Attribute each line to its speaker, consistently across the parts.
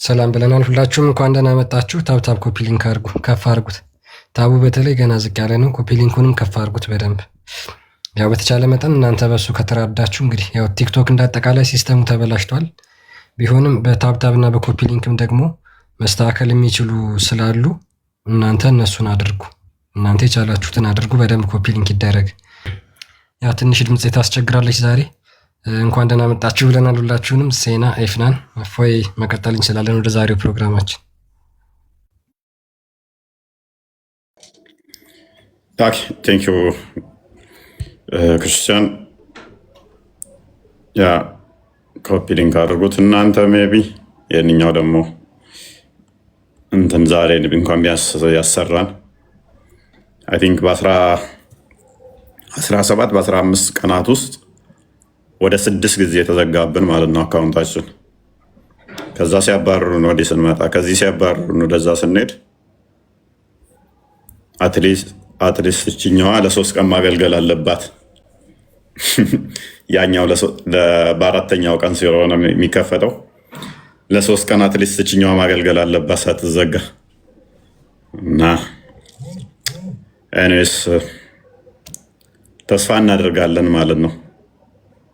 Speaker 1: ሰላም ብለናል። ሁላችሁም እንኳን ደህና መጣችሁ። ታብታብ ኮፒ ሊንክ አድርጉ፣ ከፍ አድርጉት። ታቡ በተለይ ገና ዝቅ ያለ ነው። ኮፒ ሊንኩንም ከፍ አድርጉት በደንብ። ያው በተቻለ መጠን እናንተ በሱ ከተራዳችሁ እንግዲህ ያው ቲክቶክ እንዳጠቃላይ ሲስተሙ ተበላሽቷል። ቢሆንም በታብታብ እና በኮፒ ሊንክም ደግሞ መስተካከል የሚችሉ ስላሉ እናንተ እነሱን አድርጉ። እናንተ የቻላችሁትን አድርጉ። በደንብ ኮፒ ሊንክ ይደረግ። ያው ትንሽ ድምጽ ታስቸግራለች ዛሬ። እንኳን ደህና መጣችሁ ብለናል ሁላችሁንም። ሴና ኤፍናን ፎይ መቀጠል እንችላለን ወደ ዛሬው ፕሮግራማችን።
Speaker 2: ቴንክ ዩ ክርስቲያን። ያ ኮፒ ሊንክ አድርጉት እናንተ። ሜቢ የኛው ደግሞ እንትን ዛሬ እንኳን ያሰራን አይ ቲንክ በ17 በ15 ቀናት ውስጥ ወደ 6 ጊዜ የተዘጋብን ማለት ነው አካውንታችን። ከዛ ሲያባርሩን ወዲህ ስንመጣ፣ ከዚህ ሲያባርሩን ወደዛ ስንሄድ አትሊስት እችኛዋ ለ3 ቀን ማገልገል አለባት። ያኛው በአራተኛው ቀን ሲሆነ የሚከፈተው ለ3 ቀን አትሊስት እችኛዋ ማገልገል አለባት ሳትዘጋ እና ኤኒዌይስ ተስፋ እናደርጋለን ማለት ነው።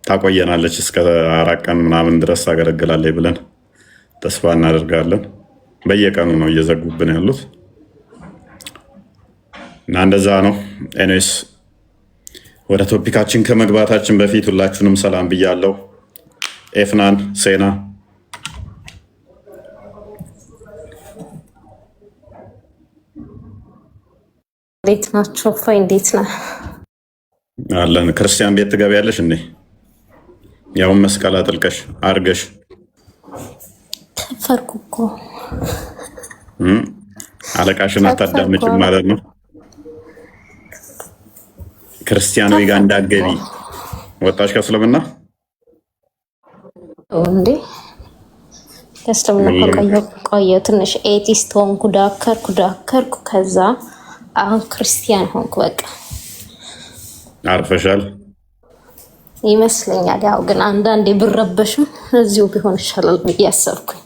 Speaker 2: ታቆየናለች እስከ 4 ቀን ምናምን ድረስ ታገለግላለች ብለን ተስፋ እናደርጋለን። በየቀኑ ነው እየዘጉብን ያሉት እና እንደዛ ነው። ኤኒዌይስ ወደ ቶፒካችን ከመግባታችን በፊት ሁላችሁንም ሰላም ብያለሁ። ኤፍናን፣ ሴና
Speaker 3: እንዴት ናችሁ? ፎይ እንዴት ነህ?
Speaker 2: አለን። ክርስቲያን ቤት ትገቢያለሽ እንዴ? ያውን መስቀል አጥልቀሽ አርገሽ
Speaker 3: ከፈርኩ እኮ
Speaker 2: አለቃሽን አታዳምጪም ማለት ነው። ክርስቲያናዊ ጋር እንዳትገቢ ወጣሽ ከእስልምና
Speaker 3: እንዴ? ከእስልምና ቆየሁ ትንሽ ኤቲስት ሆንኩ፣ ዳከርኩ። ከዛ አሁን ክርስቲያን ሆንኩ። በቃ
Speaker 2: አርፈሻል
Speaker 3: ይመስለኛል። ያው ግን አንዳንዴ ብረበሽም እዚሁ ቢሆን ይሻላል ብዬ አሰብኩኝ።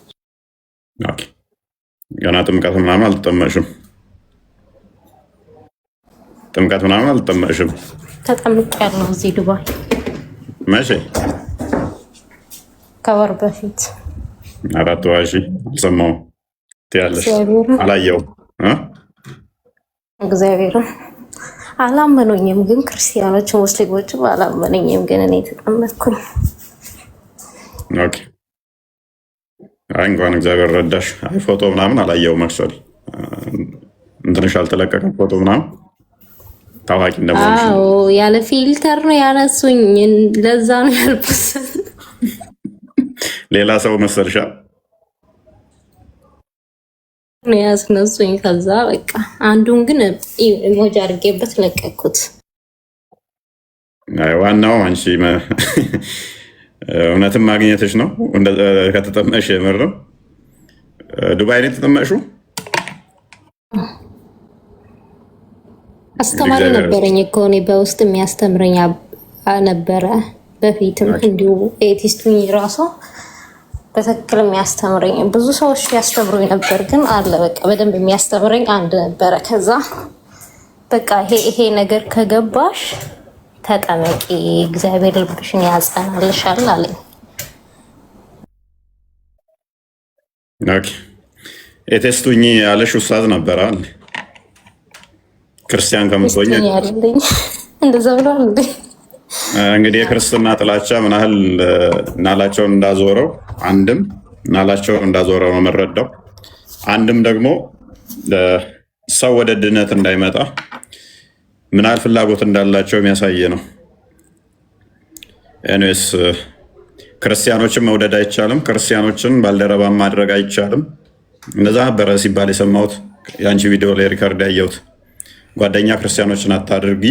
Speaker 2: ገና ጥምቀት ምናምን አልተጠመቅሽም? ጥምቀት ምናምን አልተጠመቅሽም?
Speaker 3: ተጠምቄያለሁ እዚህ ዱባይ።
Speaker 2: መቼ?
Speaker 3: ከወር በፊት።
Speaker 2: 4 ዋሺ አልሰማሁም ትያለሽ። አላየሁም።
Speaker 3: እግዚአብሔርን አላመኑኝም፣ ግን ክርስቲያኖች ሙስሊሞችም አላመኑኝም፣ ግን እኔ ተጠመቅኩኝ።
Speaker 2: አይ እንኳን እግዚአብሔር ረዳሽ። አይ ፎቶ ምናምን አላየሁም። መክሰል እንትንሽ አልተለቀቀም ፎቶ ምናምን ታዋቂ እንደሆነሽ።
Speaker 3: አዎ ያለ ፊልተር ነው ያነሱኝ። ለዛ ነው ያልኩት።
Speaker 2: ሌላ ሰው መሰልሻል
Speaker 3: ነው ያስነሱኝ። ከዛ በቃ አንዱን ግን ኢሞጂ አድርጌበት ለቀኩት።
Speaker 2: ዋናው አንቺ እውነትም ማግኘትሽ ነው። ከተጠመቅሽ የምር ነው። ዱባይ ላይ ተጠመቅሽው?
Speaker 3: አስተማሪ ነበረኝ እኮ እኔ በውስጥ የሚያስተምረኝ ነበረ። በፊትም እንዲሁ ኤቲስቱኝ ራሷ በትክክል የሚያስተምረኝ ብዙ ሰዎች ያስተምሩኝ ነበር፣ ግን አለ በቃ በደንብ የሚያስተምረኝ አንድ ነበረ። ከዛ በቃ ይሄ ነገር ከገባሽ ተጠመቂ፣ እግዚአብሔር ልብሽን ያጸናልሻል አለኝ።
Speaker 2: ኤቴስቱኝ ያለሽ ውስጣት ነበረ አለ ክርስቲያን ከምትሆኝ
Speaker 3: እንደዛ ብሏል እንዴ?
Speaker 2: እንግዲህ የክርስትና ጥላቻ ምን ያህል ናላቸውን እንዳዞረው አንድም ናላቸውን እንዳዞረው ነው የምንረዳው። አንድም ደግሞ ሰው ወደ ድነት እንዳይመጣ ምን ያህል ፍላጎት እንዳላቸው የሚያሳይ ነው። ኤኒዌይስ ክርስቲያኖችን መውደድ አይቻልም፣ ክርስቲያኖችን ባልደረባ ማድረግ አይቻልም። እንደዛ ነበረ ሲባል የሰማሁት የአንቺ ቪዲዮ ላይ ሪከርድ ያየሁት። ጓደኛ ክርስቲያኖችን አታድርጊ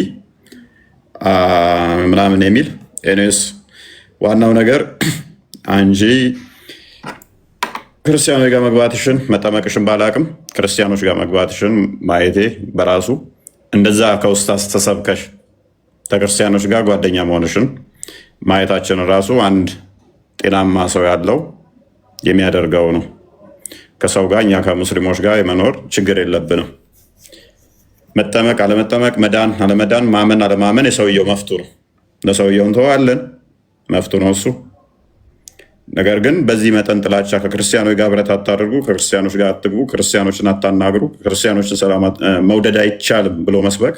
Speaker 2: ምናምን የሚል። ኤኒዌይስ ዋናው ነገር አንቺ ክርስቲያኖች ጋር መግባትሽን መጠመቅሽን ባላቅም ክርስቲያኖች ጋር መግባትሽን ማየቴ በራሱ እንደዛ ከውስጥ አስተሰብከሽ ከክርስቲያኖች ጋር ጓደኛ መሆንሽን ማየታችን ራሱ አንድ ጤናማ ሰው ያለው የሚያደርገው ነው። ከሰው ጋር እኛ ከሙስሊሞች ጋር የመኖር ችግር የለብንም። መጠመቅ አለመጠመቅ፣ መዳን አለመዳን፣ ማመን አለማመን የሰውየው መፍቱ ነው። ለሰውየው እንተዋለን፣ መፍቱ ነው እሱ። ነገር ግን በዚህ መጠን ጥላቻ ከክርስቲያኖች ጋር ብረት አታድርጉ፣ ከክርስቲያኖች ጋር አትግቡ፣ ክርስቲያኖችን አታናግሩ፣ ክርስቲያኖችን ሰላም መውደድ አይቻልም ብሎ መስበክ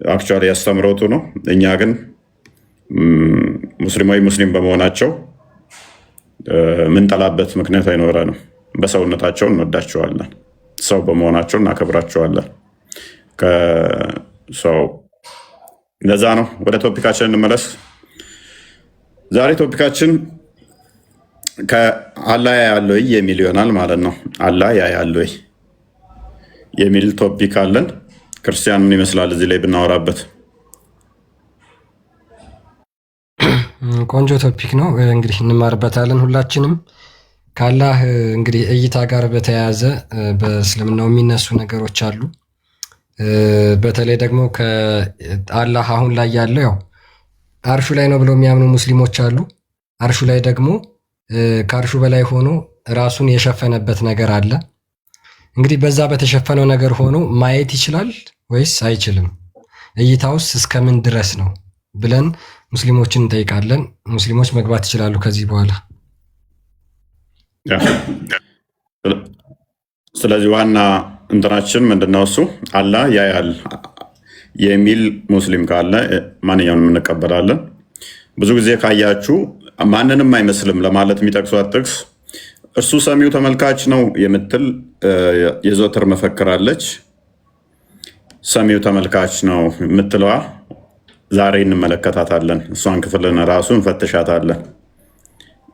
Speaker 2: አክቹዋሊ ያስተምሮቱ ነው። እኛ ግን ሙስሊም በመሆናቸው ምንጠላበት ምክንያት አይኖረንም። በሰውነታቸው እንወዳቸዋለን፣ ሰው በመሆናቸው እናከብራቸዋለን። ለዛ ነው። ወደ ቶፒካችን እንመለስ። ዛሬ ቶፒካችን ከአላህ ያያል ወይ የሚል ይሆናል ማለት ነው። አላህ ያያል ወይ የሚል ቶፒክ አለን። ክርስቲያን ምን ይመስላል እዚህ ላይ ብናወራበት?
Speaker 1: ቆንጆ ቶፒክ ነው። እንግዲህ እንማርበታለን ሁላችንም። ከአላህ እንግዲህ እይታ ጋር በተያያዘ በእስልምናው የሚነሱ ነገሮች አሉ። በተለይ ደግሞ ከአላህ አሁን ላይ ያለው ያው አርሹ ላይ ነው ብለው የሚያምኑ ሙስሊሞች አሉ። አርሹ ላይ ደግሞ ከአርሹ በላይ ሆኖ ራሱን የሸፈነበት ነገር አለ። እንግዲህ በዛ በተሸፈነው ነገር ሆኖ ማየት ይችላል ወይስ አይችልም? እይታውስ እስከምን ድረስ ነው ብለን ሙስሊሞችን እንጠይቃለን። ሙስሊሞች መግባት ይችላሉ ከዚህ በኋላ።
Speaker 2: ስለዚህ ዋና እንትናችን ምንድነው? እሱ አላህ ያያል የሚል ሙስሊም ካለ ማንኛውንም እንቀበላለን። ብዙ ጊዜ ካያችሁ ማንንም አይመስልም ለማለት የሚጠቅሷት ጥቅስ እርሱ ሰሚው ተመልካች ነው የምትል የዘወትር መፈክራለች። ሰሚው ተመልካች ነው የምትለዋ ዛሬ እንመለከታታለን። እሷን ክፍልን ራሱ እንፈትሻታለን።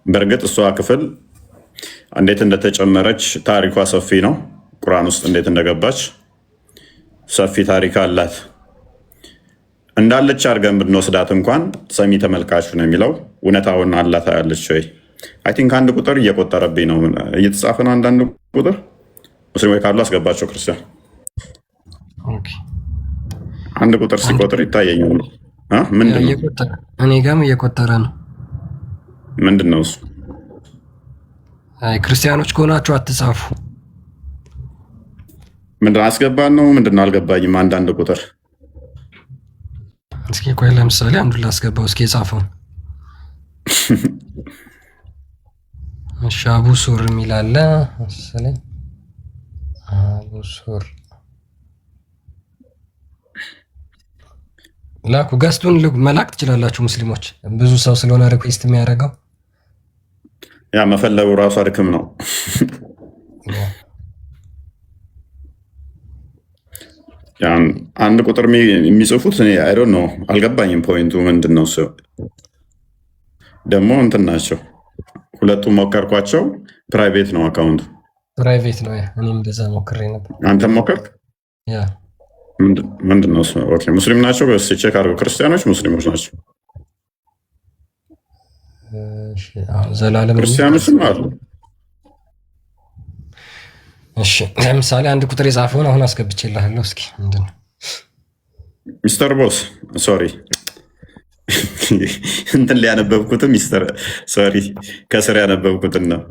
Speaker 2: በእርግጥ እሷ ክፍል እንዴት እንደተጨመረች ታሪኳ ሰፊ ነው። ቁርአን ውስጥ እንዴት እንደገባች ሰፊ ታሪክ አላት። እንዳለች አድርገን ብንወስዳት እንኳን ሰሚ ተመልካች ነው የሚለው እውነታውን አላህ ታያለች ወይ? አይ ቲንክ አንድ ቁጥር እየቆጠረብኝ ነው፣ እየተጻፈ ነው። አንዳንድ ቁጥር ሙስሊሞች ካሉ አስገባቸው። ክርስቲያን አንድ ቁጥር ሲቆጥር ይታየኛል። ምንድን ነው?
Speaker 1: እኔ ጋም እየቆጠረ ነው።
Speaker 2: ምንድን ነው እሱ?
Speaker 1: ክርስቲያኖች ከሆናችሁ አትጻፉ።
Speaker 2: ምንድን አስገባን ነው? ምንድን ነው? አልገባኝም። አንዳንድ ቁጥር
Speaker 1: እስኪ ቆይ፣ ለምሳሌ አንዱን ላስገባው። እስኪ የጻፈውን እሺ፣ አቡ ሱር የሚል አለ መሰለኝ። አቡ ሱር ላኩ። ገስቱን መላክ ትችላላችሁ ሙስሊሞች። ብዙ ሰው ስለሆነ ሪኩዌስት የሚያደርገው
Speaker 2: ያ መፈለጉ ራሱ አድክም ነው። አንድ ቁጥር የሚጽፉት አይ ዶንት ኖ አልገባኝም። ፖይንቱ ምንድን ነው? ሰው ደግሞ እንትን ናቸው ሁለቱም ሞከርኳቸው። ፕራይቬት ነው አካውንቱ፣
Speaker 1: ፕራይቬት ነው። እኔም እንደዛ ሞክሬ ነበር።
Speaker 2: አንተም ሞከርክ?
Speaker 1: ያ
Speaker 2: ምንድን ነው? ኦኬ ሙስሊም ናቸው? ቼክ አድርገው። ክርስቲያኖች ሙስሊሞች ናቸው?
Speaker 1: ዘላለም
Speaker 2: ክርስቲያኖችም አሉ።
Speaker 1: እሺ ለምሳሌ አንድ ቁጥር የጻፈውን አሁን አስገብቼልሃለሁ። እስኪ ምንድን ነው?
Speaker 2: ሚስተር ቦስ ሶሪ እንትን ላይ ያነበብኩትም ሚስተር ሶሪ ከስር ያነበብኩትን ነው።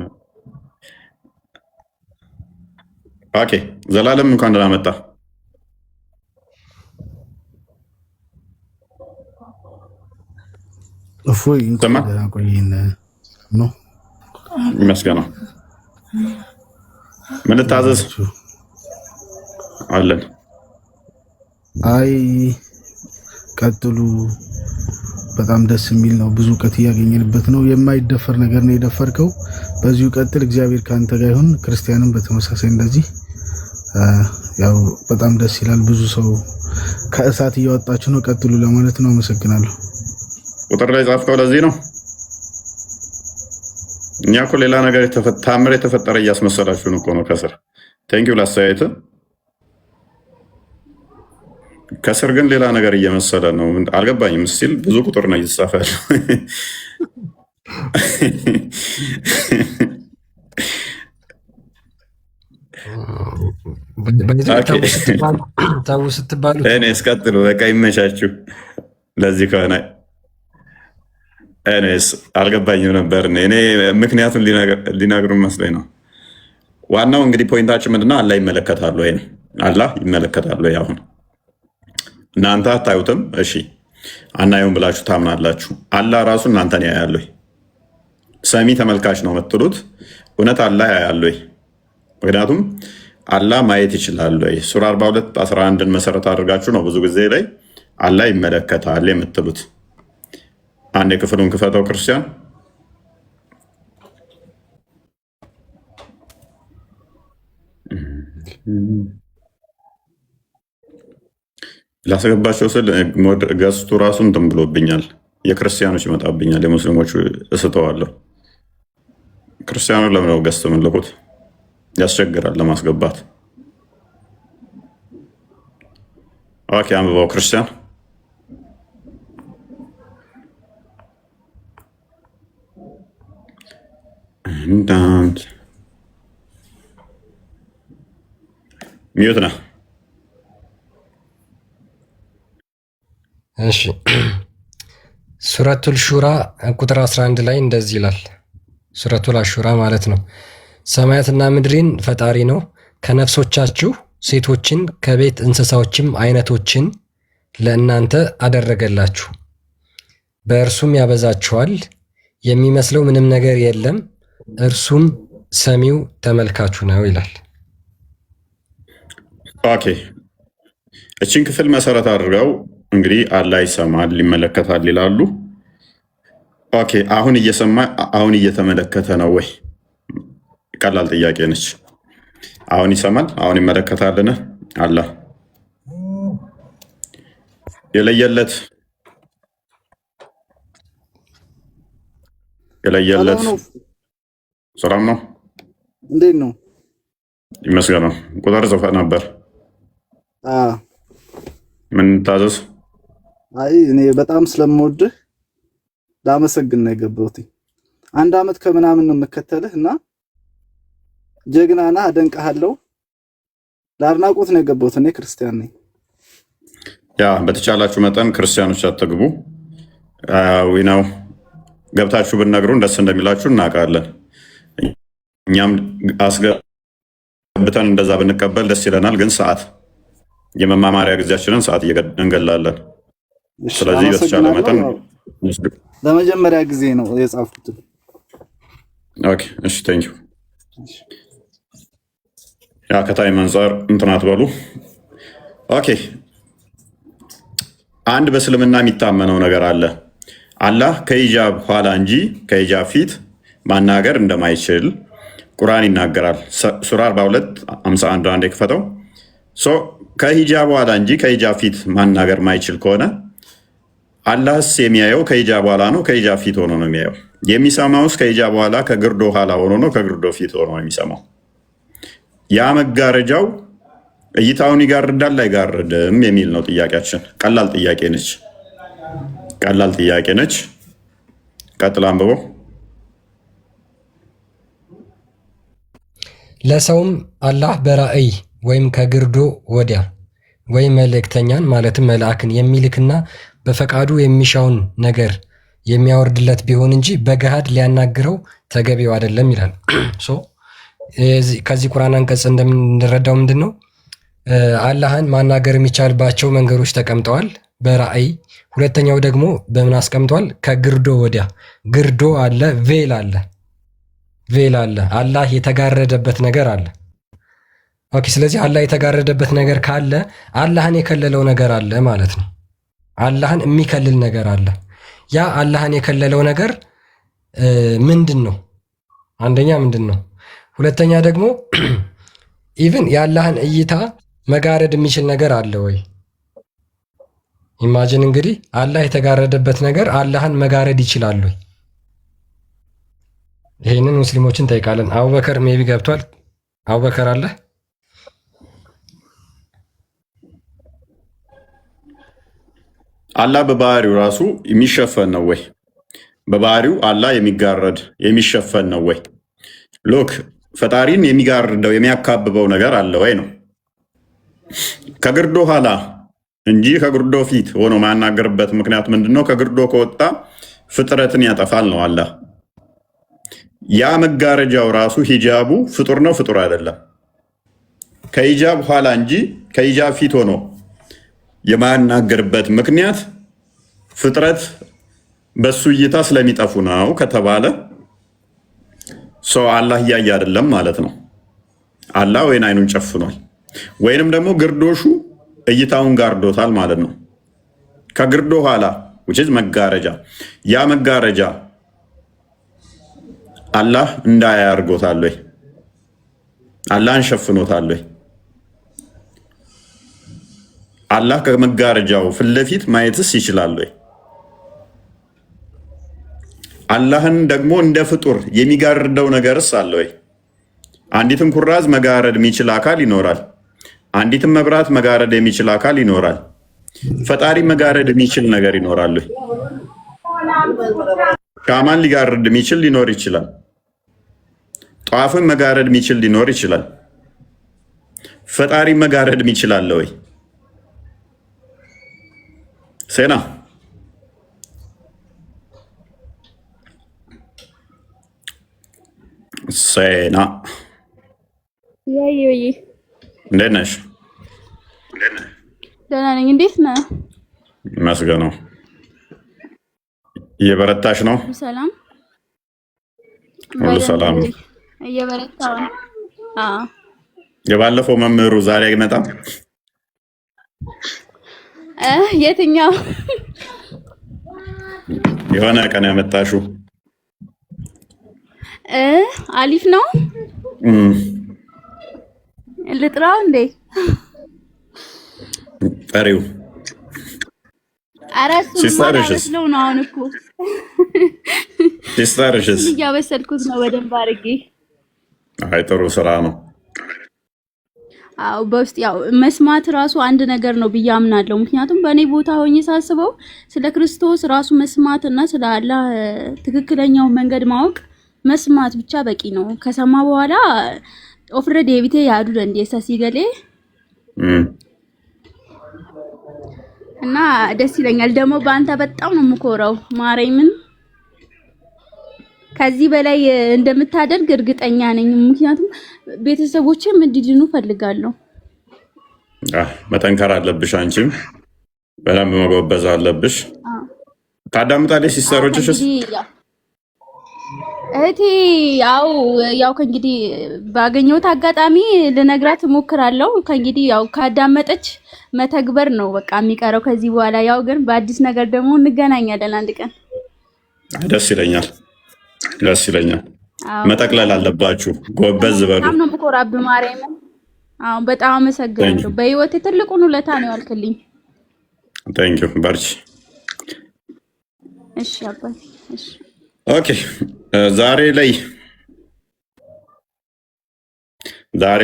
Speaker 2: ኦኬ ዘላለም እንኳን ደህና መጣ።
Speaker 4: እፎይ እንኳን ደህና ቆየን ነው
Speaker 2: ይመስገነው። ምን ልታዘዝ አለን?
Speaker 4: አይ ቀጥሉ። በጣም ደስ የሚል ነው። ብዙ እውቀት እያገኘንበት ነው። የማይደፈር ነገር ነው የደፈርከው። በዚሁ ቀጥል። እግዚአብሔር ከአንተ ጋር ይሁን። ክርስቲያንም በተመሳሳይ እንደዚህ ያው በጣም ደስ ይላል። ብዙ ሰው ከእሳት እያወጣችሁ ነው። ቀጥሉ ለማለት ነው። አመሰግናለሁ።
Speaker 2: ቁጥር ላይ ጻፍከው ለዚህ ነው። እኛ እኮ ሌላ ነገር ታምር የተፈጠረ እያስመሰላችሁን እኮ ነው። ከስር ቴንኪው ላስተያየት። ከስር ግን ሌላ ነገር እየመሰለ ነው። አልገባኝም። ስቲል ብዙ ቁጥር ነው እየተጻፈ ያለው።
Speaker 1: ታው ስትባሉ
Speaker 2: እኔ እስቀጥሉ። በቃ ይመቻችሁ። ለዚህ ከሆነ እኔስ አልገባኝም ነበር። እኔ ምክንያቱም ሊነግሩን መስሎኝ ነው። ዋናው እንግዲህ ፖይንታችን ምንድነው? አላህ ይመለከታል ወይ ነው። አላህ ይመለከታል ወይ? አሁን እናንተ አታዩትም፣ እሺ አናየውም ብላችሁ ታምናላችሁ። አላህ ራሱ እናንተን ያያል ወይ? ሰሚ ተመልካች ነው የምትሉት፣ እውነት አላህ ያያል ወይ? ምክንያቱም አላህ ማየት ይችላል ወይ? ሱራ 42 11ን መሰረት አድርጋችሁ ነው ብዙ ጊዜ ላይ አላህ ይመለከታል የምትሉት። አንድ የክፍሉን ክፈተው ክርስቲያን። ላስገባቸው ስል ገዝቱ ራሱ እንትን ብሎብኛል። የክርስቲያኖች ይመጣብኛል፣ የሙስሊሞቹ እስተዋለሁ። ክርስቲያኑ ለምነው ገዝት ምልኩት ያስቸግራል ለማስገባት። ኦኬ አንብባው ክርስቲያን። እንዳንድ ሚዩት ነህ።
Speaker 1: እሺ ሱረቱል ሹራ ቁጥር 11 ላይ እንደዚህ ይላል። ሱረቱል አሹራ ማለት ነው። ሰማያትና ምድርን ፈጣሪ ነው፣ ከነፍሶቻችሁ ሴቶችን ከቤት እንስሳዎችም አይነቶችን ለእናንተ አደረገላችሁ፣ በእርሱም ያበዛችኋል፣ የሚመስለው ምንም ነገር የለም፣ እርሱም ሰሚው ተመልካቹ ነው ይላል።
Speaker 2: ኦኬ እችን ክፍል መሰረት አድርገው እንግዲህ አላህ ይሰማል ይመለከታል ይላሉ። ኦኬ አሁን እየሰማ አሁን እየተመለከተ ነው ወይ? ቀላል ጥያቄ ነች። አሁን ይሰማል አሁን ይመለከታልን? አላህ የለየለት ሰላም ነው።
Speaker 4: እንዴት ነው?
Speaker 2: ይመስገነው። ቁጥር ጽፈ ነበር። ምን ታዘዝ?
Speaker 4: አይ እኔ በጣም ስለምወድህ ላመሰግን ነው የገባሁት። 1 ዓመት ከምናምን ነው የምከተልህ እና ጀግናና አደንቅሃለሁ። ለአድናቆት ነው የገባሁት። እኔ ክርስቲያን ነኝ።
Speaker 2: ያ በተቻላችሁ መጠን ክርስቲያኖች አትግቡ። ነው ገብታችሁ ብትነግሩን ደስ እንደሚላችሁ እናውቃለን። እኛም አስገብተን እንደዛ ብንቀበል ደስ ይለናል። ግን ሰዓት የመማማሪያ ጊዜያችንን ሰዓት እንገላለን። ስለዚህ በተቻለ መጠን
Speaker 4: ለመጀመሪያ ጊዜ ነው የጻፍኩት።
Speaker 2: ኦኬ እሺ ቴንክ ዩ። ያ ከታይም አንጻር እንትን አትበሉ። ኦኬ አንድ በእስልምና የሚታመነው ነገር አለ። አላህ ከሂጃብ ኋላ እንጂ ከሂጃብ ፊት ማናገር እንደማይችል ቁርአን ይናገራል። ሱራ 42 51 አንድ የክፈተው። ከሂጃብ ኋላ እንጂ ከሂጃብ ፊት ማናገር ማይችል ከሆነ አላህስ የሚያየው ከሂጃብ ኋላ ነው ከሂጃብ ፊት ሆኖ ነው የሚያየው? የሚሰማውስ ከሂጃብ ኋላ ከግርዶ ኋላ ሆኖ ነው ከግርዶ ፊት ሆኖ ነው የሚሰማው? ያ መጋረጃው እይታውን ይጋርዳል አይጋርድም የሚል ነው ጥያቄያችን። ቀላል ጥያቄ ነች። ቀላል ጥያቄ ነች። ቀጥል አንብበው።
Speaker 1: ለሰውም አላህ በራእይ ወይም ከግርዶ ወዲያ ወይም መልእክተኛን ማለትም መልአክን የሚልክና በፈቃዱ የሚሻውን ነገር የሚያወርድለት ቢሆን እንጂ በገሃድ ሊያናግረው ተገቢው አይደለም ይላል። ከዚህ ቁርአን አንቀጽ እንደምንረዳው ምንድን ነው አላህን ማናገር የሚቻልባቸው መንገዶች ተቀምጠዋል በራእይ። ሁለተኛው ደግሞ በምን አስቀምጠዋል? ከግርዶ ወዲያ። ግርዶ አለ፣ ቬል አለ። አላህ የተጋረደበት ነገር አለ። ኦኬ ስለዚህ አላህ የተጋረደበት ነገር ካለ አላህን የከለለው ነገር አለ ማለት ነው። አላህን የሚከልል ነገር አለ። ያ አላህን የከለለው ነገር ምንድን ነው? አንደኛ ምንድን ነው? ሁለተኛ ደግሞ ኢቭን የአላህን እይታ መጋረድ የሚችል ነገር አለ ወይ? ኢማጂን እንግዲህ አላህ የተጋረደበት ነገር አላህን መጋረድ ይችላል ወይ? ይሄንን ሙስሊሞችን ጠይቃለን። አቡበከር ሜቢ ገብቷል። አቡበከር አለ?
Speaker 2: አላህ በባህሪው ራሱ የሚሸፈን ነው ወይ? በባህሪው አላህ የሚጋረድ የሚሸፈን ነው ወይ? ሎክ ፈጣሪን የሚጋርደው የሚያካብበው ነገር አለ ወይ ነው። ከግርዶ ኋላ እንጂ ከግርዶ ፊት ሆኖ ማናገርበት ምክንያት ምንድን ነው? ከግርዶ ከወጣ ፍጥረትን ያጠፋል ነው አላህ። ያ መጋረጃው ራሱ ሂጃቡ ፍጡር ነው ፍጡር አይደለም? ከሂጃብ ኋላ እንጂ ከሂጃብ ፊት ሆኖ የማያናገርበት ምክንያት ፍጥረት በሱ እይታ ስለሚጠፉ ነው ከተባለ ሰው አላህ እያየ አይደለም ማለት ነው። አላህ ወይን አይኑን ጨፍኗል ወይንም ደግሞ ግርዶሹ እይታውን ጋርዶታል ማለት ነው። ከግርዶ ኋላ መጋረጃ ያ መጋረጃ አላህ እንዳያይ አድርጎታል ወይ? አላህን ሸፍኖታል ወይ? አላህ ከመጋረጃው ፊት ለፊት ማየትስ ይችላል ወይ? አላህን ደግሞ እንደ ፍጡር የሚጋርደው ነገርስ አለ ወይ? አንዲትን ኩራዝ መጋረድ የሚችል አካል ይኖራል። አንዲትን መብራት መጋረድ የሚችል አካል ይኖራል። ፈጣሪ መጋረድ የሚችል ነገር ይኖራል ወይ? ሻማን ሊጋርድ የሚችል ሊኖር ይችላል። ጧፍን መጋረድ የሚችል ሊኖር ይችላል። ፈጣሪ መጋረድ የሚችል አለ ወይ? ሴና ሴና እንዴት ነሽ?
Speaker 5: ደህና ነኝ። እንዴት ነህ?
Speaker 2: ይመስገነው። እየበረታሽ ነው?
Speaker 5: ሰላም
Speaker 2: ሁሉ ሰላም ነው?
Speaker 5: እየበረታው ነው።
Speaker 2: የባለፈው መምህሩ ዛሬ አይመጣም?
Speaker 5: የትኛው?
Speaker 2: የሆነ ቀን ያመጣሽው
Speaker 5: አሊፍ ነው። ልጥራው እንዴ?
Speaker 2: ጠሪው
Speaker 5: ሲስተርሽስ ነው? አሁን እኮ
Speaker 2: ሲስተርሽስ
Speaker 5: እያበሰልኩት ነው በደንብ አድርጌ።
Speaker 2: አይ ጥሩ ስራ ነው።
Speaker 5: አው በውስጥ ያው መስማት ራሱ አንድ ነገር ነው ብዬ አምናለሁ። ምክንያቱም በእኔ ቦታ ሆኜ ሳስበው ስለ ክርስቶስ ራሱ መስማት እና ስለ አላህ ትክክለኛው መንገድ ማወቅ መስማት ብቻ በቂ ነው። ከሰማ በኋላ ኦፍረድ የቢቴ ያዱ እንደሳ ሲገሌ እና ደስ ይለኛል። ደግሞ በአንተ በጣም ነው የምኮራው ማርያምን። ከዚህ በላይ እንደምታደርግ እርግጠኛ ነኝ። ምክንያቱም ቤተሰቦችም እንዲድኑ ፈልጋለሁ።
Speaker 2: መጠንከር አለብሽ። አንቺም በደንብ መጎበዝ አለብሽ። ታዳምጣለሽ ሲስተሮችሽስ? እህቴ ያው ከእንግዲህ ባገኘሁት አጋጣሚ ልነግራት እሞክራለሁ። ከእንግዲህ ያው ካዳመጠች መተግበር ነው በቃ የሚቀረው ከዚህ በኋላ። ያው ግን በአዲስ ነገር ደግሞ እንገናኛለን አንድ ቀን። ደስ ይለኛል፣ ደስ ይለኛል። መጠቅለል አለባችሁ። ጎበዝ በሉ።
Speaker 5: በጣም ነው የምኮራብህ ማርያምን። በጣም አመሰግናለሁ። በህይወቴ ትልቁን ውለታ ነው ያልክልኝ።
Speaker 2: ቴንኪው። በርቺ።
Speaker 5: እሺ አባቴ። እሺ
Speaker 2: ኦኬ። ዛሬ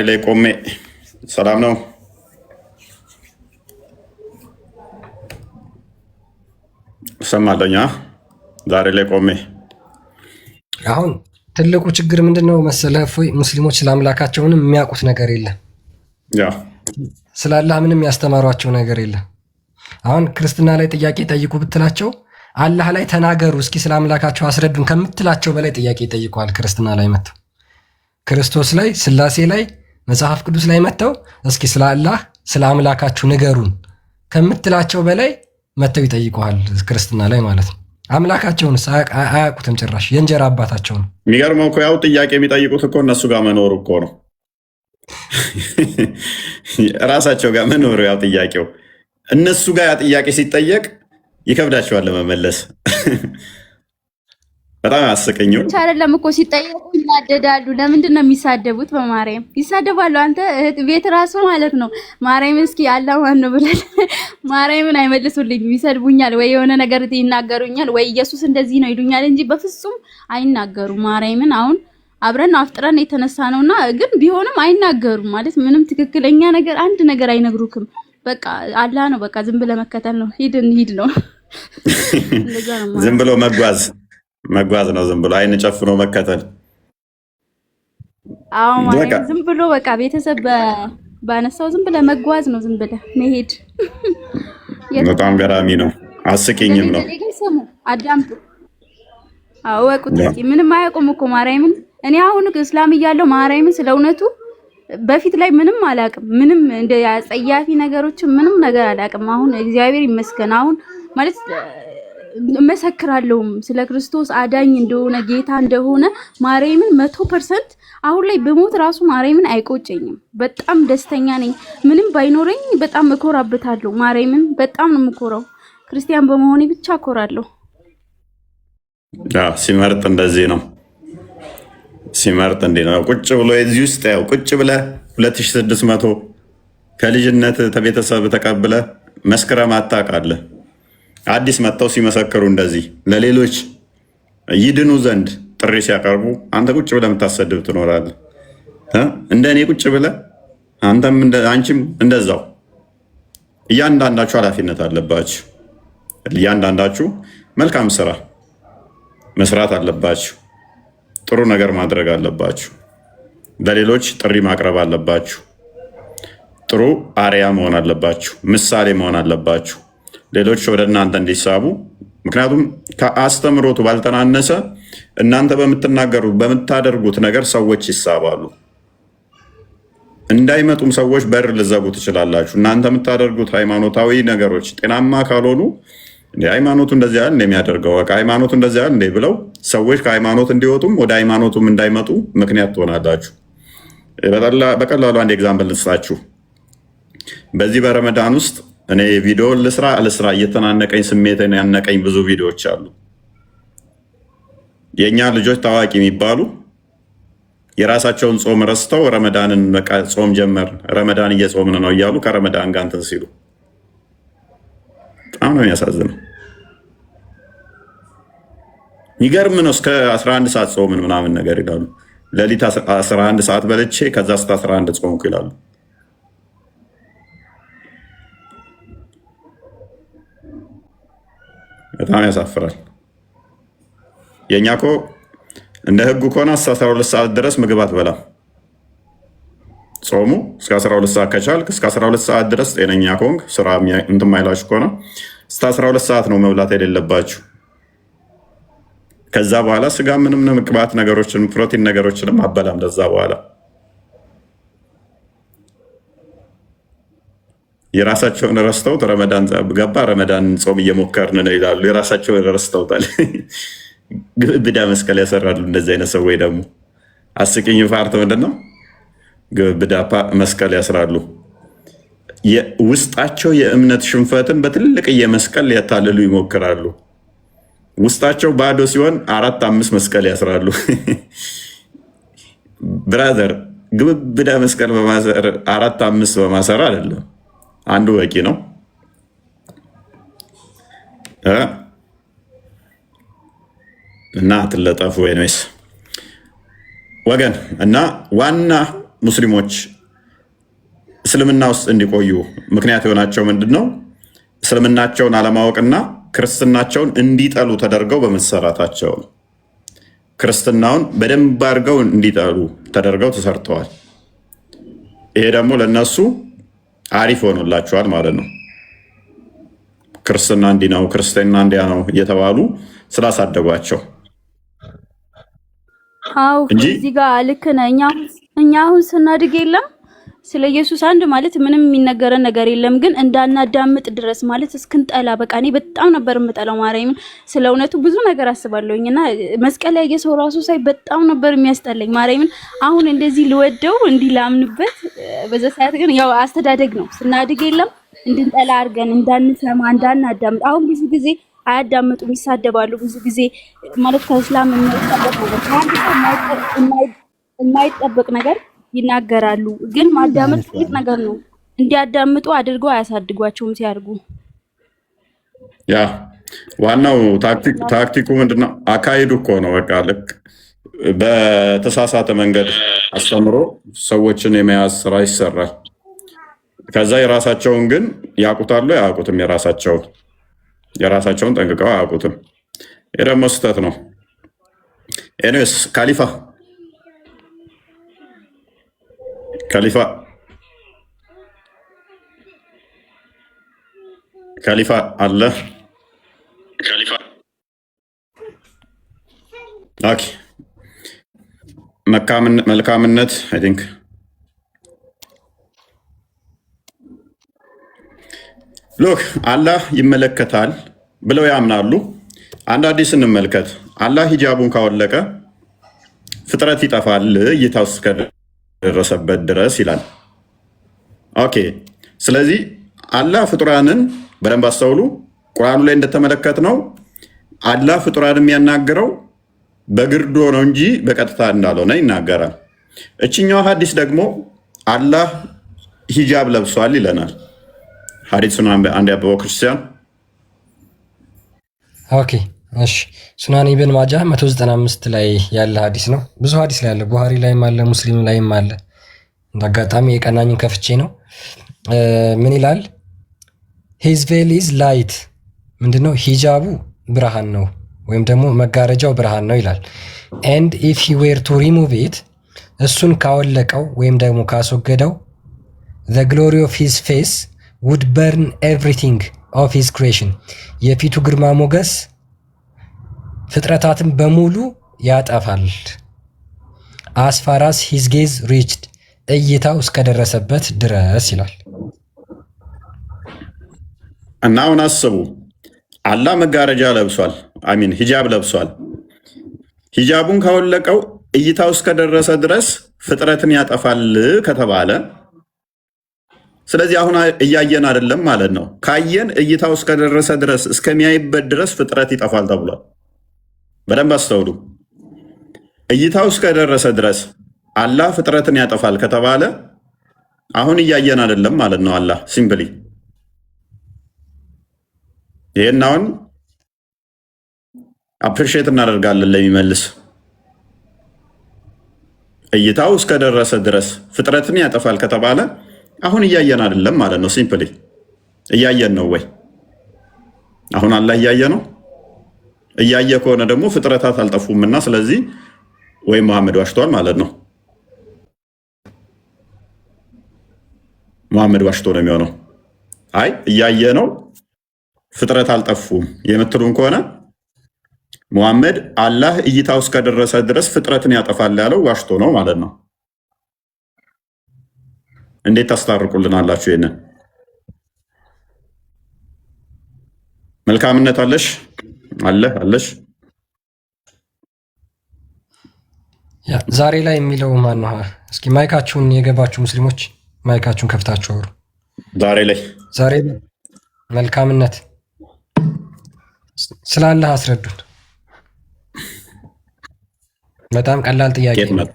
Speaker 2: ላይ ቆሜ ሰላም ነው ሰማለኛ። ዛሬ ላይ ቆሜ
Speaker 1: አሁን ትልቁ ችግር ምንድነው መሰለህ? እፎይ ሙስሊሞች ስለ አምላካቸውንም የሚያውቁት ነገር የለም። ስለ አላህ ምንም ያስተማሯቸው ነገር የለም። አሁን ክርስትና ላይ ጥያቄ ጠይቁ ብትላቸው አላህ ላይ ተናገሩ እስኪ ስለ አምላካቸው አስረዱን ከምትላቸው በላይ ጥያቄ ጠይቀዋል። ክርስትና ላይ መጥተው ክርስቶስ ላይ ስላሴ ላይ መጽሐፍ ቅዱስ ላይ መጥተው እስኪ ስለ አላህ ስለ አምላካችሁ ንገሩን ከምትላቸው በላይ መጥተው ይጠይቀዋል። ክርስትና ላይ ማለት ነው። አምላካቸውን አያውቁትም ጭራሽ። የእንጀራ አባታቸው ነው።
Speaker 2: የሚገርመው እኮ ያው ጥያቄ የሚጠይቁት እኮ እነሱ ጋር መኖሩ እኮ ነው። ራሳቸው ጋር መኖሩ ያው ጥያቄው እነሱ ጋር ያ ጥያቄ ሲጠየቅ ይከብዳቸዋል ለመመለስ። በጣም አስቀኝው
Speaker 5: አይደለም እኮ ሲጠየቁ ይናደዳሉ። ለምንድን ነው የሚሳደቡት? በማርያም ይሳደባሉ። አንተ ቤት ራሱ ማለት ነው ማርያም እስኪ አላህ ማን ነው ብለን ማርያምን አይመልሱልኝም። ይሰድቡኛል ወይ የሆነ ነገር ይናገሩኛል ወይ ኢየሱስ እንደዚህ ነው ይሉኛል እንጂ በፍጹም አይናገሩም። ማርያምን አሁን አብረን አፍጥረን የተነሳ ነውና ግን ቢሆንም አይናገሩም ማለት ምንም ትክክለኛ ነገር አንድ ነገር አይነግሩክም። በቃ አላህ ነው በቃ ዝም ብለህ መከተል ነው። ሂድ ነው
Speaker 2: ዝም ብሎ መጓዝ ነው። ዝም ብሎ አይን ጨፍኖ መከተል።
Speaker 5: አዎ ማለት ዝም ብሎ በቃ ቤተሰብ ባነሳው ዝም ብለህ መጓዝ ነው። ዝም ብለህ መሄድ
Speaker 2: በጣም ገራሚ ነው። አስቂኝም ነው።
Speaker 5: ሰሙ አዳምጡ። አዎ ወቁት እስኪ ምንም አያውቁም እኮ ማርያምን። እኔ አሁን እስላም እያለሁ ማርያምን ስለ እውነቱ በፊት ላይ ምንም አላውቅም። ምንም እንደ አጸያፊ ነገሮችን ምንም ነገር አላውቅም። አሁን እግዚአብሔር ይመስገን አሁን ማለት እመሰክራለሁም ስለ ክርስቶስ አዳኝ እንደሆነ ጌታ እንደሆነ ማርያምን 100%። አሁን ላይ በሞት ራሱ ማርያምን አይቆጨኝም። በጣም ደስተኛ ነኝ። ምንም ባይኖረኝ በጣም እኮራበታለሁ። ማርያምን በጣም ነው የምኮራው። ክርስቲያን በመሆኔ ብቻ እኮራለሁ።
Speaker 2: ሲመርጥ እንደዚህ ነው። ሲመርጥ እንዴ ነው ቁጭ ብሎ እዚህ ውስጥ ያው ቁጭ ብለ 2600 ከልጅነት ተቤተሰብ ተቀብለ መስከረም አታውቃለህ። አዲስ መጥተው ሲመሰክሩ እንደዚህ ለሌሎች ይድኑ ዘንድ ጥሪ ሲያቀርቡ አንተ ቁጭ ብለ የምታሰድብ ትኖራለህ። እንደ እኔ ቁጭ ብለ አንተም አንቺም እንደዛው። እያንዳንዳችሁ ኃላፊነት አለባችሁ። እያንዳንዳችሁ መልካም ስራ መስራት አለባችሁ። ጥሩ ነገር ማድረግ አለባችሁ። ለሌሎች ጥሪ ማቅረብ አለባችሁ። ጥሩ አርያ መሆን አለባችሁ። ምሳሌ መሆን አለባችሁ ሌሎች ወደ እናንተ እንዲሳቡ። ምክንያቱም ከአስተምሮቱ ባልተናነሰ እናንተ በምትናገሩት በምታደርጉት ነገር ሰዎች ይሳባሉ። እንዳይመጡም ሰዎች በር ልዘጉ ትችላላችሁ። እናንተ የምታደርጉት ሃይማኖታዊ ነገሮች ጤናማ ካልሆኑ ሃይማኖቱ እንደዚህ ያህል እንደሚያደርገው ሃይማኖቱ እንደዚህ ያህል እንደ ብለው ሰዎች ከሃይማኖት እንዲወጡም ወደ ሃይማኖቱም እንዳይመጡ ምክንያት ትሆናላችሁ። በቀላሉ አንድ ኤግዛምፕል ልስጣችሁ። በዚህ በረመዳን ውስጥ እኔ ቪዲዮ ልስራ እየተናነቀኝ ስሜትን ያነቀኝ ብዙ ቪዲዮዎች አሉ። የእኛ ልጆች ታዋቂ የሚባሉ የራሳቸውን ጾም ረስተው ረመዳንን በቃ ጾም ጀመር ረመዳን እየጾምን ነው እያሉ ከረመዳን ጋር እንትን ሲሉ በጣም ነው የሚያሳዝነው። ይገርም ነው። እስከ 11 ሰዓት ጾምን ምናምን ነገር ይላሉ። ሌሊት 11 ሰዓት በልቼ ከዛ እስከ 11 ጾምኩ ይላሉ። በጣም ያሳፍራል። የእኛ እኮ እንደ ህጉ ከሆነ እስከ 12 ሰዓት ድረስ ምግብ አትበላም። ጾሙ እስከ 12 ሰዓት ከቻልክ እስከ 12 ሰዓት ድረስ ጤነኛ ከሆንክ ስራ እንትን ማይላችሁ ከሆነ እስከ 12 ሰዓት ነው መብላት የሌለባችሁ። ከዛ በኋላ ስጋ ምንም ቅባት ነገሮችን ፕሮቲን ነገሮችንም አበላም። ለዛ በኋላ የራሳቸውን ረስተውት ረመዳን ገባ ረመዳን ጾም እየሞከርን ነው ይላሉ። የራሳቸውን ረስተውታል። ግብዳ መስቀል ያሰራሉ እንደዚህ አይነት ሰዎች። ደግሞ አስቂኝ ፓርት ምንድን ነው? ግብዳ መስቀል ያስራሉ። ውስጣቸው የእምነት ሽንፈትን በትልቅዬ መስቀል ሊያታልሉ ይሞክራሉ። ውስጣቸው ባዶ ሲሆን 4-5 መስቀል ያስራሉ። ብራዘር ግብዳ መስቀል በማሰር 4-5 በማሰር አይደለም፣ አንዱ በቂ ነው። እና ትለጠፉ ወይስ ወገን እና ዋና ሙስሊሞች እስልምና ውስጥ እንዲቆዩ ምክንያት የሆናቸው ምንድን ነው? እስልምናቸውን አለማወቅና ክርስትናቸውን እንዲጠሉ ተደርገው በመሰራታቸው ነው። ክርስትናውን በደንብ አድርገው እንዲጠሉ ተደርገው ተሰርተዋል። ይሄ ደግሞ ለነሱ አሪፍ ሆኖላቸዋል ማለት ነው። ክርስትና እንዲህ ነው፣ ክርስትና እንዲያ ነው እየተባሉ ስላሳደጓቸው
Speaker 5: አው እዚህ ጋር ልክ ነህ። እኛ አሁን ስናድግ የለም ስለ ኢየሱስ አንድ ማለት ምንም የሚነገረን ነገር የለም፣ ግን እንዳናዳምጥ ድረስ ማለት እስክንጠላ በቃ እኔ በጣም ነበር የምጠላው ማርያምን። ስለ እውነቱ ብዙ ነገር አስባለሁኝና መስቀል ላይ የሰው ራሱ ሳይ በጣም ነበር የሚያስጠላኝ ማርያምን። አሁን እንደዚህ ልወደው እንዲህ ላምንበት በዛ ሰዓት ግን ያው አስተዳደግ ነው። ስናድግ የለም እንድንጠላ አድርገን እንዳንሰማ እንዳናዳምጥ። አሁን ብዙ ጊዜ አያዳምጡም፣ ይሳደባሉ። ብዙ ጊዜ ማለት ከእስላም የማይጠበቅ ነገር ይናገራሉ። ግን ማዳመጥ ጥቂት ነገር ነው። እንዲያዳምጡ አድርገው አያሳድጓቸውም ሲያድጉ።
Speaker 2: ያ ዋናው ታክቲኩ ምንድነው? አካሄዱ እኮ ነው። በቃ ልክ በተሳሳተ መንገድ አስተምሮ ሰዎችን የመያዝ ስራ ይሰራል። ከዛ የራሳቸውን ግን ያውቁታሉ አያውቁትም። የራሳቸውን ጠንቅቀው አያውቁትም። ይህ ደግሞ ስህተት ነው። ኤኒዌይስ ካሊፋ አለ። ኦኬ መልካምነት አይ ቲንክ ሎክ አላህ ይመለከታል ብለው ያምናሉ። አንድ አዲስ እንመልከት። አላህ ሂጃቡን ካወለቀ ፍጥረት ይጠፋል እይታው እስከደረሰበት ድረስ ይላል። ኦኬ ስለዚህ አላህ ፍጡራንን በደንብ አስተውሉ። ቁርአኑ ላይ እንደተመለከት ነው አላህ ፍጡራን የሚያናግረው በግርዶ ነው እንጂ በቀጥታ እንዳልሆነ ይናገራል። እችኛው ሀዲስ ደግሞ አላህ ሂጃብ ለብሷል ይለናል። ሀዲሱን አንድ ያበበው ክርስቲያን።
Speaker 1: ኦኬ እሺ፣ ሱናን ኢብን ማጃህ 195 ላይ ያለ ሀዲስ ነው። ብዙ ሀዲስ ላይ አለ፣ ቡሃሪ ላይም አለ፣ ሙስሊም ላይም አለ። እንዳጋጣሚ የቀናኝን ከፍቼ ነው። ምን ይላል? ሂዝ ቬል ኢዝ ላይት፣ ምንድነው? ሂጃቡ ብርሃን ነው ወይም ደግሞ መጋረጃው ብርሃን ነው ይላል። ኤንድ ኢፍ ሂ ዌር ቱ ሪሙቭ ኢት፣ እሱን ካወለቀው ወይም ደግሞ ካስወገደው ዘ ግሎሪ ኦፍ ሂዝ ፌስ ውድ በርን ኤቭሪቲንግ ኦፍ ሂዝ ክሬሽን፣ የፊቱ ግርማ ሞገስ ፍጥረታትን በሙሉ ያጠፋል። አስፋራስ ሂዝ ጌዝ ሪችድ፣ እይታው እስከደረሰበት ድረስ ይላል።
Speaker 2: እና አሁን አስቡ፣ አላህ መጋረጃ ለብሷል፣ አሚን ሂጃብ ለብሷል። ሂጃቡን ካወለቀው እይታው እስከደረሰ ድረስ ፍጥረትን ያጠፋል ከተባለ፣ ስለዚህ አሁን እያየን አይደለም ማለት ነው። ካየን እይታው እስከደረሰ ድረስ እስከሚያይበት ድረስ ፍጥረት ይጠፋል ተብሏል። በደንብ አስተውሉ። እይታው እስከደረሰ ድረስ አላህ ፍጥረትን ያጠፋል ከተባለ አሁን እያየን አይደለም ማለት ነው። አላህ ሲምፕሊ ይሄን አሁን አፕሪሼት እናደርጋለን ለሚመልስ። እይታው እስከደረሰ ድረስ ፍጥረትን ያጠፋል ከተባለ አሁን እያየን አይደለም ማለት ነው። ሲምፕሊ እያየን ነው ወይ? አሁን አላህ እያየ ነው። እያየ ከሆነ ደግሞ ፍጥረታት አልጠፉምና ስለዚህ ወይ መሐመድ ዋሽቷል ማለት ነው። መሐመድ ዋሽቶ ነው የሚሆነው። አይ እያየ ነው ፍጥረት አልጠፉም የምትሉን ከሆነ መሐመድ አላህ እይታው እስከደረሰ ድረስ ፍጥረትን ያጠፋል ያለው ዋሽቶ ነው ማለት ነው። እንዴት ታስታርቁልናላችሁ? ይሄንን መልካምነት አለሽ አለሽ
Speaker 1: ዛሬ ላይ የሚለው ማን ነው? እስኪ ማይካችሁን የገባችሁ ሙስሊሞች ማይካችሁን ከፍታችሁ አውሩ። ዛሬ መልካምነት ስላለህ አስረዱን። በጣም ቀላል ጥያቄ ነው።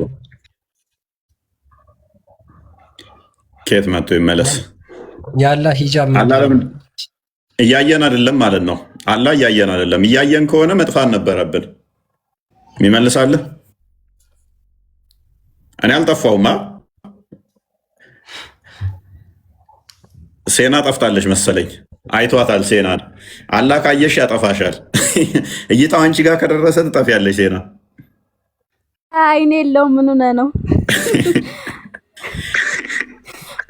Speaker 2: ከየት መጥቶ ይመለስ?
Speaker 1: ያለ ሂጃብ
Speaker 2: እያየን አይደለም ማለት ነው። አላህ እያየን አይደለም። እያየን ከሆነ መጥፋት ነበረብን። ይመልሳለህ? እኔ አልጠፋውማ። ሴና ጠፍታለች መሰለኝ። አይቷታል ሴናን። አላህ ካየሽ ያጠፋሻል። እይታው አንቺ ጋር ከደረሰ ትጠፊያለሽ ሴና።
Speaker 5: አይኔ የለውም ምን ሆነ ነው?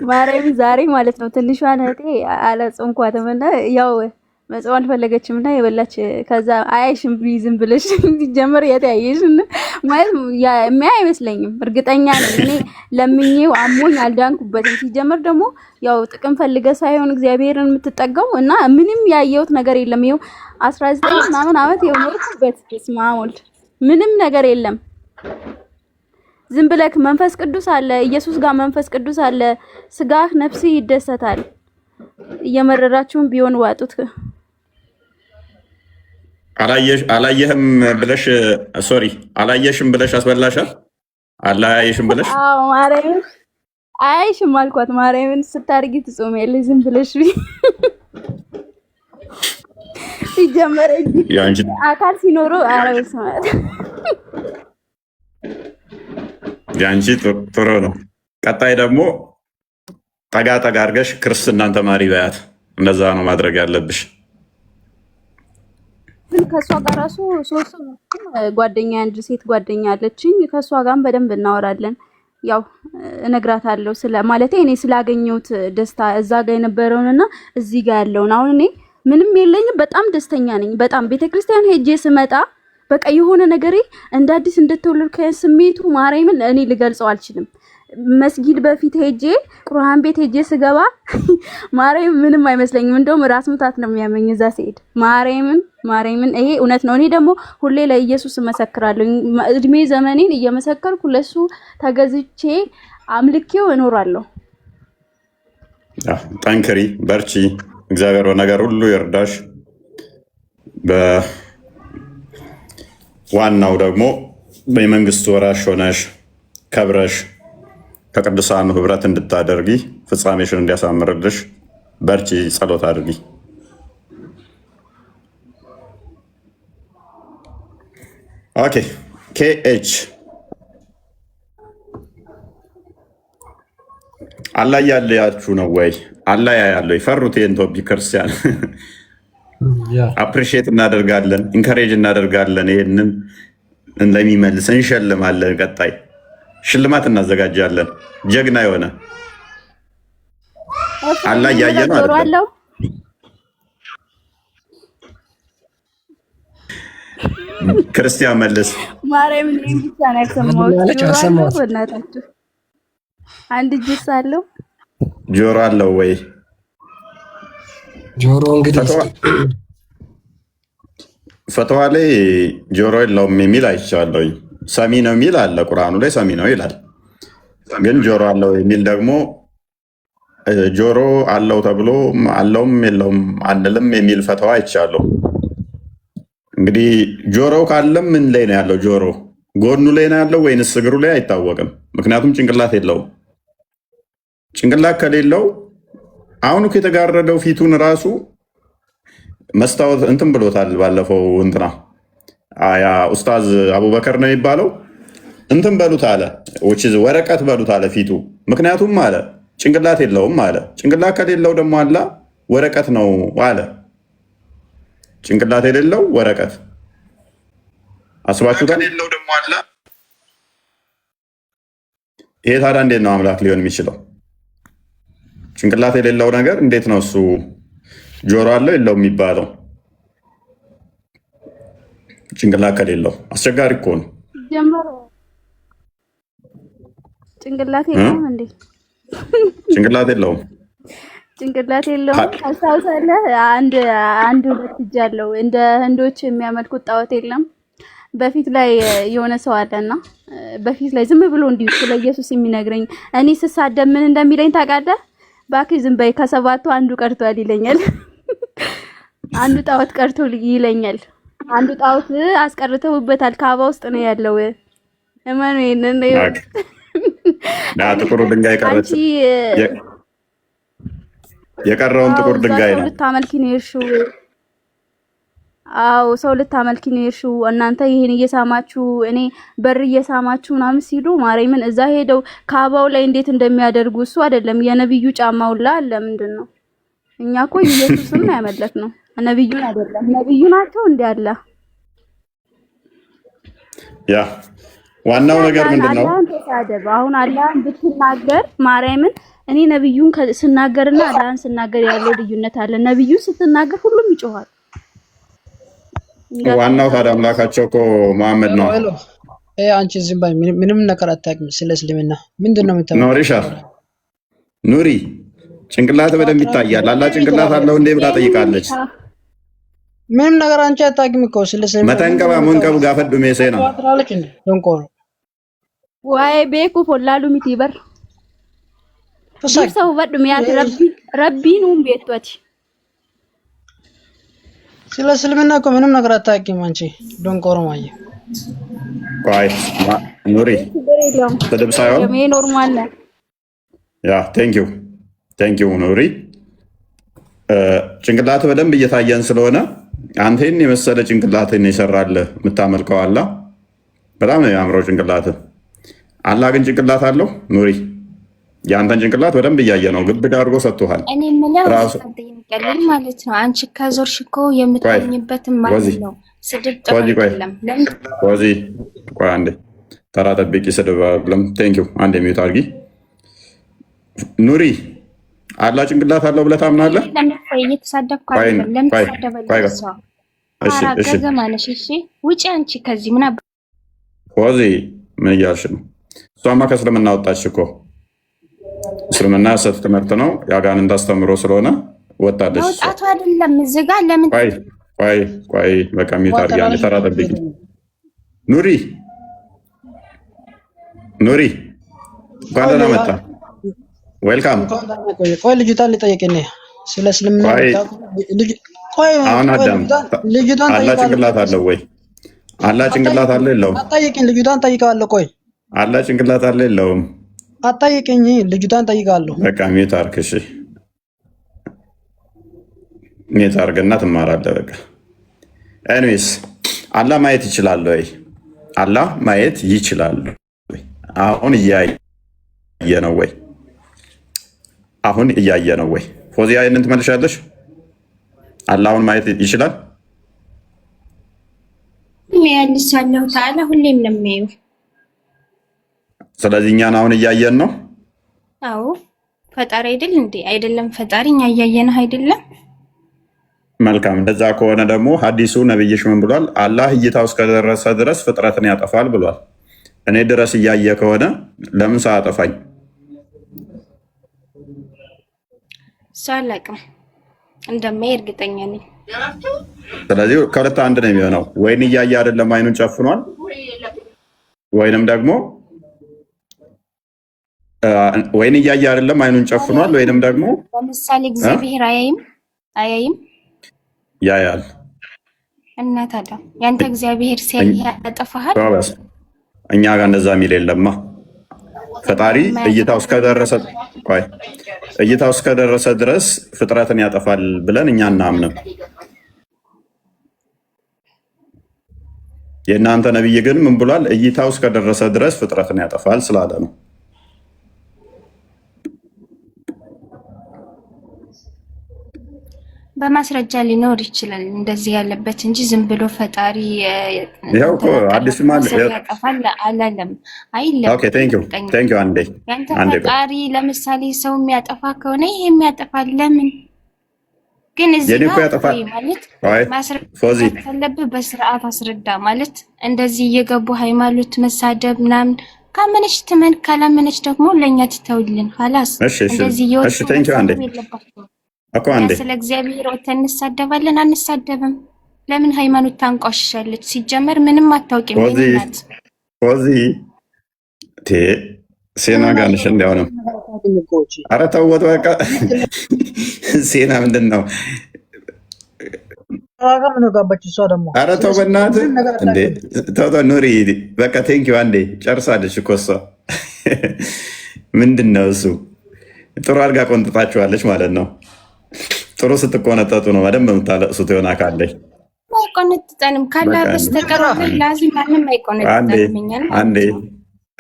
Speaker 5: ማርያም ዛሬ ማለት ነው ትንሿን እህቴ አላጾምኳትም እና ያው መጾም አልፈለገችም እና የበላች ከዛ አያይሽም ዝም ብለሽ ሲጀመር የት ያየሽ ማለት የሚያይ አይመስለኝም። እርግጠኛ ነኝ እኔ ለምኜው አሞኝ አልዳንኩበትም። ሲጀመር ደግሞ ያው ጥቅም ፈልገ ሳይሆን እግዚአብሔርን የምትጠጋው እና ምንም ያየሁት ነገር የለም። ይኸው 19 ምናምን ዓመት የኖርኩበት ስማውል ምንም ነገር የለም። ዝም ብለክ መንፈስ ቅዱስ አለ፣ ኢየሱስ ጋር መንፈስ ቅዱስ አለ። ስጋህ ነፍሲ ይደሰታል። እየመረራችሁም ቢሆን ዋጡት።
Speaker 2: አላየህም ብለሽ ሶሪ አላየሽም ብለሽ አስበላሻል። አላየሽም ብለሽ
Speaker 5: አዎ ማርያም አይሽም አልኳት። ማርያምን ስታርጊ ትጾሚያለሽ ዝም ብለሽ ሲጀመር እንጂ አካል ሲኖሩ አረብስ ማለት
Speaker 2: ያንቺ ጥሩ ነው። ቀጣይ ደግሞ ጠጋ አድርገሽ ክርስትናን ተማሪ በያት። እንደዛ ነው ማድረግ ያለብሽ።
Speaker 5: ግን ከሷ ጋር ራሱ ሶስት ጓደኛ አንድ ሴት ጓደኛ አለችኝ። ከሷ ጋርም በደንብ እናወራለን። ያው እነግራታለሁ ስለ ማለቴ እኔ ስላገኘሁት ደስታ እዛ ጋር የነበረውንና እዚህ ጋር ያለውን። አሁን እኔ ምንም የለኝም፣ በጣም ደስተኛ ነኝ። በጣም ቤተክርስቲያን ሄጄ ስመጣ በቃ የሆነ ነገር እንደ አዲስ እንደተወለድኩ ስሜቱ ማርያምን እኔ ልገልጸው አልችልም። መስጊድ በፊት ሄጄ ቁርአን ቤት ሄጄ ስገባ ማርያም ምንም አይመስለኝም። እንደውም ራስ ምታት ነው የሚያመኝ እዛ ሲሄድ ማርያምን ይሄ እውነት ነው። እኔ ደግሞ ሁሌ ለኢየሱስ እመሰክራለሁ። እድሜ ዘመኔን እየመሰከርኩ ለሱ ተገዝቼ አምልኬው እኖራለሁ።
Speaker 2: ጠንክሪ፣ በርቺ። እግዚአብሔር በነገር ሁሉ ይርዳሽ። በዋናው ደግሞ በመንግስት ወራሽ ሆነሽ ከብረሽ ከቅዱሳኑ ህብረት እንድታደርጊ ፍጻሜሽን እንዲያሳምርልሽ በርቺ፣ ጸሎት አድርጊ። ኦኬ ኬኤች አላህ ያለያችሁ ነው ወይ? አላህ ያለው ይፈሩት። ይሄን ቶፒክ ክርስቲያን አፕሪሺየት እናደርጋለን፣ ኢንካሬጅ እናደርጋለን። ይሄንን እንደሚመልስ እንሸልማለን። ቀጣይ ሽልማት እናዘጋጃለን። ጀግና የሆነ አላህ ያየ ነው አይደል? ክርስቲያን መልስ።
Speaker 5: ማርያም ነኝ ብቻ ነው ያሰማሁት። በእናታችሁ አንድ ጅስ አለው
Speaker 2: ጆሮ አለው ወይ?
Speaker 1: ጆሮ እንግዲህ
Speaker 2: ፈተዋ ላይ ጆሮ የለውም የሚል አይቻለሁ። ሰሚ ነው የሚል አለ። ቁርአኑ ላይ ሰሚ ነው ይላል። ግን ጆሮ አለው የሚል ደግሞ ጆሮ አለው ተብሎ አለውም የለውም አንልም የሚል ፈተዋ አይቻለሁ። እንግዲህ ጆሮው ካለም ምን ላይ ነው ያለው? ጆሮ ጎኑ ላይ ነው ያለው ወይንስ እግሩ ላይ አይታወቅም። ምክንያቱም ጭንቅላት የለውም። ጭንቅላት ከሌለው አሁን እኮ የተጋረደው ፊቱን ራሱ መስታወት እንትን ብሎታል። ባለፈው እንትና ያ ኡስታዝ አቡበከር ነው የሚባለው እንትን በሉት አለ፣ ወረቀት በሉት አለ ፊቱ። ምክንያቱም አለ ጭንቅላት የለውም አለ። ጭንቅላት ከሌለው ደግሞ አላ ወረቀት ነው አለ። ጭንቅላት የሌለው ወረቀት አስባችሁ ከሌለው ደግሞ አለ። ይሄ ታዲያ እንዴት ነው አምላክ ሊሆን የሚችለው? ጭንቅላት የሌለው ነገር እንዴት ነው እሱ ጆሮ አለው የለው የሚባለው? ጭንቅላት ከሌለው አስቸጋሪ እኮ ነው።
Speaker 5: ጭንቅላት የለውም እንዴ?
Speaker 2: ጭንቅላት የለውም።
Speaker 5: ጭንቅላት የለውም። ታስታውሳለህ? አንድ ሁለት እጅ አለው። እንደ ህንዶች የሚያመልኩት ጣዖት የለም። በፊት ላይ የሆነ ሰው አለና በፊት ላይ ዝም ብሎ እንዲሁ ስለ ኢየሱስ የሚነግረኝ እኔ ስሳደብ ምን እንደሚለኝ ታውቃለህ? እባክህ ዝም በይ ከሰባቱ አንዱ ቀርቷል ይለኛል። አንዱ ጣዖት ቀርቶ ይለኛል። አንዱ ጣዖት አስቀርተውበታል። ካባ ውስጥ ነው ያለው። እመኑ ይሄንን ነው
Speaker 2: ጥቁሩ ድንጋይ ቀረች። የቀረውን ጥቁር ድንጋይ ነው።
Speaker 5: ልታመልኪ ነው የሄድሽው? አዎ ሰው ልታመልኪ ነው የሄድሽው። እናንተ ይሄን እየሳማችሁ እኔ በር እየሳማችሁ ምናምን ሲሉ ማርያምን እዛ ሄደው ካባው ላይ እንዴት እንደሚያደርጉ እሱ አይደለም የነብዩ ጫማው ላይ አለ። ምንድነው? እኛ እኮ ኢየሱስን ነው ያመለክነው፣ ነብዩን አይደለም። ነብዩ ናቸው እንዴ አለ።
Speaker 2: ያ ዋናው ነገር ምንድነው?
Speaker 5: አላህን ተሳደብ። አሁን አላህን ብትናገር ማርያምን እኔ ነብዩን ስናገርና አላህን ስናገር ያለው ልዩነት አለ። ነብዩን ስትናገር ሁሉም ይጮሃል።
Speaker 2: ዋናው ታዲያ አምላካቸው እኮ መሐመድ ነው።
Speaker 6: አንቺ ዝም በይ፣ ምንም ነገር አታውቂም ስለ እስልምና። ምንድነው የምታውቂው?
Speaker 2: ኖሪሻ ኑሪ ጭንቅላት በደንብ ይታያል። አላህ ጭንቅላት አለው እንዴ ብላ ጠይቃለች።
Speaker 6: ምንም ነገር አንቺ አታውቂም እኮ ስለ እስልምና።
Speaker 2: መተንቀባ መንቀብ ጋፈዱ ሜሴና
Speaker 6: አጥራለች እንዴ ደንቆሮ
Speaker 5: ወይ ቤኩ ፎላሉ ሚቲ በር ሰው ወድ ሚያት ረቢኑም ቤቷት
Speaker 6: ስለ እስልምና እኮ ምንም ነገር አታውቂም አንቺ ደንቆሮ ማየ።
Speaker 2: ቆይ ኑሪ ተደብ ሳይሆን
Speaker 5: የኔ ኖርማል ነው።
Speaker 2: ያ ቴንክ ዩ ኑሪ። ጭንቅላት በደንብ እየታየን ስለሆነ አንተን የመሰለ ጭንቅላትን ይሰራልህ የምታመልከው አላ በጣም ነው ያምረው ጭንቅላት። አላ ግን ጭንቅላት አለው ኑሪ። የአንተን ጭንቅላት በደንብ እያየ ነው። ግብድ አድርጎ ሰጥቶሃል።
Speaker 7: እኔ የምለው ቀልል ማለት ነው። አንቺ ከዞርሽ እኮ የምትገኝበትም ማለት ነው። ስድብ ጥሩ አይደለም። ቆይ አንዴ ተራ ጠብቂ። ስድብ አይደለም። ቴንክ ዩ አንዴ ሚዩት አድርጊ። ኑሪ አላ ጭንቅላት አለው ብለህ ታምናለህ? እየተሳደብኩ አይደለም። ለምን ተሳደበልኝ?
Speaker 2: እሺ እሺ
Speaker 7: ገገማነሽ። እሺ ውጪ አንቺ ከዚህ ምን
Speaker 2: ፎዚ ምን እያልሽ ነው? እሷማ ከእስልምና ወጣች እኮ። እስልምና የሐሰት ትምህርት ነው፣ የአጋንንት አስተምሮ ስለሆነ ወጣለች።
Speaker 7: መውጣቱ አይደለም እዚህ ጋር ለምን
Speaker 2: ቆይ በቃ ሚዩት አድርጊ። አንዴ ተራ ጠብቂ። ኑሪ እንኳን ደህና መጣ። ዌልካም።
Speaker 6: ቆይ ልጅቷን ልጠይቅኝ ስለ እስልምና።
Speaker 2: አሁን አዳም አላ ጭንቅላት አለው ወይ? አላ ጭንቅላት አለ የለውም?
Speaker 6: አጠይቅኝ። ልጅቷን ጠይቀዋለሁ። ቆይ
Speaker 2: አላ ጭንቅላት አለ የለውም?
Speaker 6: አጠይቅኝ። ልጅቷን ጠይቃለሁ።
Speaker 2: በቃ ሚዩት አድርግ። እሺ ሚዩት አድርግና ትማራለህ። በቃ ኤኒዌይስ አላ ማየት ይችላል ወይ? አላ ማየት ይችላል ወይ? አሁን እያየ ነው ወይ? አሁን እያየ ነው ወይ? ፎዚያ ይሄንን ትመልሻለሽ? አላህን ማየት ይችላል?
Speaker 7: ያልሳለሁ ታላ ሁሌም ነው የሚያየው።
Speaker 2: ስለዚህ እኛን አሁን እያየን ነው።
Speaker 7: አዎ ፈጣሪ አይደል እንዴ? አይደለም ፈጣሪ እኛ እያየንህ አይደለም?
Speaker 2: መልካም። እንደዛ ከሆነ ደግሞ ሐዲሱ ነብይሽ ምን ብሏል? አላህ እይታው እስከደረሰ ድረስ ፍጥረትን ያጠፋል ብሏል። እኔ ድረስ እያየ ከሆነ ለምን ሳያጠፋኝ?
Speaker 7: ሳላቅም እንደማይ እርግጠኛ ነኝ።
Speaker 2: ስለዚህ ከሁለት አንድ ነው የሚሆነው። ወይን እያየ አይደለም አይኑን ጨፍኗል፣ ወይንም ደግሞ ወይን እያየ አይደለም አይኑን ጨፍኗል፣ ወይንም ደግሞ
Speaker 7: ለምሳሌ እግዚአብሔር አያይም
Speaker 2: ያያል።
Speaker 7: እና ታዲያ ያንተ እግዚአብሔር ሲያይ ያጠፋሃል?
Speaker 2: እኛ ጋር እንደዛ የሚል የለማ። ፈጣሪ እይታው እስከደረሰ ድረስ ፍጥረትን ያጠፋል ብለን እኛ እናምንም። የእናንተ ነብይ ግን ምን ብሏል? እይታው እስከደረሰ ድረስ ፍጥረትን ያጠፋል ስላለ ነው።
Speaker 7: በማስረጃ ሊኖር ይችላል እንደዚህ ያለበት እንጂ ዝም ብሎ ፈጣሪ
Speaker 2: አዲስ
Speaker 7: ያጠፋል አላለም። ያንተ ፈጣሪ ለምሳሌ ሰው የሚያጠፋ ከሆነ ይሄ የሚያጠፋል ለምን? ግን እዚህ ጋር ማለት ማስረዳት ካለብህ በስርዓት አስረዳ። ማለት እንደዚህ እየገቡ ሃይማኖት መሳደብ ምናምን ካመነች ትመን፣ ካላመነች ደግሞ ለእኛ ትተውልን ሀላስ። እንደዚህ እየወጡ የለባቸውም። ስለ እግዚአብሔር ወተን እንሳደባለን አንሳደብም? ለምን ሃይማኖት ታንቋሽሻለች? ሲጀመር ምንም አታውቂም። ምንናት
Speaker 2: ሴና ጋንሽ እንዲያውንም ኧረ ተው በቃ ሴና ምንድን ነው? ኧረ ተው በእናትህ እንዴ ተው ኑሪ በቃ ቴንኪው። አንዴ ጨርሳለች እኮ እሷ። ምንድን ነው እሱ? ጥሩ አድርጋ ቆንጥጣችኋለች ማለት ነው። ጥሩ ስትቆነጠጡ ነው በደንብ የምታለቅሱት። የሆነ አካለኝ
Speaker 7: አይቆነጥጠንም ካላ በስተቀር ላዚ ማንም አይቆነጥጠንም።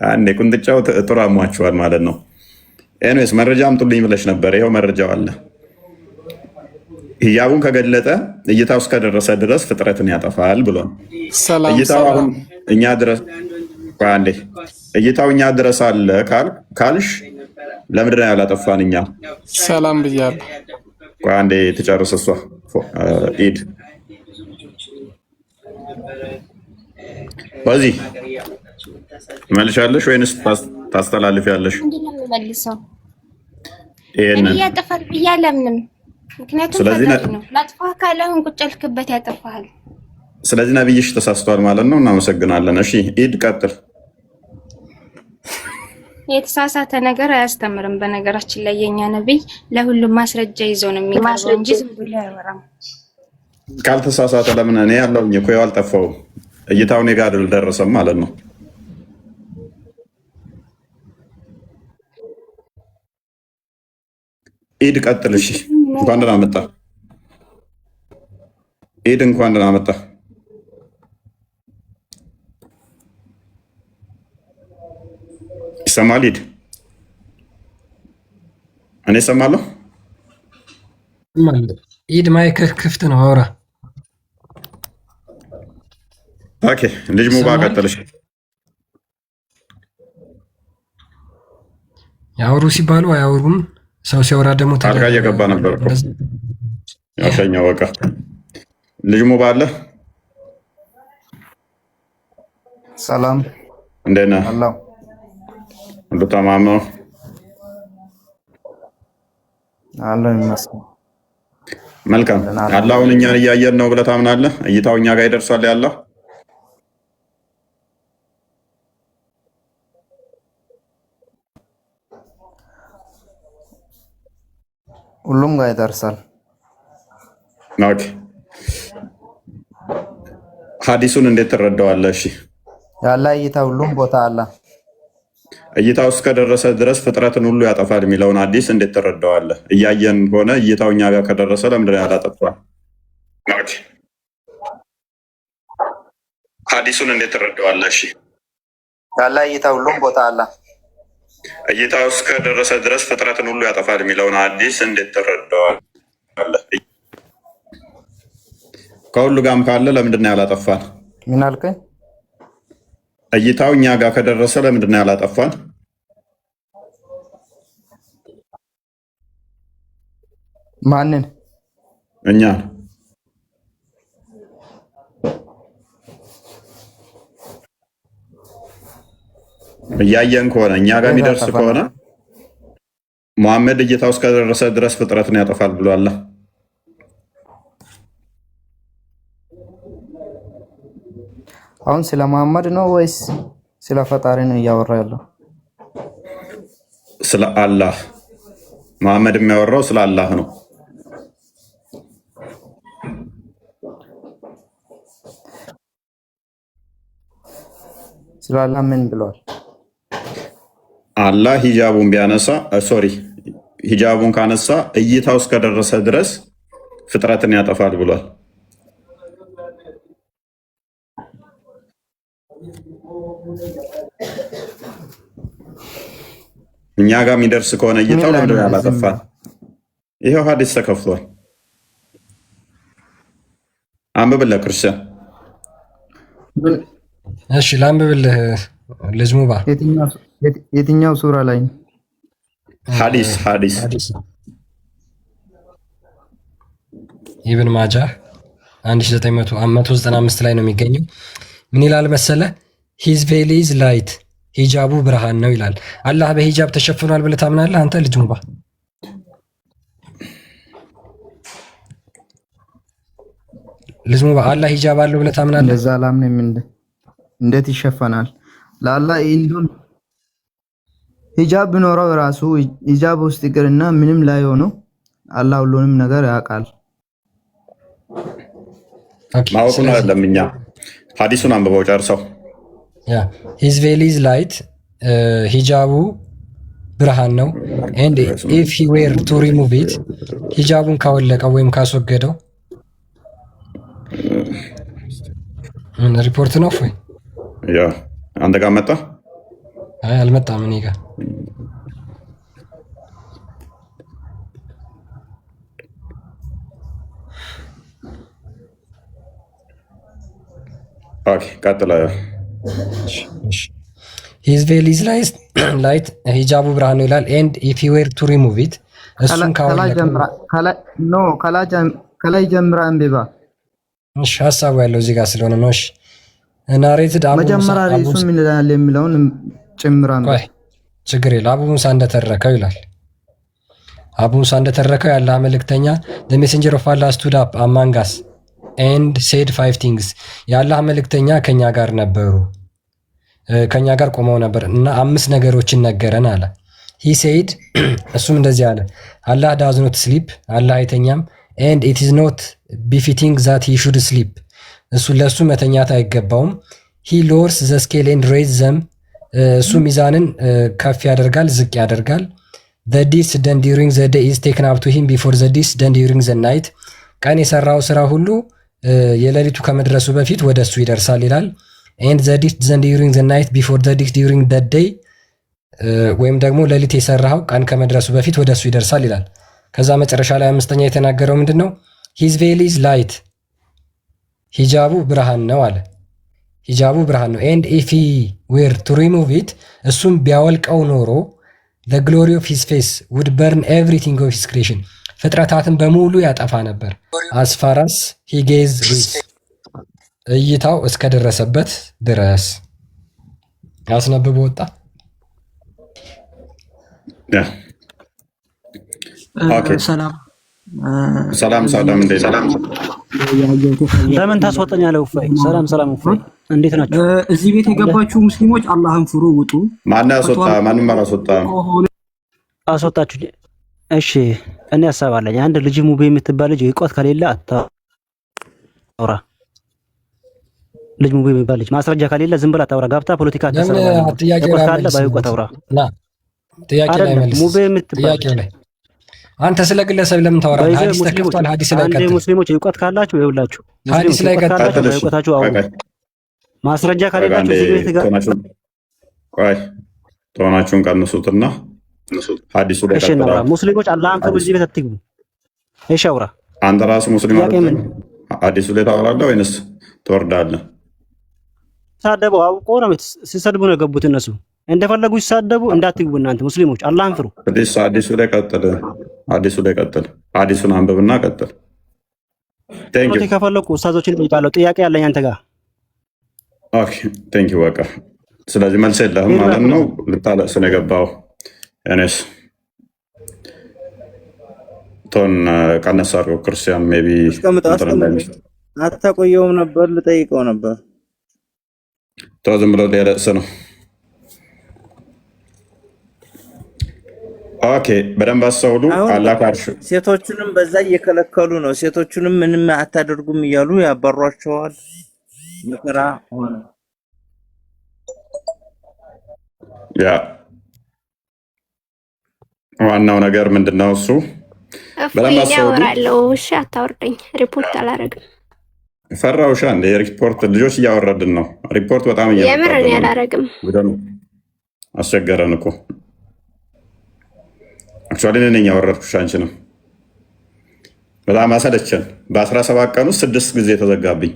Speaker 2: አንዴ ቁንጥጫው ጥሩ አሟችኋል ማለት ነው። ኤኒዌይስ መረጃ አምጡልኝ ብለሽ ነበር። ይኸው መረጃው አለ። ሂጃቡን ከገለጠ እይታው እስከደረሰ ድረስ ፍጥረትን ያጠፋል ብሏል። እይታው አሁን እኛ ድረስ እይታው እኛ ድረስ አለ ካልሽ ለምንድን ነው ያላጠፋን? እኛ
Speaker 8: ሰላም ብያለሁ።
Speaker 2: አንዴ ትጨርስ እሷ። ኢድ በዚህ መልሻለሽ ወይንስ ታስተላልፊያለሽ?
Speaker 7: መልሰው ይሄን ያጠፋል ብያለምንም። ምክንያቱም ስለዚህ ነው ላጥፋ ካለህን ቁጭልክበት ያጠፋሃል።
Speaker 2: ስለዚህ ነብይሽ ተሳስቷል ማለት ነው። እናመሰግናለን። እሺ ኢድ ቀጥል።
Speaker 7: የተሳሳተ ነገር አያስተምርም። በነገራችን ላይ የኛ ነብይ ለሁሉም ማስረጃ ይዞ ነው የሚቀርበው እንጂ ዝም ብሎ አያወራም።
Speaker 2: ካልተሳሳተ ለምን እኔ ያለውኝ እኮ አልጠፋውም። እይታው እኔ ጋር አልደረሰም ማለት ነው። ኢድ ቀጥል። እሺ እንኳን ደህና መጣ ኢድ፣ እንኳን ደህና መጣ። ይሰማል ኢድ? እኔ እሰማለሁ።
Speaker 1: ኢድ ማይክህ ክፍት ነው፣ አውራ።
Speaker 2: ኦኬ ልጅ ሙባ ቀጥልሽ።
Speaker 1: ያወሩ ሲባሉ አያወሩም። ሰው ሲያወራ ደግሞ
Speaker 2: አልጋ እየገባ ነበር እኮ ያሸኛው። በቃ ልጅ ሙባ አለ
Speaker 9: ሰላም
Speaker 2: እንዴት ነህ?
Speaker 9: አላው
Speaker 2: ሁሉ ተማም ነው?
Speaker 9: አለን ይመስገን።
Speaker 2: መልካም። አላሁን እኛን እያየን ነው ብለህ ታምናለህ? እይታው እኛ ጋር ይደርሳል ያለው?
Speaker 9: ሁሉም ጋር ይደርሳል።
Speaker 2: ኦኬ። ሐዲሱን እንዴት ትረዳዋለህ? እሺ
Speaker 9: ያለ እይታ ሁሉም ቦታ አለ።
Speaker 2: እይታው እስከደረሰ ድረስ ፍጥረትን ሁሉ ያጠፋል የሚለውን ሐዲስ እንዴት ትረዳዋለህ? እያየን ሆነ እይታው እኛ ጋር ከደረሰ ለምንድን ነው ያላጠፋል? ኦኬ። ሐዲሱን እንዴት ትረዳዋለህ? እሺ
Speaker 9: ያለ እይታ ሁሉም ቦታ አለ።
Speaker 2: እይታው እስከደረሰ ድረስ ፍጥረትን ሁሉ ያጠፋል የሚለውን ሐዲስ እንዴት ትረዳዋለህ? ከሁሉ ጋርም ካለ ለምንድን ነው ያላጠፋን?
Speaker 9: ምን አልከኝ?
Speaker 2: እይታው እኛ ጋር ከደረሰ ለምንድን ነው ያላጠፋን?
Speaker 9: ማንን?
Speaker 2: እኛ እያየን ከሆነ እኛ ጋር የሚደርስ ከሆነ መሐመድ እይታው እስከደረሰ ድረስ ፍጥረትን ያጠፋል ብሏል።
Speaker 9: አሁን ስለ መሐመድ ነው ወይስ ስለ ፈጣሪ ነው እያወራ ያለው?
Speaker 2: ስለ አላህ። መሐመድ የሚያወራው ስለ አላህ ነው።
Speaker 9: ስለ አላህ ምን ብሏል?
Speaker 2: አላህ ሂጃቡን ቢያነሳ ሂጃቡን ካነሳ እይታው እስከደረሰ ድረስ ፍጥረትን ያጠፋል ብሏል። እኛ ጋር የሚደርስ ከሆነ እይታው ለምንድን ነው ያላጠፋን? ይሄው ሐዲስ ተከፍቷል። አንብብልህ ክርስቲያን።
Speaker 1: እሺ ላንብብልህ ልጅ ሙባ።
Speaker 9: የትኛው ሱራ ላይ ነው?
Speaker 2: ሐዲስ
Speaker 1: ኢብን ማጃ 1995 ላይ ነው የሚገኘው። ምን ይላል መሰለ? ሂዝ ቬል ኢዝ ላይት፣ ሂጃቡ ብርሃን ነው ይላል። አላህ በሂጃብ ተሸፍኗል ብለህ ታምናለህ አንተ ልጅ ሙባ? ልጅ ሙባ አላህ ሂጃብ አለው ብለህ ታምናለህ?
Speaker 9: እንደዛ አላምንም። እንዴት ይሸፈናል? ለአላህ እንዱን ሂጃብ ቢኖረው ራሱ ሂጃብ ውስጥ ይቅርና ምንም ላይ ሆኖ አላህ ሁሉንም ነገር ያውቃል።
Speaker 2: ማወቁን አይደለም እኛ ሐዲሱን አንብበው ጨርሰው።
Speaker 1: ሂዝ ቬል ኢዝ ላይት፣ ሂጃቡ ብርሃን ነው። ኤንድ ኢፍ ሂ ዌር ቱ ሪሙቭ ኢት፣ ሂጃቡን ካወለቀው ወይም ካስወገደው ሪፖርት ነው ወይ?
Speaker 2: አንተ ጋር መጣ?
Speaker 1: አይ አልመጣም እኔ ጋር።
Speaker 2: ኦኬ ቀጥላ።
Speaker 1: ሂዝ ቬል ኢዝ ላይት፣ ሂጃቡ ብርሃን ነው ይላል። ኤንድ ኢፍ ሂ ዌር ቱ ሪሙቭ ኢት፣ እሱን
Speaker 9: ከላይ ጀምራ አንብባ።
Speaker 1: እሺ ሐሳቡ ያለው እዚህ ጋር ስለሆነ ነው። እሺ ናሬትድ
Speaker 9: መጀመሪያ ሪሱ ምን ይላል የሚለውን ጭምራ ነው።
Speaker 1: ችግር የለም። አቡ ሙሳ እንደተረከው ይላል። አቡ ሙሳ እንደተረከው የአላህ መልእክተኛ the messenger of Allah stood up among us and said 5 things፣ የአላህ መልእክተኛ ከኛ ጋር ነበሩ፣ ከኛ ጋር ቆመው ነበር እና 5 ነገሮችን ነገረን አለ። he said እሱም እንደዚህ አለ፣ አላህ does not sleep፣ አላህ አይተኛም። and it is not befitting that he should sleep፣ እሱ ለሱ መተኛት አይገባውም። he lowers the scale and raises them፣ እሱ ሚዛንን ከፍ ያደርጋል ዝቅ ያደርጋል። the deeds done during the day is taken up to him before the deeds done during the night፣ ቀን የሰራው ስራ ሁሉ የሌሊቱ ከመድረሱ በፊት ወደሱ ይደርሳል ይላል። and the deeds done during the night before the deeds during the day፣ ወይም ደግሞ ሌሊት የሰራው ቀን ከመድረሱ በፊት ወደሱ ይደርሳል ይላል። ከዛ መጨረሻ ላይ አምስተኛ የተናገረው ምንድነው? his veil is light፣ ሂጃቡ ብርሃን ነው አለ። ሂጃቡ ብርሃን ነው። and if he were to remove it፣ እሱም ቢያወልቀው ኖሮ the glory of his face would burn everything of his creation፣ ፍጥረታትን በሙሉ ያጠፋ ነበር። as far as he gazed with፣ እይታው እስከደረሰበት ድረስ አስነብቦ ወጣ።
Speaker 10: ሰላም
Speaker 2: ሰላም ሰላም፣ እንዴት ሰላም?
Speaker 10: ለምን ታስወጣኛለህ? ውፋይ ሰላም ውፋይ፣ እንዴት ናችሁ? እዚህ ቤት የገባችሁ ሙስሊሞች አላህን ፍሩ፣ ውጡ።
Speaker 2: ማን ያስወጣ? ማንም አላስወጣም።
Speaker 10: አስወጣችሁ? እሺ፣ እኔ ሀሳብ አለኝ። አንድ ልጅ ሙቤ የምትባል ልጅ እውቀት ከሌለ አታውራ። ልጅ ሙቤ የሚባል ልጅ ማስረጃ ከሌለ ዝም ብላ አታውራ። ጋብታ ፖለቲካ
Speaker 1: ጥያቄ
Speaker 10: ካለ ባይውቀት አውራ።
Speaker 1: ጥያቄ ላይ መልስ።
Speaker 10: ሙቤ የምትባል
Speaker 1: ጥያቄ ላይ አንተ ስለ ግለሰብ ለምን ታወራለህ? ሐዲስ ተከፍቷል። ሐዲስ ላይ ቀጥል።
Speaker 10: ሙስሊሞች እውቀት ካላችሁ ይኸውላችሁ፣
Speaker 1: ሐዲስ ላይ ቀጥል።
Speaker 10: እውቀታችሁ አውሩ። ማስረጃ ከሌላችሁ እዚህ ቤት ጋር
Speaker 2: ቆይ፣ ቶናችሁን ቀንሱትና ሐዲሱ ላይ ቀጥል።
Speaker 10: ሙስሊሞች አላህን ፍሩ፣ እዚህ ቤት አትግቡ። እሺ አውራ።
Speaker 2: አንተ ራስህ ሙስሊም አይደል? ሐዲሱ ላይ ታወራለህ ወይንስ ትወርዳለህ?
Speaker 10: ሳደቡ አውቆ ነው ሲሰድቡ ነው የገቡት እነሱ። እንደፈለጉ ሲሳደቡ እንዳትግቡ እናንተ ሙስሊሞች አላህን ፍሩ።
Speaker 2: ሐዲሱ ላይ ቀጥል። ሐዲሱ ላይ ቀጥል። ሐዲሱን አንብብና ቀጥል። ቴንክ ዩ።
Speaker 10: ከፈለኩ ኡስታዞችን እጠይቃለሁ። ጥያቄ ያለኝ አንተ ጋር።
Speaker 2: ኦኬ ቴንክ ዩ። በቃ ስለዚህ መልስ የለህም ማለት ነው። ልታለቅስ ነው የገባው። እኔስ ቶን ቀነስ አድርገው። ክርስቲያን ሜይ ቢ
Speaker 11: አታቆየውም ነበር፣ ልጠይቀው ነበር።
Speaker 2: ተው ዝም ብሎ ሊያለቅስ ነው። ኦኬ በደንብ አስተውሉ። አላህ ካርሽ
Speaker 11: ሴቶቹንም በዛ እየከለከሉ ነው። ሴቶቹንም ምንም አታደርጉም እያሉ ያባሯቸዋል። መከራ ሆነ።
Speaker 2: ያ ዋናው ነገር ምንድነው? እሱ በደንብ አስተውሉ።
Speaker 3: እሺ አታወርደኝ፣ ሪፖርት አላረግም።
Speaker 2: ፈራውሻ እንደ ሪፖርት ልጆች እያወረድን ነው። ሪፖርት በጣም
Speaker 3: የምር እኔ አላረግም።
Speaker 2: አስቸገረን እኮ አክቹዋሊ እኔ ነኝ ያወረድኩሽ፣ አንቺንም በጣም አሰለቸን። በ17 ቀን ውስጥ 6 ጊዜ ተዘጋብኝ።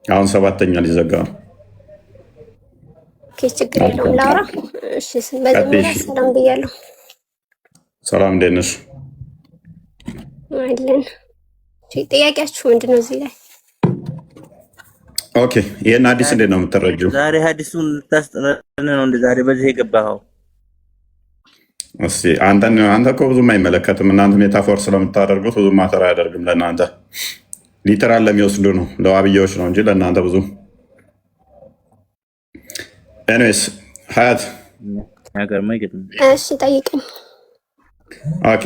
Speaker 2: አሁን 7ኛ ሊዘጋ ነው።
Speaker 3: ችግር የለውም ላውራ። እሺ በመጀመሪያ ሰላም ብያለሁ።
Speaker 2: ሰላም እንዴት ነሽ?
Speaker 3: አለን። ጥያቄያችሁ ምንድን ነው እዚህ ላይ?
Speaker 2: ኦኬ ይሄን ሐዲስ እንዴት ነው የምትረጂው?
Speaker 11: ዛሬ ሐዲሱን ልታስጠነን ነው እንደ ዛሬ በዚህ የገባኸው?
Speaker 2: እስቲ አንተ እኮ ብዙም አይመለከትም። እናንተ ሜታፎር ስለምታደርጉት ብዙም ማተር አያደርግም ለእናንተ። ሊተራል ለሚወስዱ ነው ለዋብያዎች ነው እንጂ ለእናንተ ብዙ። ኤኒዌይስ ሀያት
Speaker 3: እሺ ጠይቀኝ።
Speaker 2: ኦኬ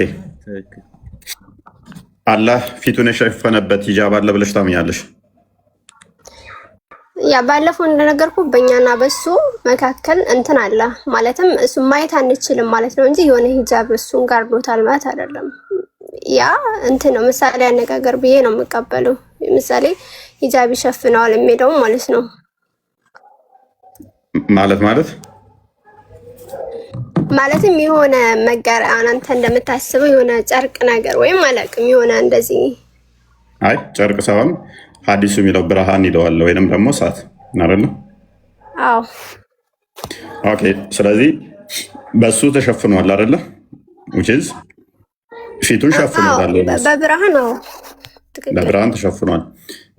Speaker 2: አላህ ፊቱን የሸፈነበት ሂጃብ አለ ብለሽ ታምኛለሽ?
Speaker 3: ያ ባለፈው እንደነገርኩ በእኛና በሱ መካከል እንትን አለ ማለትም እሱ ማየት አንችልም ማለት ነው እንጂ የሆነ ሂጃብ እሱን ጋርዶታል ማለት አይደለም። ያ እንትን ነው ምሳሌ አነጋገር ብዬ ነው የምቀበለው። ምሳሌ ሂጃብ ይሸፍነዋል የሚለው ማለት ነው። ማለትም የሆነ መጋር አንተ እንደምታስበው የሆነ ጨርቅ ነገር ወይም አላውቅም የሆነ እንደዚህ።
Speaker 2: አይ ጨርቅ ሳይሆን ሐዲሱ የሚለው ብርሃን ይለዋል ወይንም ደግሞ እሳት አይደል?
Speaker 3: አዎ
Speaker 2: ኦኬ። ስለዚህ በሱ ተሸፍኗል አይደለ? which is ፊቱን ሸፍኗል።
Speaker 3: በብርሃን ነው።
Speaker 2: በብርሃን ተሸፍኗል።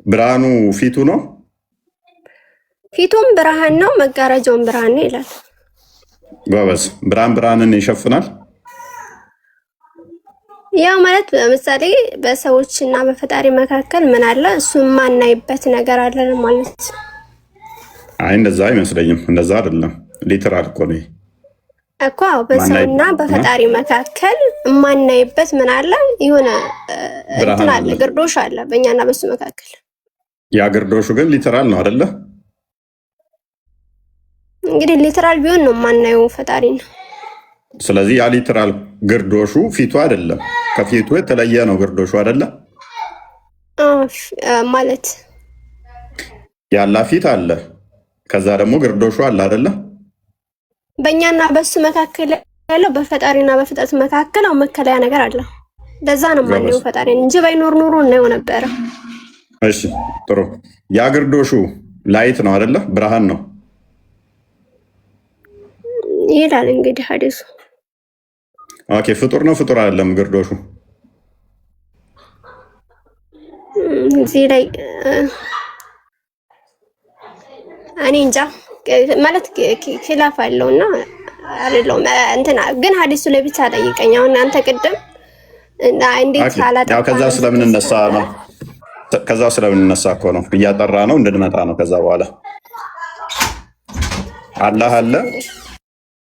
Speaker 2: ብርሃኑ ፊቱ ነው።
Speaker 3: ፊቱም ብርሃን ነው፣ መጋረጃውን ብርሃን ነው ይላል።
Speaker 2: ጎበዝ። ብርሃንን ይሸፍናል።
Speaker 3: ያ ማለት ለምሳሌ በሰዎች እና በፈጣሪ መካከል ምን አለ? እሱን ማናይበት ነገር አለ ማለት።
Speaker 2: አይ እንደዛ አይመስለኝም። እንደዛ አይደለም። ሊተራል እኮ ነው
Speaker 3: እኮ በሰውና በፈጣሪ መካከል ማናይበት ምን አለ? የሆነ እንትን አለ፣ ግርዶሽ አለ በእኛና በሱ መካከል።
Speaker 2: ያ ግርዶሹ ግን ሊተራል ነው አይደለ?
Speaker 3: እንግዲህ ሊተራል ቢሆን ነው ማናየው ፈጣሪ ነው።
Speaker 2: ስለዚህ ያ ሊተራል ግርዶሹ ፊቱ አይደለም፣ ከፊቱ የተለየ ነው ግርዶሹ አይደለ?
Speaker 3: ማለት
Speaker 2: ያላ ፊት አለ፣ ከዛ ደግሞ ግርዶሹ አለ አይደለ?
Speaker 3: በእኛና በሱ መካከል ያለው በፈጣሪና በፍጥረት መካከል ነው መከለያ ነገር አለ። ለዛ ነው ማንነው ፈጣሪን እንጂ ባይኖር ኖሮ ነው ነበር።
Speaker 2: እሺ ጥሩ። ያ ግርዶሹ ላይት ነው አይደለ? ብርሃን ነው
Speaker 3: ይላል እንግዲህ ሐዲሱ።
Speaker 2: ኦኬ ፍጡር ነው ፍጡር አይደለም ግርዶሹ?
Speaker 3: እዚህ ላይ እኔ እንጃ
Speaker 12: ማለት ኺላፍ አለውና አይደለም እንትና ግን ሐዲሱ ላይ ብቻ ጠይቀኝ። አሁን አንተ ቅድም እንዴት ሳላጠፋ
Speaker 2: ያው ከዛ ስለምንነሳ ነው ከዛው ስለምንነሳ እኮ ነው እያጠራ ነው እንድንመጣ ነው። ከዛ በኋላ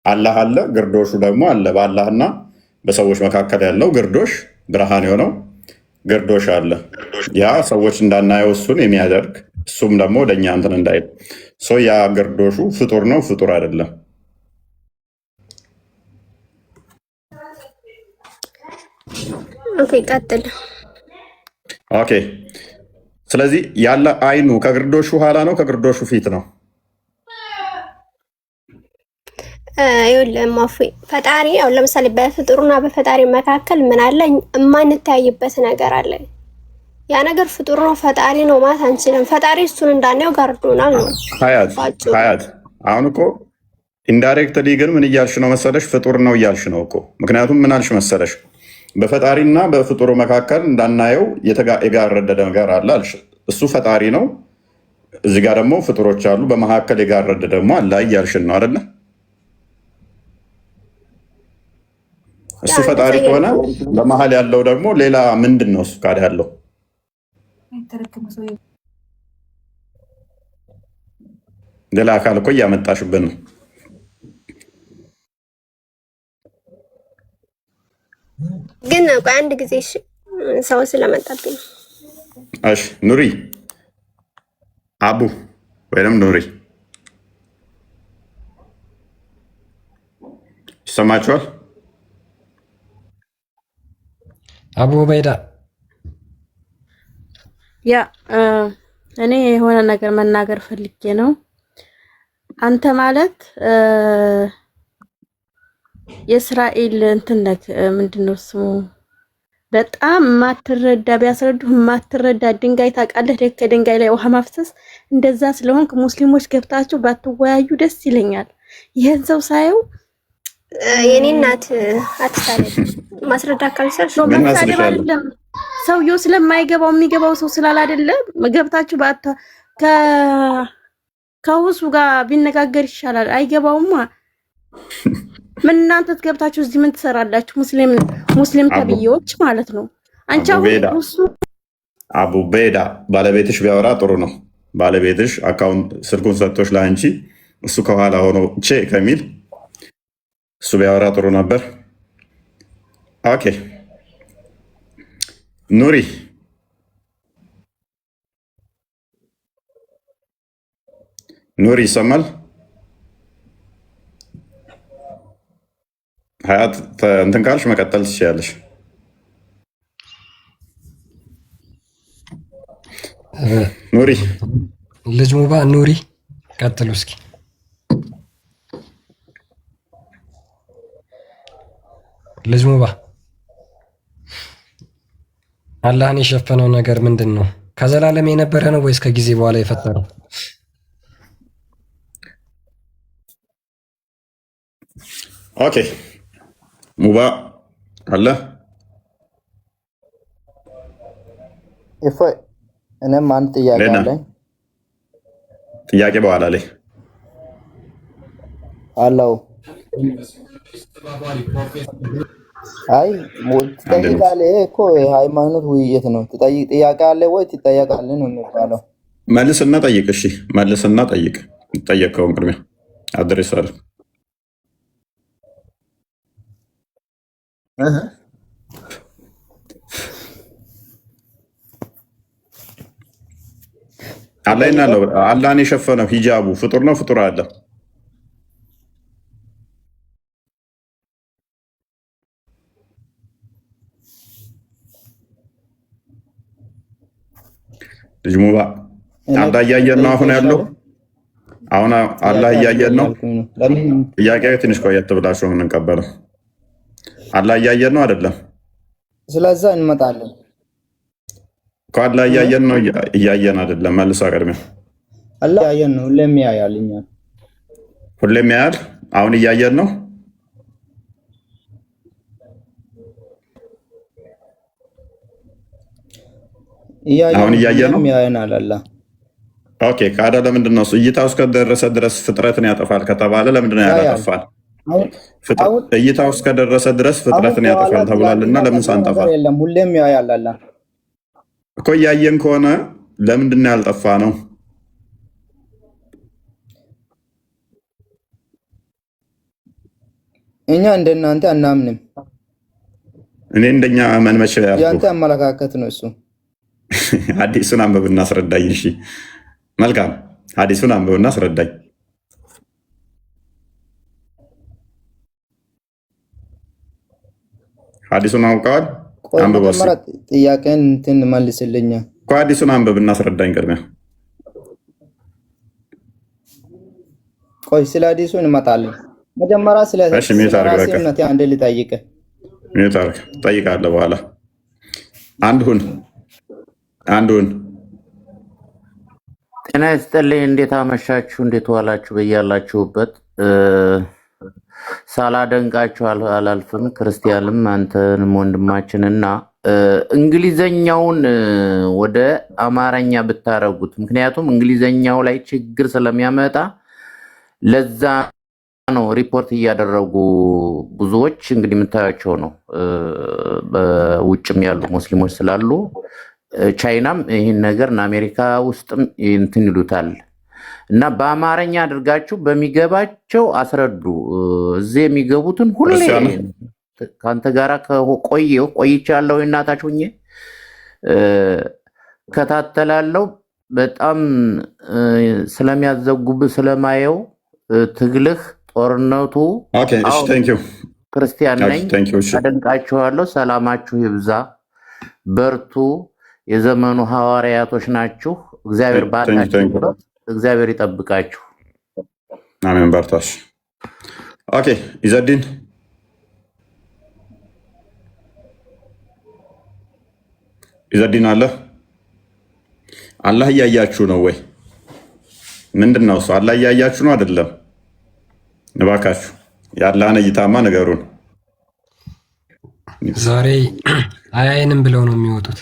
Speaker 2: አላህ አለ፣ ግርዶሹ ደግሞ አለ። በአላህና በሰዎች መካከል ያለው ግርዶሽ ብርሃን የሆነው ግርዶሽ አለ። ያ ሰዎች እንዳናየው እሱን የሚያደርግ እሱም ደግሞ ወደኛ እንትን እንዳይል ያ ግርዶሹ ፍጡር ነው፣ ፍጡር አይደለም።
Speaker 12: ኦኬ ቀጥል።
Speaker 2: ኦኬ ስለዚህ ያለ አይኑ ከግርዶሹ ኋላ ነው ከግርዶሹ ፊት ነው?
Speaker 12: ይኸውልህ ፈጣሪ ያው ለምሳሌ በፍጡርና በፈጣሪ መካከል ምን አለ? የማንታይበት ነገር አለ። ያ ነገር ፍጡር ነው ፈጣሪ ነው ማለት አንችልም። ፈጣሪ እሱን እንዳናየው ጋርዶናል ነው
Speaker 2: ሀያት። አሁን እኮ ኢንዳይሬክትሊ ግን ምን እያልሽ ነው መሰለሽ? ፍጡር ነው እያልሽ ነው እኮ። ምክንያቱም ምን አልሽ መሰለሽ? በፈጣሪና በፍጡሩ መካከል እንዳናየው የጋረደ ነገር አለ አልሽ። እሱ ፈጣሪ ነው፣ እዚህ ጋር ደግሞ ፍጡሮች አሉ፣ በመካከል የጋረደ ደግሞ አለ እያልሽን ነው አይደለ? እሱ ፈጣሪ ከሆነ በመሀል ያለው ደግሞ ሌላ ምንድን ነው? እሱ ካድ ያለው ሌላ አካል እኮ እያመጣሽብን ነው።
Speaker 12: ግን ቆይ አንድ ጊዜ ሰው ስለመጣብኝ
Speaker 2: እሺ ኑሪ አቡ ወይም ኑሪ ይሰማችኋል?
Speaker 1: አቡ በይዳ
Speaker 5: ያ እኔ የሆነ ነገር መናገር ፈልጌ ነው። አንተ ማለት የእስራኤል እንትን ነክ ምንድነው ስሙ በጣም ማትረዳ ቢያስረዱህ ማትረዳ ድንጋይ ታውቃለህ፣ ከድንጋይ ላይ ውሃ ማፍሰስ እንደዛ ስለሆንክ ሙስሊሞች ገብታችሁ ባትወያዩ ደስ ይለኛል። ይሄን ሰው ሳየው
Speaker 12: የኔ እናት አትሳለኝ ማስረዳ ካልሰልሽ ነው ማሳደብ አይደለም። ሰውየው ስለማይገባው የሚገባው ሰው ስላል አይደለ ገብታችሁ ከውሱ ጋር ቢነጋገር ይሻላል። አይገባውማ ምን እናንተ ገብታችሁ እዚህ ምን ትሰራላችሁ? ሙስሊም ተብዬዎች ማለት ነው። አንቺ
Speaker 2: አቡ ቤዳ ባለቤትሽ ቢያወራ ጥሩ ነው። ባለቤትሽ አካውንት ስልኩን ሰጥቶሽ ለአንቺ እሱ ከኋላ ሆኖ ቼ ከሚል እሱ ቢያወራ ጥሩ ነበር። ኦኬ ኑሪ ይሰማል? ሀያት እንትን ካልሽ መቀጠል ትችያለሽ። ኑሪ
Speaker 1: ልጅ ሙባ ኑሪ ቀጥሉ እስኪ። ልጅ ሙባ አላህን የሸፈነው ነገር ምንድን ነው? ከዘላለም የነበረ ነው ወይስ ከጊዜ በኋላ የፈጠረው?
Speaker 2: ኦኬ ሙባ አለ
Speaker 9: እኔም አንድ ጥያቄ አለኝ።
Speaker 2: ጥያቄ በኋላ ላይ
Speaker 9: አለው። አይ ትጠይቃለህ እኮ የሃይማኖት ውይይት ነው። ጥያቄ አለ ወይ ትጠየቃለህ ነው የሚባለው።
Speaker 2: መልስና ጠይቅ። እሺ መልስና ጠይቅ። ጠየቀውን ቅድሚያ አድሬስ አለ አላህን የሸፈነው ሂጃቡ ፍጡር ነው ፍጡር አለ? ልጅ ሙባ አላህ እያየን ነው አሁን ያለው። አሁን አላህ እያየን ነው። ጥያቄው ትንሽ ቆየት ብላችሁ የምንቀበለው አላህ እያየን ነው አይደለም?
Speaker 9: ስለዛ እንመጣለን።
Speaker 2: አላህ እያየን ነው እያየን አይደለም? መልሳ ቀድሜ
Speaker 9: አላህ እያየን ነው። ሁሌም ያያል። እኛ
Speaker 2: ሁሌም ያያል። አሁን እያየን ነው። አሁን እያየን ነው።
Speaker 9: ያየናል። አላህ
Speaker 2: ኦኬ ካደ ለምንድን ነው እሱ እይታው እስከደረሰ ድረስ ፍጥረትን ያጠፋል ከተባለ ለምንድን ነው ያላጠፋል? እይታው እስከደረሰ ድረስ ፍጥረትን ያጠፋል ተብሏልና ለምን ሳንጠፋ?
Speaker 9: የለም ሁሌም ያያል አላህ
Speaker 2: እኮ እያየን ከሆነ ለምንድን ነው ያልጠፋ ነው?
Speaker 9: እኛ እንደናንተ አናምንም።
Speaker 2: እኔ እንደኛ ማን መቼ ያልኩ
Speaker 9: ያንተ አመለካከት ነው እሱ።
Speaker 2: ሐዲሱን አንብብና አስረዳኝ። እሺ መልካም ሐዲሱን አንብብና አስረዳኝ። ሐዲሱን አውቀዋል? አንብበው እስኪ።
Speaker 9: ጥያቄን እንትን መልስልኛ
Speaker 2: እኮ ሐዲሱን አንብብና አስረዳኝ ቅድሚያ።
Speaker 9: ቆይ ስለ ሐዲሱ እንመጣለን። መጀመሪያ ስለ ራሴነት አንድ ልጠይቅ።
Speaker 2: ሚዩት አድርግ። ጠይቃለሁ በኋላ። አንዱን
Speaker 13: ጤና ይስጥልኝ። እንዴት አመሻችሁ? እንዴት ዋላችሁ? በያላችሁበት ሳላደንቃችሁ አላልፍም። ክርስቲያንም አንተንም ወንድማችንና እንግሊዘኛውን ወደ አማርኛ ብታረጉት፣ ምክንያቱም እንግሊዘኛው ላይ ችግር ስለሚያመጣ ለዛ ነው ሪፖርት እያደረጉ ብዙዎች እንግዲህ የምታያቸው ነው። በውጭም ያሉ ሙስሊሞች ስላሉ ቻይናም ይህን ነገር እና አሜሪካ ውስጥም እንትን ይሉታል እና በአማርኛ አድርጋችሁ በሚገባቸው አስረዱ። እዚህ የሚገቡትን ሁሌ ከአንተ ጋራ ቆይቻለሁ እናታችሁ ሆኜ ከታተላለው በጣም ስለሚያዘጉብ ስለማየው ትግልህ ጦርነቱ ክርስቲያን ነኝ። አደንቃችኋለሁ። ሰላማችሁ ይብዛ፣ በርቱ። የዘመኑ ሐዋርያቶች ናችሁ። እግዚአብሔር ባታችሁ እግዚአብሔር ይጠብቃችሁ።
Speaker 2: አሜን። በርታሽ። ኦኬ ኢዘዲን አለ። አላህ እያያችሁ ነው ወይ? ምንድን ነው እሱ? አላህ እያያችሁ ነው አይደለም? እባካችሁ የአላህን እይታማ ነገሩን።
Speaker 1: ዛሬ አያይንም ብለው ነው የሚወጡት።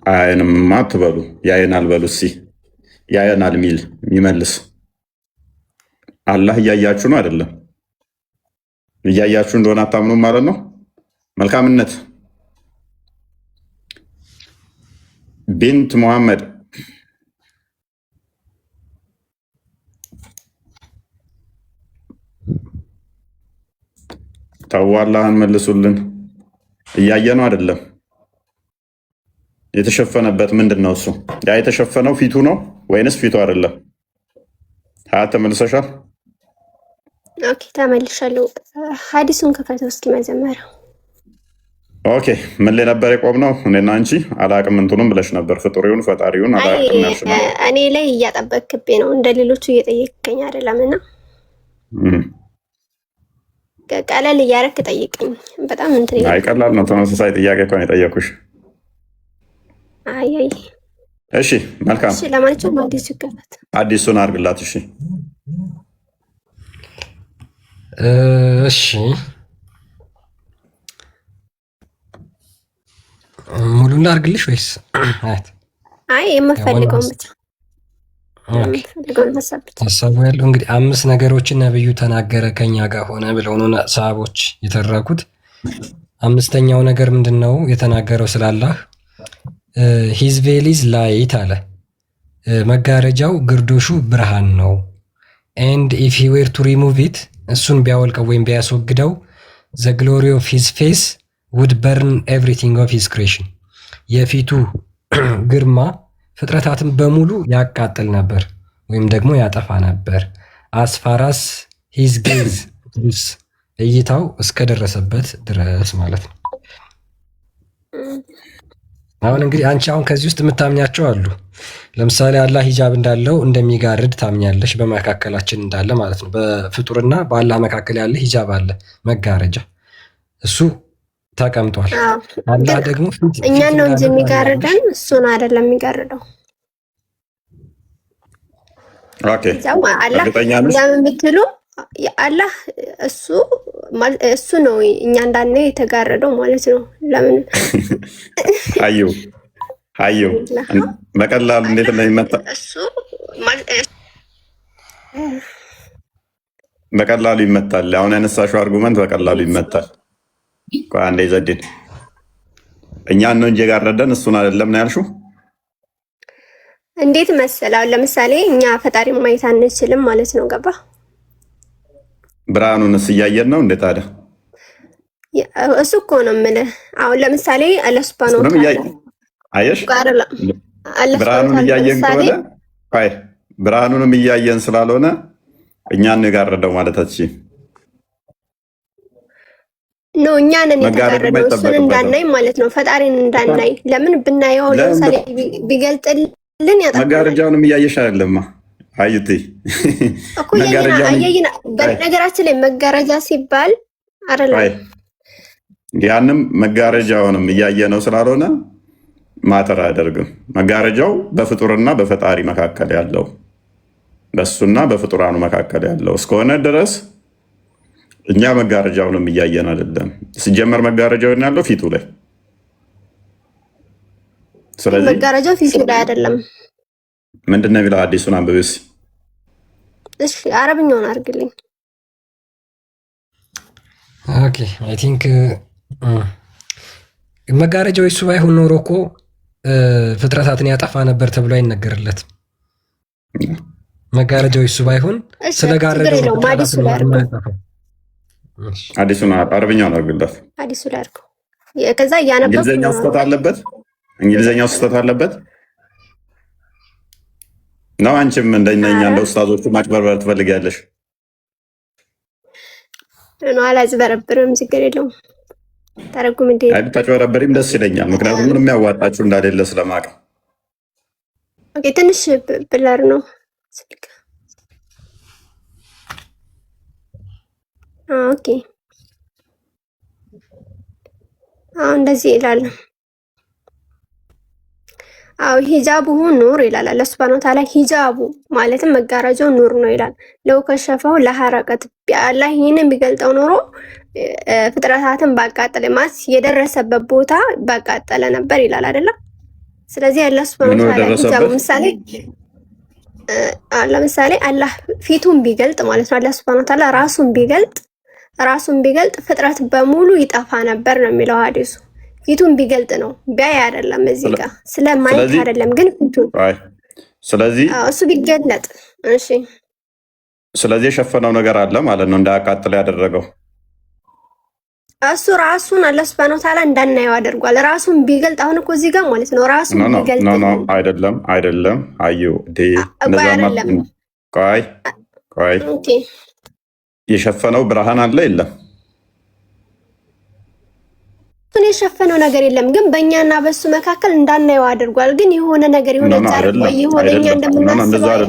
Speaker 2: አያይንማ አትበሉ፣ ያየናል በሉ። እስኪ ያየናል የሚመልስ አላህ እያያችሁ ነው አይደለም? እያያችሁ እንደሆነ አታምኑም ማለት ነው። መልካምነት ቢንት ሙሐመድ ተው፣ አላህን መልሱልን። እያየ ነው አይደለም? የተሸፈነበት ምንድን ነው እሱ? ያ የተሸፈነው ፊቱ ነው ወይንስ ፊቱ አይደለም? ሀያት ተመልሰሻል?
Speaker 12: ኦኬ ተመልሻለሁ። ሐዲሱን ከፈተው እስኪ መጀመሪያ።
Speaker 2: ኦኬ ምን ላይ ነበር የቆምነው? እኔና አንቺ አላቅም እንትኑም ብለሽ ነበር። ፍጡሪውን ፈጣሪውን አላቅም ያልሽ ነው።
Speaker 12: እኔ ላይ እያጠበቅብኝ ነው፣ እንደ ሌሎቹ እየጠየቅከኝ አይደለም። እና ቀለል እያደረክ ጠይቀኝ። በጣም እንትን
Speaker 2: አይ ቀላል ነው። ተመሳሳይ ጥያቄ እኮ ነው የጠየኩሽ።
Speaker 12: አይ
Speaker 2: እሺ መልካም።
Speaker 12: እሺ ለማንኛውም አዲሱ ይከፈት።
Speaker 2: አዲሱን አድርግላት። እሺ
Speaker 1: እሺ ሙሉን ላድርግልሽ ወይስ?
Speaker 12: አይ የምፈልገውን ብቻ
Speaker 1: ሀሳቡ ያለው እንግዲህ 5 ነገሮችን ነብዩ ተናገረ ከኛ ጋር ሆነ ብለው ነው ሰሃቦች የተረኩት። 5ኛው ነገር ምንድን ነው የተናገረው? ስላላህ ሂዝ ቬል ኢዝ ላይት አለ። መጋረጃው ግርዶሹ ብርሃን ነው። ኤንድ ኢፍ ሂ ዌር ቱ ሪሙቭ ኢት፣ እሱን ቢያወልቀው ወይም ቢያስወግደው፣ ዘ ግሎሪ ኦፍ ሂዝ ፌስ ውድ በርን ኤቭሪቲንግ ኦፍ ሂዝ ክሬሽን፣ የፊቱ ግርማ ፍጥረታትን በሙሉ ያቃጥል ነበር ወይም ደግሞ ያጠፋ ነበር። አስፋራስ ሂዝ ጌዝ እይታው እስከደረሰበት ድረስ ማለት ነው። አሁን እንግዲህ አንቺ አሁን ከዚህ ውስጥ የምታምኛቸው አሉ። ለምሳሌ አላህ ሂጃብ እንዳለው እንደሚጋርድ ታምኛለሽ፣ በመካከላችን እንዳለ ማለት ነው። በፍጡርና በአላህ መካከል ያለ ሂጃብ አለ፣ መጋረጃ፣ እሱ ተቀምጧል። አላህ ደግሞ
Speaker 12: እኛን ነው እንጂ የሚጋርደን እሱን አይደለም የሚጋርደው።
Speaker 2: ኦኬ
Speaker 12: አላህ ሂጃብ የምትሉ አላህ እሱ ነው እኛ እንዳናየው የተጋረደው ማለት ነው። ለምን
Speaker 2: አዩ በቀላሉ እንዴት እንደሚመታ በቀላሉ ይመታል። አሁን ያነሳሽው አርጉመንት በቀላሉ ይመታል። ቆይ አንዴ ዘዴን እኛን ነው እንጂ የጋረደን እሱን አይደለም ነው ያልሽው።
Speaker 12: እንዴት መሰላው? ለምሳሌ እኛ ፈጣሪ ማየት አንችልም ማለት ነው። ገባ?
Speaker 2: ብርሃኑንስ እያየን ነው እንዴ ታዲያ?
Speaker 12: እሱ እኮ ነው የምልህ። አሁን ለምሳሌ አላህ ሱብሃነሁ ወተዓላ
Speaker 2: አየሽ፣ ብርሃኑን እያየን ከሆነ አይ ብርሃኑንም እያየን ስላልሆነ እኛን ነው የጋረደው ማለት አትችይም።
Speaker 12: ነው እኛንን የተጋረደው እሱን እንዳናይ ማለት ነው። ፈጣሪን እንዳናይ ለምን ብናየው ለምሳሌ ቢገልጥልን ያጣ
Speaker 2: መጋረጃውንም እያየሽ አይደለማ አዩቲ
Speaker 12: እኮ ያየና በነገራችን ላይ መጋረጃ ሲባል አይደለም
Speaker 2: ያንም መጋረጃውንም እያየ ነው ስላልሆነ ማተር አያደርግም። መጋረጃው በፍጡርና በፈጣሪ መካከል ያለው በሱና በፍጡራኑ መካከል ያለው እስከሆነ ድረስ እኛ መጋረጃውንም እያየን አይደለም። ሲጀመር መጋረጃው ያለው ፊቱ ላይ። ስለዚህ
Speaker 12: መጋረጃው ፊቱ ላይ አይደለም።
Speaker 2: ምንድነው የሚለው? አዲሱን አንብብስ።
Speaker 12: እሺ አረብኛውን አድርግልኝ።
Speaker 1: ኦኬ አይ ቲንክ መጋረጃው እሱ ባይሆን ኖሮ እኮ ፍጥረታትን ያጠፋ ነበር ተብሎ አይነገርለትም። መጋረጃው እሱ ባይሆን ስለጋረደው
Speaker 2: አዲሱን አረብኛውን አድርግለት።
Speaker 12: አዲሱ ላይ አድርገው። ከዛ ያነበብኩ
Speaker 2: እንግሊዘኛው ስህተት አለበት። እንግሊዘኛው ስህተት አለበት ነው። አንቺም እንደኛ እንደ ኡስታዞቹ ማጭበርበር ትፈልጊያለሽ?
Speaker 12: ነው አላጭበረብርም፣ ችግር የለውም። ተረጉም እንዴ?
Speaker 2: አይ ብታጭበረብሪም ደስ ይለኛል፣ ምክንያቱም ምንም ያዋጣችሁ እንዳሌለ ስለማውቅ።
Speaker 12: ኦኬ ትንሽ ብለር ነው ስልክ። ኦኬ አሁን እንደዚህ ይላል። አው ሂጃቡ ኑር ይላል አላህ ሱብሃነሁ ወተዓላ። ሂጃቡ ማለትም መጋረጃው ኑር ነው ይላል። ለው ከሸፈው ለሐረቀት ቢአላህ ይሄንን ቢገልጠው ኖሮ ፍጥረታትን ባቃጠለ ማስ የደረሰበት ቦታ ባቃጠለ ነበር ይላል አይደለም። ስለዚህ አላህ ሱብሃነሁ ወተዓላ ሂጃቡ ለምሳሌ አላህ ፊቱን ቢገልጥ ማለት ነው። አላህ ሱብሃነሁ ወተዓላ ራሱን ቢገልጥ ፍጥረት በሙሉ ይጠፋ ነበር ነው የሚለው ሐዲሱ። ፊቱን ቢገልጥ ነው ቢያይ አይደለም። እዚህ ጋር ስለማየት አይደለም ግን ፊቱን
Speaker 2: ስለዚህ
Speaker 12: እሱ ቢገለጥ እሺ።
Speaker 2: ስለዚህ የሸፈነው ነገር አለ ማለት ነው እንዳያቃጥል ያደረገው
Speaker 12: እሱ ራሱን አላህ ሱብሃነሁ ወተዓላ እንዳናየው አድርጓል። ራሱን ቢገልጥ አሁን እኮ እዚህ ጋር ማለት ነው ራሱን ቢገልጥ
Speaker 2: ነው አይደለም አዩ ቆይ የሸፈነው ብርሃን አለ የለም? እሱን የሸፈነው ነገር የለም፣ ግን በእኛና በሱ መካከል እንዳናየው አድርጓል። ግን የሆነ ነገር የሆነ እኛ እንደምናስበው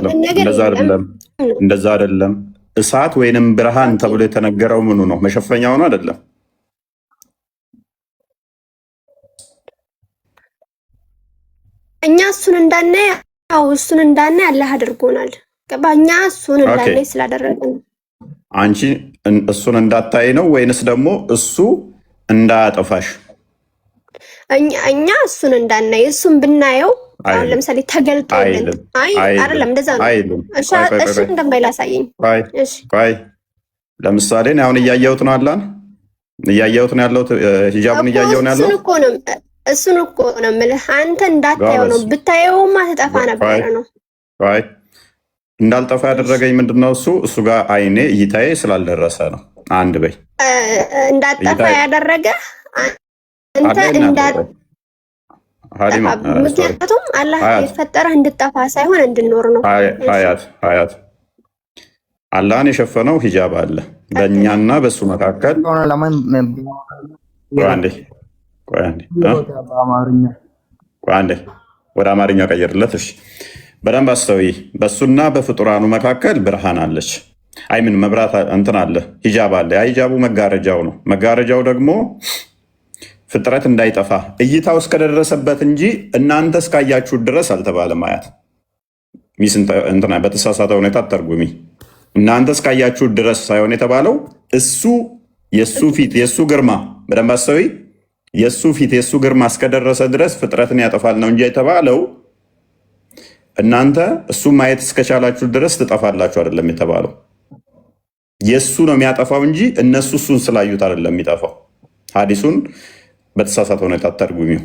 Speaker 2: እንደዛ አይደለም። እሳት ወይንም ብርሃን ተብሎ የተነገረው ምኑ ነው? መሸፈኛው ነው አይደለም?
Speaker 12: እኛ እሱን እንዳናይ አላህ አድርጎናል። ገባ? እኛ እሱን እንዳናይ ስላደረግን
Speaker 2: አንቺ እሱን እንዳታይ ነው ወይንስ ደግሞ እሱ እንዳያጠፋሽ?
Speaker 12: እኛ እሱን እንዳናይ እሱን ብናየው አሁን ለምሳሌ ተገልጦልን አይደለም እንደዛ ነው። እሺ እንደማይል አሳየኝ።
Speaker 2: ቆይ ለምሳሌ አሁን እያየሁት ነው አላን እያየሁት ነው ያለሁት ሂጃቡን እያየሁ ነው ያለሁት።
Speaker 12: እሱን እኮ ነው የምልህ አንተ እንዳታየው ነው። ብታየውማ ትጠፋ ነበረ ነው።
Speaker 2: ቆይ እንዳልጠፋ ያደረገኝ ምንድነው? እሱ ጋር አይኔ እይታዬ ስላልደረሰ ነው። አንድ በይ
Speaker 12: እንዳጠፋ ያደረገ አንተ ምክንያቱም አላህ የፈጠረህ እንድጠፋ ሳይሆን እንድኖር ነው።
Speaker 2: ሀያት አላህን የሸፈነው ሂጃብ አለ በእኛና በሱ መካከል። አንዴ ወደ አማርኛ ቀይርለት። እሺ በደንብ አስተውይ። በሱና በፍጡራኑ መካከል ብርሃን አለች። አይምን መብራት እንትን አለ፣ ሂጃብ አለ። ያ ሂጃቡ መጋረጃው ነው። መጋረጃው ደግሞ ፍጥረት እንዳይጠፋ እይታው እስከደረሰበት እንጂ እናንተ እስካያችሁ ድረስ አልተባለም። አያት ሚስ እንትና በተሳሳተ ሁኔታ አተርጉሚ። እናንተ እስካያችሁ ድረስ ሳይሆን የተባለው እሱ የሱ ፊት የሱ ግርማ በደንብ አስተዊ የሱ ፊት የሱ ግርማ እስከደረሰ ድረስ ፍጥረትን ያጠፋል ነው እንጂ የተባለው እናንተ እሱ ማየት እስከቻላችሁ ድረስ ትጠፋላችሁ አይደለም የተባለው። የሱ ነው የሚያጠፋው እንጂ እነሱ እሱን ስላዩት አይደለም የሚጠፋው። ሐዲሱን በተሳሳተ ሁኔታ አታርጉሚው።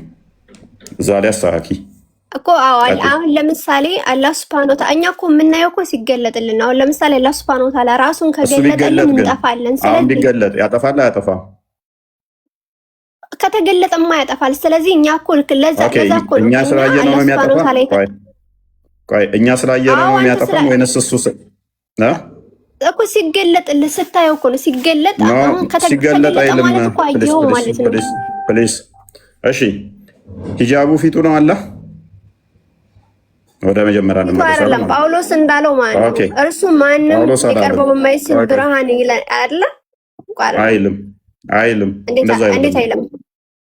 Speaker 2: እዛ ላይ አስተካኪ
Speaker 12: እኮ አሁን ለምሳሌ አላህ ሱብሃነሁ ወተዓላ እኛ እኮ የምናየው እኮ ሲገለጥልን። አሁን ለምሳሌ አላህ ሱብሃነሁ ወተዓላ ራሱን ከገለጠልን እንጠፋለን።
Speaker 2: ስለዚህ ቢገለጥ ያጠፋል አያጠፋም?
Speaker 12: ከተገለጠማ ያጠፋል። ስለዚህ እኛ እኮ ለዛ እኮ
Speaker 2: እኛ ስላየነው ነው የሚያጠፋው። ቆይ እኛ ስላየነው ነው የሚያጠፋው ወይንስ እሱ
Speaker 12: እኮ ሲገለጥልህ ስታየው እኮ ነው ሲገለጥ። አሁን ከተገለጠ ማለት እኮ አየኸው ማለት ነው።
Speaker 2: ፕሊዝ እሺ፣ ሂጃቡ ፊቱ ነው አለ። ወደ መጀመሪያ ነው
Speaker 12: ማለት ጳውሎስ እንዳለው ማለት ነው። እርሱ ማንም ሊቀርበው በማይችል ብርሃን ይላል አይደለ? አይልም።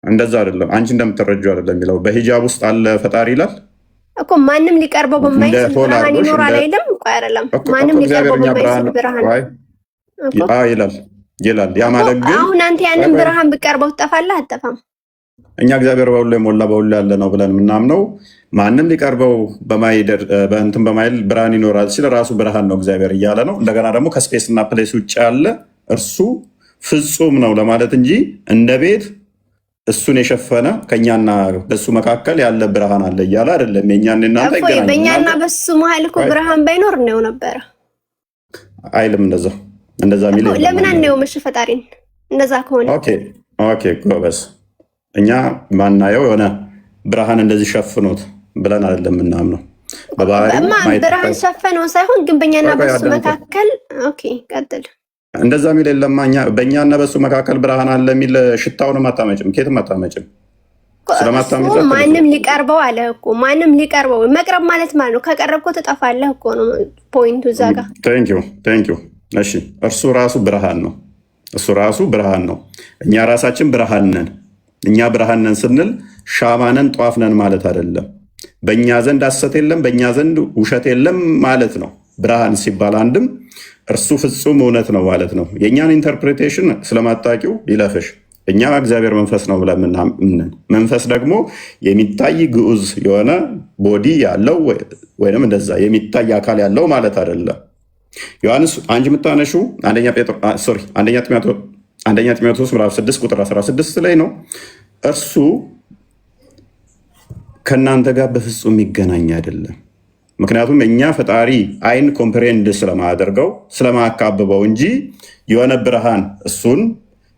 Speaker 12: እንደዛ አይደለም። አንቺ እንደምትረጂው አይደለም የሚለው በሂጃብ ውስጥ አለ ፈጣሪ ይላል እኮ ማንም ሊቀርበው በማይችል ብርሃን ይኖራል አይደለም? ቆይ አይደለም፣ ማንም ሊቀርበው በማይችል ብርሃን
Speaker 2: ይላል። ያ ማለት ግን
Speaker 12: አሁን አንተ ያንን ብርሃን ብቀርበው ትጠፋለህ አትጠፋም?
Speaker 2: እኛ እግዚአብሔር በሁሉ የሞላ በሁሉ ያለ ነው ብለን የምናምነው ማንም ሊቀርበው በእንትን በማይል ብርሃን ይኖራል ሲል ራሱ ብርሃን ነው እግዚአብሔር እያለ ነው። እንደገና ደግሞ ከስፔስ እና ፕሌስ ውጭ ያለ እርሱ ፍጹም ነው ለማለት እንጂ እንደ ቤት እሱን የሸፈነ ከኛና በሱ መካከል ያለ ብርሃን አለ እያለ አይደለም። የኛና እናንተ ይገናኛል።
Speaker 12: በእኛና በሱ መሀል እኮ ብርሃን ባይኖር ነው ነበር
Speaker 2: አይልም። እንደዛ ሚል
Speaker 12: ለምን አንየው? መሽ ፈጣሪን እንደዛ ከሆነ
Speaker 2: ኦኬ ጎበዝ። እኛ ማናየው የሆነ ብርሃን እንደዚህ ሸፍኖት ብለን አይደለም ምናምነው።
Speaker 12: ብርሃን ሸፈነው ሳይሆን ግን በእኛና በሱ መካከል ቀጥል
Speaker 2: እንደዛ ሚል የለማ። በእኛና በሱ መካከል ብርሃን አለ የሚል ሽታውንም አታመጭም፣ ኬትም አታመጭም።
Speaker 12: ማንም ሊቀርበው አለ እኮ ማንም ሊቀርበው። መቅረብ ማለት ማለት ነው ከቀረብኮ ትጠፋለህ እኮ ነው ፖይንቱ እዛ ጋር።
Speaker 2: ቴንኪው። እሺ እርሱ ራሱ ብርሃን ነው። እሱ ራሱ ብርሃን ነው። እኛ ራሳችን ብርሃን ነን። እኛ ብርሃን ነን ስንል ሻማ ነን ጧፍ ነን ማለት አይደለም። በእኛ ዘንድ ሐሰት የለም፣ በእኛ ዘንድ ውሸት የለም ማለት ነው። ብርሃን ሲባል አንድም እርሱ ፍጹም እውነት ነው ማለት ነው። የእኛን ኢንተርፕሬቴሽን ስለማታውቂው ይለፍሽ። እኛ እግዚአብሔር መንፈስ ነው ብለን ምናምን፣ መንፈስ ደግሞ የሚታይ ግዑዝ የሆነ ቦዲ ያለው ወይም እንደዛ የሚታይ አካል ያለው ማለት አይደለም። ዮሐንስ አንቺ የምታነሹ አንደኛ ጢሞቴዎስ ምዕራፍ 6 ቁጥር 16 ላይ ነው። እርሱ ከእናንተ ጋር በፍጹም የሚገናኝ አይደለም። ምክንያቱም እኛ ፈጣሪ አይን ኮምፕሬንድ ስለማያደርገው ስለማያካብበው እንጂ የሆነ ብርሃን እሱን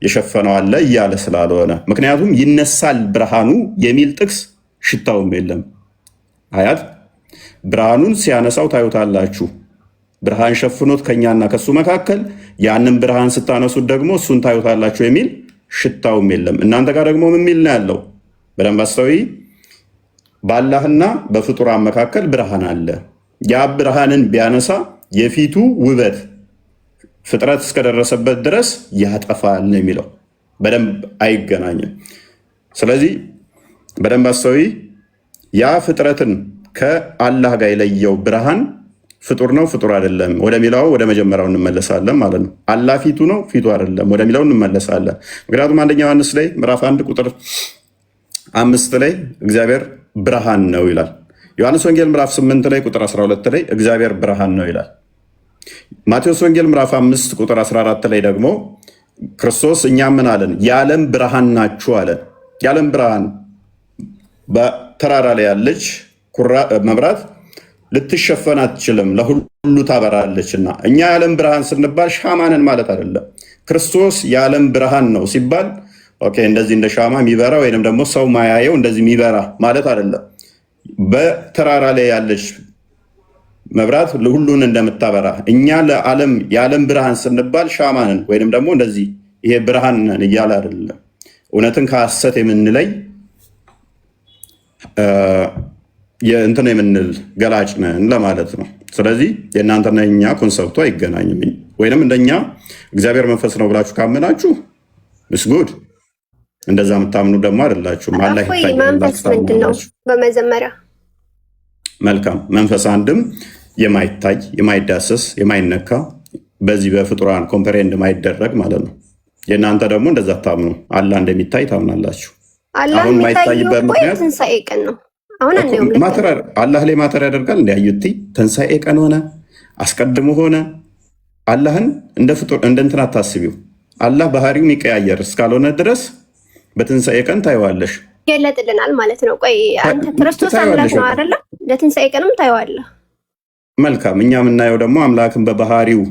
Speaker 2: የሸፈነው አለ እያለ ስላልሆነ፣ ምክንያቱም ይነሳል ብርሃኑ የሚል ጥቅስ ሽታውም የለም። አያት ብርሃኑን ሲያነሳው ታዩታላችሁ። ብርሃን ሸፍኖት ከኛና ከሱ መካከል ያንን ብርሃን ስታነሱት ደግሞ እሱን ታዩታላችሁ የሚል ሽታውም የለም። እናንተ ጋር ደግሞ ምን የሚል ነው ያለው? በደንብ አስተውይ። በአላህና በፍጡራን መካከል ብርሃን አለ። ያ ብርሃንን ቢያነሳ የፊቱ ውበት ፍጥረት እስከደረሰበት ድረስ ያጠፋል ነው የሚለው። በደንብ አይገናኝም። ስለዚህ በደንብ አስተውይ። ያ ፍጥረትን ከአላህ ጋር የለየው ብርሃን ፍጡር ነው ፍጡር አይደለም ወደሚለው ወደ መጀመሪያው እንመለሳለን ማለት ነው። አላህ ፊቱ ነው ፊቱ አይደለም ወደሚለው እንመለሳለን። ምክንያቱም አንደኛ ዮሐንስ ላይ ምዕራፍ 1 ቁጥር 5 ላይ እግዚአብሔር ብርሃን ነው ይላል። ዮሐንስ ወንጌል ምዕራፍ 8 ላይ ቁጥር 12 ላይ እግዚአብሔር ብርሃን ነው ይላል። ማቴዎስ ወንጌል ምዕራፍ 5 ቁጥር 14 ላይ ደግሞ ክርስቶስ እኛ ምን አለን? የዓለም ብርሃን ናችሁ አለን። የዓለም ብርሃን በተራራ ላይ ያለች መብራት ልትሸፈን አትችልም፣ ለሁሉ ታበራለችና። እኛ የዓለም ብርሃን ስንባል ሻማንን ማለት አይደለም። ክርስቶስ የዓለም ብርሃን ነው ሲባል እንደዚህ እንደ ሻማ የሚበራ ወይንም ደግሞ ሰው ማያየው እንደዚህ የሚበራ ማለት አይደለም። በተራራ ላይ ያለች መብራት ሁሉን እንደምታበራ እኛ የዓለም ብርሃን ስንባል ሻማንን ወይንም ደግሞ እንደዚህ ይሄ ብርሃን ነን እያለ አይደለም። እውነትን ከሐሰት የምንለይ የእንትን የምንል ገላጭ ነን ለማለት ነው። ስለዚህ የእናንተና የኛ ኮንሰፕቱ አይገናኝም። ወይንም እንደኛ እግዚአብሔር መንፈስ ነው ብላችሁ ካመናችሁ ምስጉድ፣ እንደዛ የምታምኑ ደግሞ አይደላችሁም። አላህ
Speaker 12: መንፈስ ምንድን ነው? በመጀመሪያ
Speaker 2: መልካም መንፈስ አንድም የማይታይ የማይዳሰስ የማይነካ በዚህ በፍጡራን ኮምፕሬንድ ማይደረግ ማለት ነው። የእናንተ ደግሞ እንደዛ ታምኑ አላህ እንደሚታይ ታምናላችሁ።
Speaker 12: አላህ
Speaker 2: አሁን
Speaker 12: የሚታየው
Speaker 2: ማይታይበት
Speaker 12: እኮ
Speaker 2: ምክንያት
Speaker 12: የትንሣኤ ቀን ነው። አሁን አንዴም
Speaker 2: አላህ ላይ ማተር ያደርጋል። እንዲያዩት ትንሣኤ ቀን ሆነ አስቀድሞ ሆነ አላህን እንደ ፍጡር እንደ እንትን አታስቢው። አላህ ባህሪው የሚቀያየር እስካልሆነ ድረስ በትንሣኤ ቀን ታየዋለሽ፣
Speaker 12: ይገለጥልናል ማለት ነው። ቆይ አንተ ክርስቶስ አምላክ ነው አይደለ? ለትንሣኤ ቀንም ታየዋለህ።
Speaker 2: መልካም። እኛ የምናየው ደግሞ አምላክን በባህሪው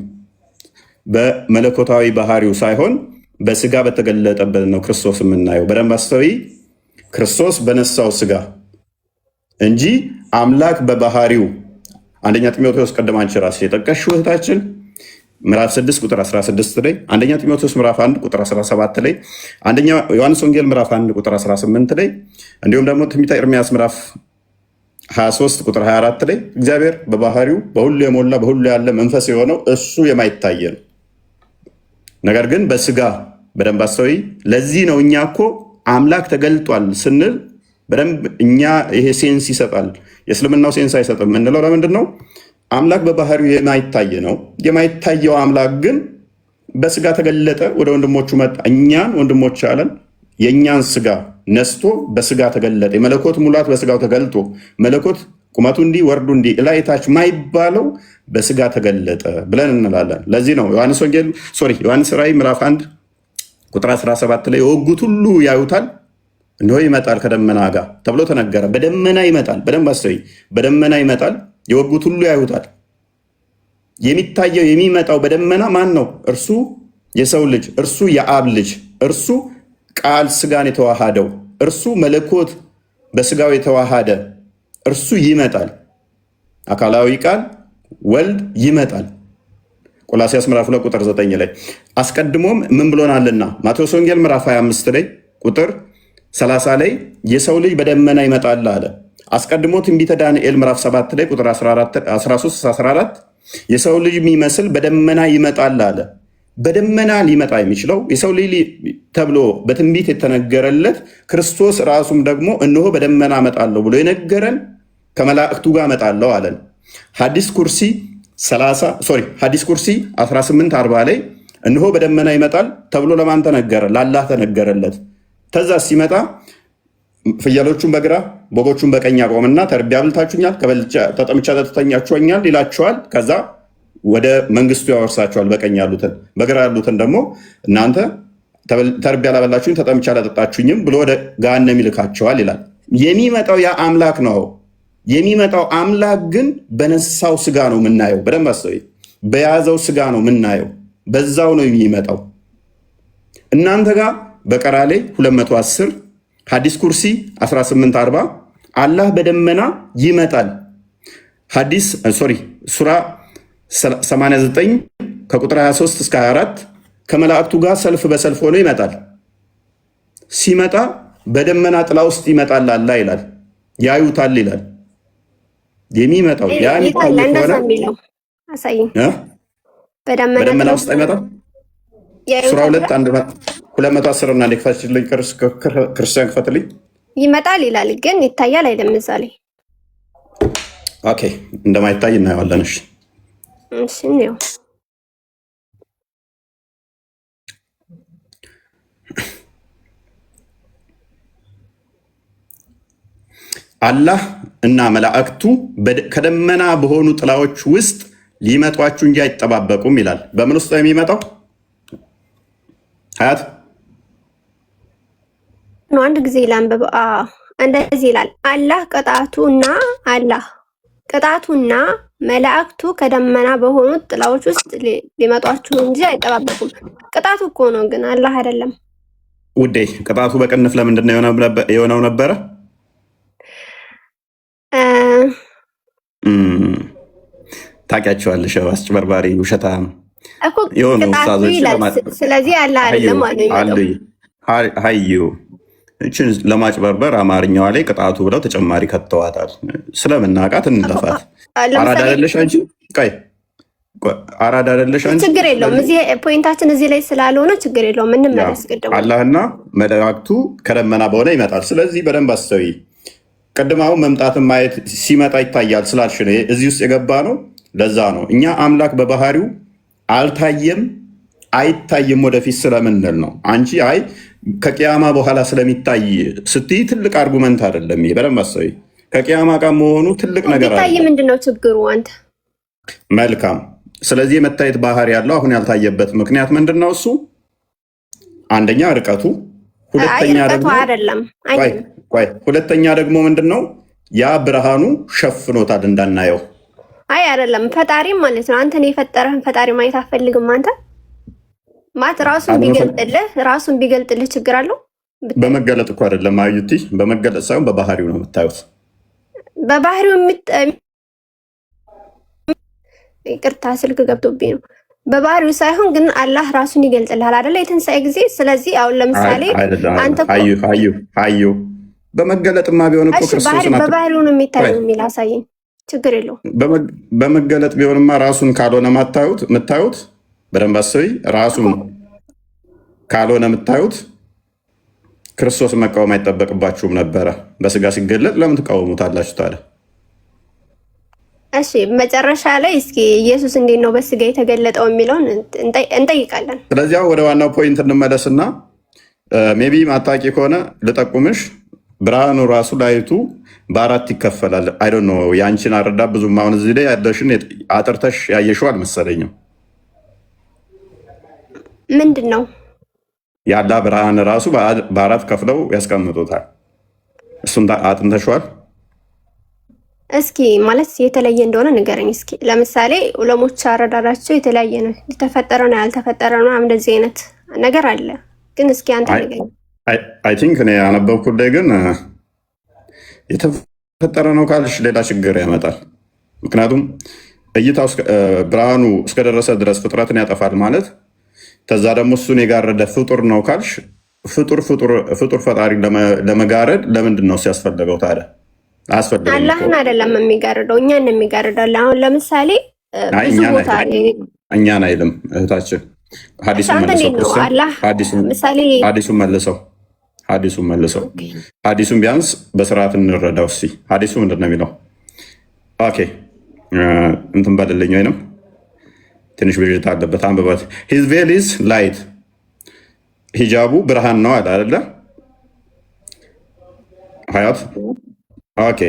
Speaker 2: በመለኮታዊ ባህሪው ሳይሆን በስጋ በተገለጠበት ነው ክርስቶስ የምናየው። በደንብ አስተዊ። ክርስቶስ በነሳው ስጋ እንጂ አምላክ በባህሪው አንደኛ ጢሞቴዎስ ቀደም አንቺ ራስሽ የጠቀስሽው እህታችን ምዕራፍ 6 ቁጥር 16 ላይ፣ አንደኛ ጢሞቴዎስ ምዕራፍ 1 ቁጥር 17 ላይ፣ አንደኛ ዮሐንስ ወንጌል ምዕራፍ 1 ቁጥር 18 ላይ እንዲሁም ደግሞ ትንቢተ ኤርምያስ ምዕራፍ 23 ቁጥር 24 ላይ እግዚአብሔር በባህሪው በሁሉ የሞላ በሁሉ ያለ መንፈስ የሆነው እሱ የማይታየ ነው። ነገር ግን በስጋ በደንብ አስተውይ። ለዚህ ነው እኛ እኮ አምላክ ተገልጧል ስንል በደንብ እኛ ይሄ ሴንስ ይሰጣል። የእስልምናው ሴንስ አይሰጥም እንለው ለምንድን ነው? አምላክ በባህሪው የማይታየ ነው። የማይታየው አምላክ ግን በስጋ ተገለጠ፣ ወደ ወንድሞቹ መጣ። እኛን ወንድሞች አለን። የእኛን ስጋ ነስቶ በስጋ ተገለጠ። የመለኮት ሙላት በስጋው ተገልጦ መለኮት ቁመቱ እንዲህ ወርዱ እንዲህ እላይ ታች ማይባለው በስጋ ተገለጠ ብለን እንላለን። ለዚህ ነው ዮሐንስ ራእይ ምዕራፍ 1 ቁጥር 17 ላይ የወጉት ሁሉ ያዩታል፣ እነሆ ይመጣል ከደመና ጋር ተብሎ ተነገረ። በደመና ይመጣል። በደንብ አስተውይ። በደመና ይመጣል፣ የወጉት ሁሉ ያዩታል። የሚታየው የሚመጣው በደመና ማን ነው? እርሱ የሰው ልጅ፣ እርሱ የአብ ልጅ፣ እርሱ ቃል ስጋን የተዋሃደው፣ እርሱ መለኮት በስጋው የተዋሃደ እርሱ ይመጣል። አካላዊ ቃል ወልድ ይመጣል። ቆላስይስ ምዕራፍ 2 ቁጥር 9 ላይ አስቀድሞም ምን ብሎናልና ማቴዎስ ወንጌል ምዕራፍ 25 ላይ ቁጥር 30 ላይ የሰው ልጅ በደመና ይመጣል አለ። አስቀድሞ ትንቢተ ዳንኤል ምዕራፍ 7 ላይ ቁጥር 13-14 የሰው ልጅ የሚመስል በደመና ይመጣል አለ። በደመና ሊመጣ የሚችለው የሰው ልጅ ተብሎ በትንቢት የተነገረለት ክርስቶስ ራሱም ደግሞ እነሆ በደመና እመጣለሁ ብሎ የነገረን ከመላእክቱ ጋር እመጣለሁ አለን። ሐዲስ ኩርሲ 18:40 ላይ እነሆ በደመና ይመጣል ተብሎ ለማን ተነገረ? ለአላህ ተነገረለት። ተዛ ሲመጣ ፍየሎቹን በግራ በጎቹን በቀኝ ያቆምና ተርቤ አብልታችሁኛል፣ ተጠምቼ አጠጥታችሁኛል ይላቸዋል። ከዛ ወደ መንግስቱ ያወርሳቸዋል። በቀኝ ያሉትን፣ በግራ ያሉትን ደግሞ እናንተ ተርቤ አላበላችሁኝ፣ ተጠምቼ አላጠጣችሁኝም ብሎ ወደ ገሃነም ይልካቸዋል ይላል። የሚመጣው ያ አምላክ ነው። የሚመጣው አምላክ ግን በነሳው ስጋ ነው የምናየው። በደንብ አስተውይ። በያዘው ስጋ ነው የምናየው። በዛው ነው የሚመጣው። እናንተ ጋር በቀራ ላይ 210 ሐዲስ ኩርሲ 18:40 አላህ በደመና ይመጣል። ሱራ 89 ከቁጥር 23 እስከ 24 ከመላእክቱ ጋር ሰልፍ በሰልፍ ሆኖ ይመጣል። ሲመጣ በደመና ጥላ ውስጥ ይመጣል አላህ ይላል። ያዩታል ይላል። የሚመጣው ያ በደመና ውስጥ አይመጣም። ሱራ 210 እና ክፈትልኝ፣ ክርስቲያን ክፈትልኝ።
Speaker 12: ይመጣል ይላል ግን ይታያል አይደለም እዛ ላይ።
Speaker 2: ኦኬ እንደማይታይ እናየዋለን። እሺ
Speaker 12: ነው
Speaker 2: አላህ እና መላእክቱ ከደመና በሆኑ ጥላዎች ውስጥ ሊመጧችሁ እንጂ አይጠባበቁም ይላል። በምን ውስጥ ነው የሚመጣው? ሀያት
Speaker 12: ነው አንድ ጊዜ ላንብብ። እንደዚህ ይላል አላህ ቅጣቱና መላእክቱ ከደመና በሆኑት ጥላዎች ውስጥ ሊመጧችሁ እንጂ አይጠባበቁም። ቅጣቱ እኮ ነው ግን አላህ አይደለም
Speaker 2: ውዴ። ቅጣቱ በቅንፍ ለምንድን ነው የሆነው ነበረ? ታውቂያቸዋለሽ፣ አስጭበርባሪ ውሸታም የሆኑ ኡስታዞች።
Speaker 12: ስለዚህ አላህ አይደለም
Speaker 2: ሀዩ እችን ለማጭበርበር አማርኛዋ ላይ ቅጣቱ ብለው ተጨማሪ ከተዋታል። ስለምናውቃት እንለፋት። አራዳ አይደለሽ አንቺ? ቆይ አራዳ አይደለሽ አንቺ?
Speaker 12: ችግር የለውም። እዚህ ፖይንታችን እዚህ ላይ ስላልሆነ ችግር የለውም። እንመለስ። ቅድም
Speaker 2: አላህና መላእክቱ ከደመና በሆነ ይመጣል። ስለዚህ በደንብ አስተዊ። ቅድም አሁን መምጣትን ማየት ሲመጣ ይታያል ስላልሽ ነው እዚህ ውስጥ የገባ ነው። ለዛ ነው እኛ አምላክ በባህሪው አልታየም አይታይም ወደፊት ስለምንል ነው። አንቺ አይ ከቅያማ በኋላ ስለሚታይ ስትይ ትልቅ አርጉመንት አይደለም ይሄ። በደንብ አሰቢ። ከቅያማ ጋር መሆኑ ትልቅ ነገር
Speaker 12: ቢታይ ምንድነው ችግሩ አንተ?
Speaker 2: መልካም። ስለዚህ የመታየት ባህሪ ያለው አሁን ያልታየበት ምክንያት ምንድነው? እሱ አንደኛ ርቀቱ፣ ሁለተኛ ደግሞ
Speaker 12: አይደለም
Speaker 2: ሁለተኛ ደግሞ ምንድነው ያ ብርሃኑ ሸፍኖታል እንዳናየው።
Speaker 12: አይ አይደለም ፈጣሪም ማለት ነው። አንተን የፈጠረህን ፈጣሪ ማየት አትፈልግም አንተ? ማት ራሱን ቢገልጥልህ ችግር አለው?
Speaker 2: በመገለጥ እኮ አይደለም አዩቲ፣ በመገለጥ ሳይሆን በባህሪው ነው የምታዩት።
Speaker 12: በባህሪው ይቅርታ ስልክ ገብቶብኝ ነው። በባህሪው ሳይሆን ግን አላህ ራሱን ይገልጥልሃል አይደለ? የትንሣኤ ጊዜ። ስለዚህ አሁን ለምሳሌ አንተ
Speaker 2: አዩ በመገለጥማ ቢሆን እኮ ክርስቶስን
Speaker 12: በባህሪው ነው የሚታየው የሚል አሳየኝ። ችግር የለውም።
Speaker 2: በመገለጥ ቢሆንማ ራሱን ካልሆነ የምታዩት በደንብ አስቢ። ራሱን ካልሆነ የምታዩት ክርስቶስ መቃወም አይጠበቅባችሁም ነበረ። በስጋ ሲገለጥ ለምን ትቃወሙታላችሁ ታዲያ?
Speaker 12: እሺ መጨረሻ ላይ እስኪ ኢየሱስ እንዴት ነው በስጋ የተገለጠው የሚለውን እንጠይቃለን። ስለዚህ
Speaker 2: ወደ ዋናው ፖይንት እንመለስና ሜቢ ማታቂ ከሆነ ልጠቁምሽ። ብርሃኑ ራሱ ላይቱ በአራት ይከፈላል። አይ ዶንት ኖ የአንቺን አረዳ ብዙም አሁን እዚህ ላይ ያለሽን አጥርተሽ ያየሽው አልመሰለኝም።
Speaker 12: ምንድን ነው
Speaker 2: ያላ ብርሃን ራሱ በአራት ከፍለው ያስቀምጡታል። እሱን አጥንተሽዋል?
Speaker 12: እስኪ ማለት የተለየ እንደሆነ ንገረኝ እስኪ። ለምሳሌ ዑለሞች አረዳዳቸው የተለያየ ነው። የተፈጠረ ነው ያልተፈጠረ ነው እንደዚህ አይነት ነገር አለ። ግን እስኪ አንተ ንገረኝ።
Speaker 2: አይ ቲንክ እኔ ያነበብኩት ላይ ግን የተፈጠረ ነው ካልሽ ሌላ ችግር ያመጣል። ምክንያቱም እይታው ብርሃኑ እስከደረሰ ድረስ ፍጥረትን ያጠፋል ማለት ከዛ ደግሞ እሱን የጋረደ ፍጡር ነው ካልሽ ፍጡር ፈጣሪ ለመጋረድ ለምንድን ነው ሲያስፈልገው ታዲያ? አያስፈልግም።
Speaker 12: አላህን አይደለም የሚጋርደው እኛን ነው የሚጋርደው። አሁን ለምሳሌ ብዙ ቦታ
Speaker 2: እኛን አይልም እህታችን። ሀዲሱን መልሰው ሀዲሱን ቢያንስ በስርዓት እንረዳው እስኪ። ሀዲሱ ምንድን ነው የሚለው? ኦኬ እንትን በልልኝ ወይንም ትንሽ ብዥታ አለበት አንብበት። ሂዝ ቬል ኢዝ ላይት፣ ሂጃቡ ብርሃን ነው አለ አይደለ? ሀያት ኦኬ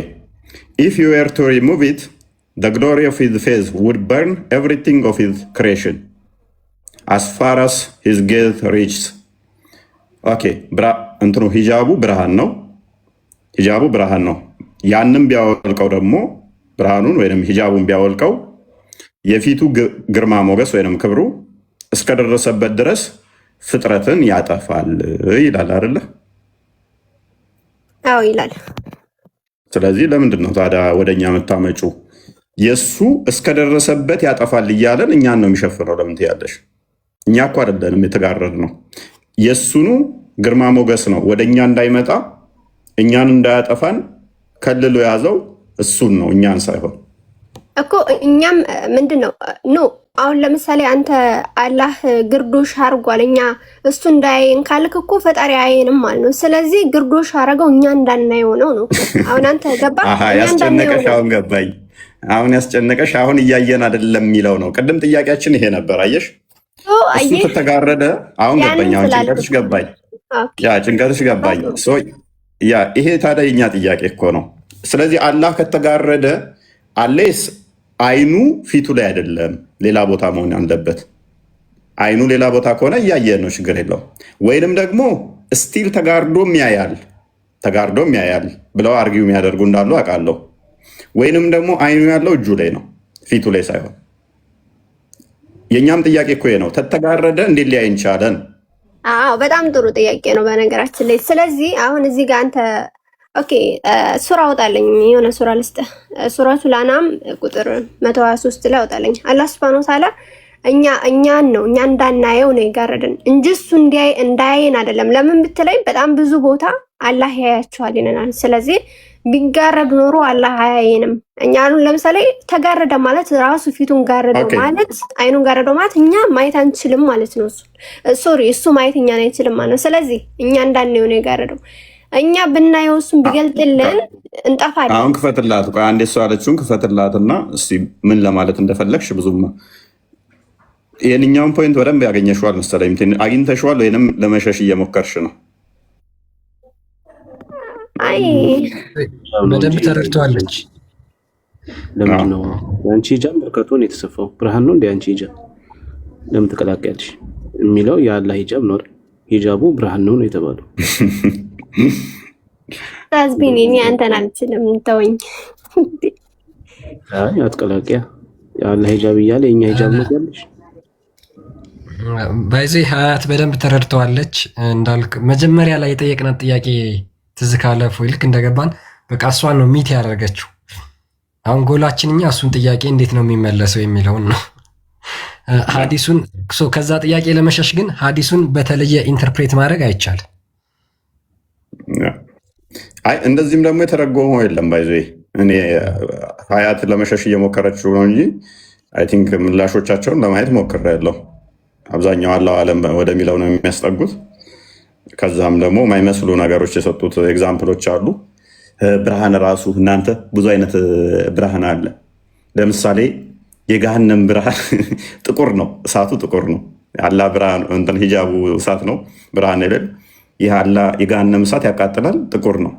Speaker 2: ኢፍ ዩ ዌር ቱ ሪሙቭ ኢት the glory of his face would burn everything of his creation as far as his gaze reaches. ኦኬ እንትኑ ሂጃቡ ብርሃን ነው። ያንም ቢያወልቀው ደግሞ ብርሃኑን ወይም ሂጃቡን ቢያወልቀው የፊቱ ግርማ ሞገስ ወይም ክብሩ እስከደረሰበት ድረስ ፍጥረትን ያጠፋል ይላል አይደለ?
Speaker 12: አዎ ይላል።
Speaker 2: ስለዚህ ለምንድን ነው ታዲያ ወደኛ የምታመጩ? የእሱ እስከደረሰበት ያጠፋል እያለን እኛን ነው የሚሸፍነው። ለምን ትያለሽ? እኛ እኮ አይደለንም የተጋረድ ነው። የእሱኑ ግርማ ሞገስ ነው ወደ እኛ እንዳይመጣ እኛን እንዳያጠፋን ከልሎ የያዘው እሱን ነው እኛን ሳይሆን
Speaker 12: እኮ። እኛም ምንድን ነው አሁን ለምሳሌ አንተ አላህ ግርዶሽ አርጓል እኛ እሱ እንዳያየን ካልክ እኮ ፈጣሪ አያየንም ማለት ነው። ስለዚህ ግርዶሽ አረገው እኛ እንዳናየው ነው። አሁን አንተ ገባ
Speaker 2: ያስጨነቀሽ? አሁን ገባኝ። አሁን ያስጨነቀሽ አሁን እያየን አይደለም የሚለው ነው። ቅድም ጥያቄያችን ይሄ ነበር። አየሽ እሱ ከተጋረደ አሁን ገባኝ። አሁን ጭንቀትሽ ገባኝ። ጭንቀትሽ ገባኝ። ይሄ ታዲያ የኛ ጥያቄ እኮ ነው። ስለዚህ አላህ ከተጋረደ አሌስ አይኑ ፊቱ ላይ አይደለም ሌላ ቦታ መሆን አለበት። አይኑ ሌላ ቦታ ከሆነ እያየ ነው ችግር የለው። ወይንም ደግሞ ስቲል ተጋርዶም ያያል ብለው አርጊው የሚያደርጉ እንዳሉ አውቃለሁ። ወይንም ደግሞ አይኑ ያለው እጁ ላይ ነው ፊቱ ላይ ሳይሆን። የእኛም ጥያቄ እኮ ነው። ተተጋረደ እንዴት ሊያይ እንቻለን?
Speaker 12: አዎ በጣም ጥሩ ጥያቄ ነው በነገራችን ላይ። ስለዚህ አሁን እዚህ ጋር አንተ ኦኬ ሱራ አውጣለኝ፣ የሆነ ሱራ ልስጥህ። ሱረቱል አናም ቁጥር 123 ላይ አውጣለኝ። አላህ ሱብሃነሁ ወተዓላ እኛን ነው እኛ እንዳናየው ነው የጋረደን እንጂ እሱ እንዳያየን አይደለም። ለምን ብትለኝ በጣም ብዙ ቦታ አላህ ያያቸዋል ይለናል። ስለዚህ ቢጋረድ ኖሮ አላህ አያየንም። እኛ ለምሳሌ ተጋረደ ማለት ራሱ ፊቱን ጋረደው ማለት አይኑን ጋረደው ማለት እኛ ማየት አንችልም ማለት ነው። እሱ ማየት እኛን አይችልም ማለት ነው። ስለዚህ እኛ እንዳናየው ነው የጋረደው። እኛ ብናየው እሱን ቢገልጥልን እንጠፋለን።
Speaker 2: አሁን ክፈትላት፣ አንዴ እሷ ያለችውን ክፈትላትና እስኪ ምን ለማለት እንደፈለግሽ ብዙም የትኛውን ፖይንት በደንብ ያገኘሽዋል መሰለኝ። አግኝተሽዋል ወይንም ለመሸሽ እየሞከርሽ ነው?
Speaker 12: አይ
Speaker 1: በደንብ ተረድተዋለች።
Speaker 14: ለምንድን ነው የአንቺ ሂጃብ በረከቱን የተሰፋው? ብርሃን ነው እንደ አንቺ ሂጃብ ለምን ተቀላቀያለሽ የሚለው የአላህ ሂጃብ ነው። ሂጃቡ ብርሃን ነው የተባለው።
Speaker 12: ታዝቢኒ እኔ አንተን አልችልም ተወኝ።
Speaker 14: አይ አትቀላቀያ። የአላህ ሂጃብ እያለ የኛ ሂጃብ ነው ያለሽ።
Speaker 1: በዚህ ሀያት በደንብ ተረድተዋለች። እንዳልክ መጀመሪያ ላይ የጠየቅናት ጥያቄ ትዝ ካለ ልክ እንደገባን በቃ እሷን ነው ሚት ያደረገችው። አሁን ጎላችን እኛ እሱን ጥያቄ እንዴት ነው የሚመለሰው የሚለውን ነው። ሀዲሱን ከዛ ጥያቄ ለመሸሽ ግን ሀዲሱን በተለየ ኢንተርፕሬት ማድረግ አይቻልም።
Speaker 2: አይ እንደዚህም ደግሞ የተረጎመው የለም። ባይዞ እኔ ሀያት ለመሸሽ እየሞከረችው ነው እንጂ አይ ቲንክ ምላሾቻቸውን ለማየት ሞክሬያለሁ። አብዛኛው አላሁ አለም ወደሚለው ነው የሚያስጠጉት። ከዛም ደግሞ የማይመስሉ ነገሮች የሰጡት ኤግዛምፕሎች አሉ። ብርሃን ራሱ እናንተ ብዙ አይነት ብርሃን አለ። ለምሳሌ የገሃነም ብርሃን ጥቁር ነው፣ እሳቱ ጥቁር ነው። አላህ ብርሃን እንትን ሂጃቡ እሳት ነው፣ ብርሃን አይደል? ይህ አላህ የገሃነም እሳት ያቃጥላል፣ ጥቁር ነው።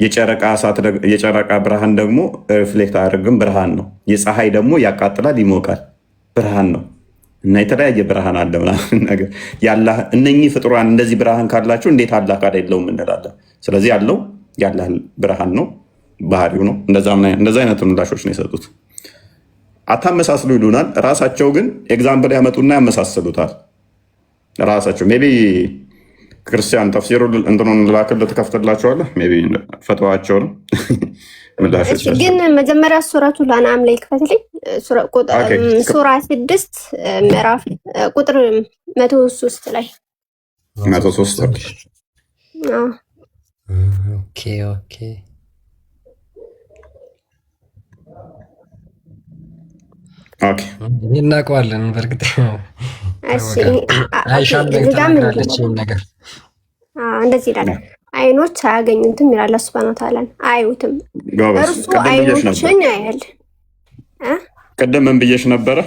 Speaker 2: የጨረቃ ብርሃን ደግሞ ሪፍሌክት አያደርግም፣ ብርሃን ነው። የፀሐይ ደግሞ ያቃጥላል፣ ይሞቃል፣ ብርሃን ነው። እና የተለያየ ብርሃን አለ ምናምን ነገር ያላህ እነኚህ ፍጡራን እንደዚህ ብርሃን ካላቸው እንዴት አላህ ካዳ የለውም እንላለን። ስለዚህ ያለው ያላህ ብርሃን ነው፣ ባህሪው ነው። እንደዛ አይነት ምላሾች ነው የሰጡት። አታመሳስሉ ይሉናል። ራሳቸው ግን ኤግዛምፕል ያመጡና ያመሳስሉታል። ራሳቸው ሜይ ቢ ክርስቲያን ተፍሲሩ እንትኑን ላክልህ ትከፍትላቸዋለህ። ሜይ ቢ ፈተዋቸው ነው ምላሾች።
Speaker 12: ግን መጀመሪያ ሱረቱል አንዓም ላይ ክፈትልኝ። ሱራ 6 ምዕራፍ ቁጥር 103 ላይ
Speaker 2: 103
Speaker 1: ኦኬ ኦኬ
Speaker 2: ኦኬ
Speaker 1: እናውቀዋለን። በእርግጥ አይሻም ነገር
Speaker 12: እንደዚህ ይላል። አይኖች አያገኙትም ይላል አላህ ሱብሃነሁ ወተዓላ። አያዩትም፣ እርሱ አይኖችን ያያል።
Speaker 2: ቅድም ምን ብዬሽ ነበረ?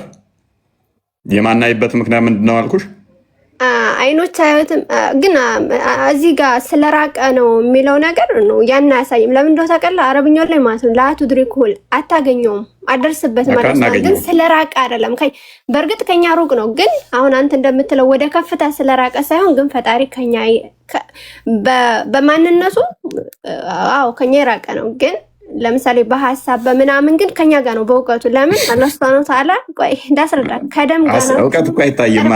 Speaker 2: የማናይበት ምክንያት ምንድን ነው አልኩሽ?
Speaker 12: አይኖች አያዩትም፣ ግን እዚህ ጋር ስለራቀ ነው የሚለው ነገር ነው። ያን አያሳይም። ለምን እንደው ታውቃለህ? አረብኛው ላይ ማለት ነው ላቱ ድሪኩል አታገኘውም፣ አደርስበትም ማለት ነው። ግን ስለራቀ አይደለም። በእርግጥ ከኛ ሩቅ ነው፣ ግን አሁን አንተ እንደምትለው ወደ ከፍታ ስለራቀ ሳይሆን ግን ፈጣሪ ከኛ በማንነቱ አዎ ከኛ የራቀ ነው። ግን ለምሳሌ በሐሳብ በምናምን ግን ከኛ ጋር ነው በእውቀቱ። ለምን አላህ Subhanahu Wa Ta'ala ቆይ እንዳስረዳ ከደም ጋር ነው።
Speaker 2: እውቀት እኮ አይታይም።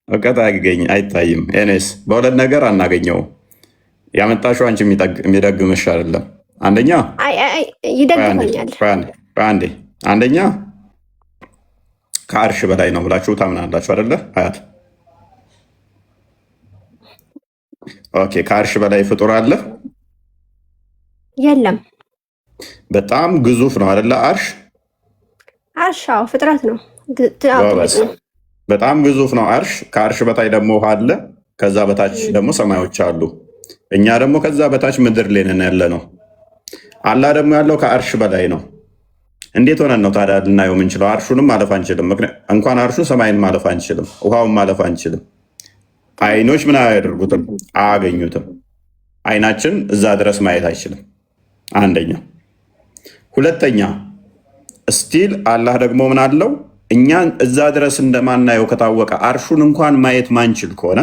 Speaker 2: እውቀት አይታይም። ኤኔስ በሁለት ነገር አናገኘውም። ያመጣሽው አንቺ የሚደግምሽ አይደለም። አንደኛ
Speaker 12: ይደግመኛል።
Speaker 2: አንደኛ ከአርሽ በላይ ነው ብላችሁ ታምናላችሁ አይደለ? አያት ኦኬ። ከአርሽ በላይ ፍጡር አለ?
Speaker 12: የለም።
Speaker 2: በጣም ግዙፍ ነው አይደለ? አርሽ
Speaker 12: አርሻው ፍጥረት ነው።
Speaker 2: በጣም ግዙፍ ነው አርሽ። ከአርሽ በታይ ደግሞ ውሃ አለ። ከዛ በታች ደግሞ ሰማዮች አሉ። እኛ ደግሞ ከዛ በታች ምድር ላይ ነን ያለ ነው። አላህ ደግሞ ያለው ከአርሽ በላይ ነው። እንዴት ሆነን ነው ታዲያ ልናየው የምንችለው? አርሹንም ማለፍ አንችልም። እንኳን አርሹ ሰማይን ማለፍ አንችልም። ውሃውን ማለፍ አንችልም። አይኖች ምን አያደርጉትም? አያገኙትም። አይናችን እዛ ድረስ ማየት አይችልም። አንደኛ። ሁለተኛ ስቲል አላህ ደግሞ ምን አለው? እኛን እዛ ድረስ እንደማናየው ከታወቀ አርሹን እንኳን ማየት ማንችል ከሆነ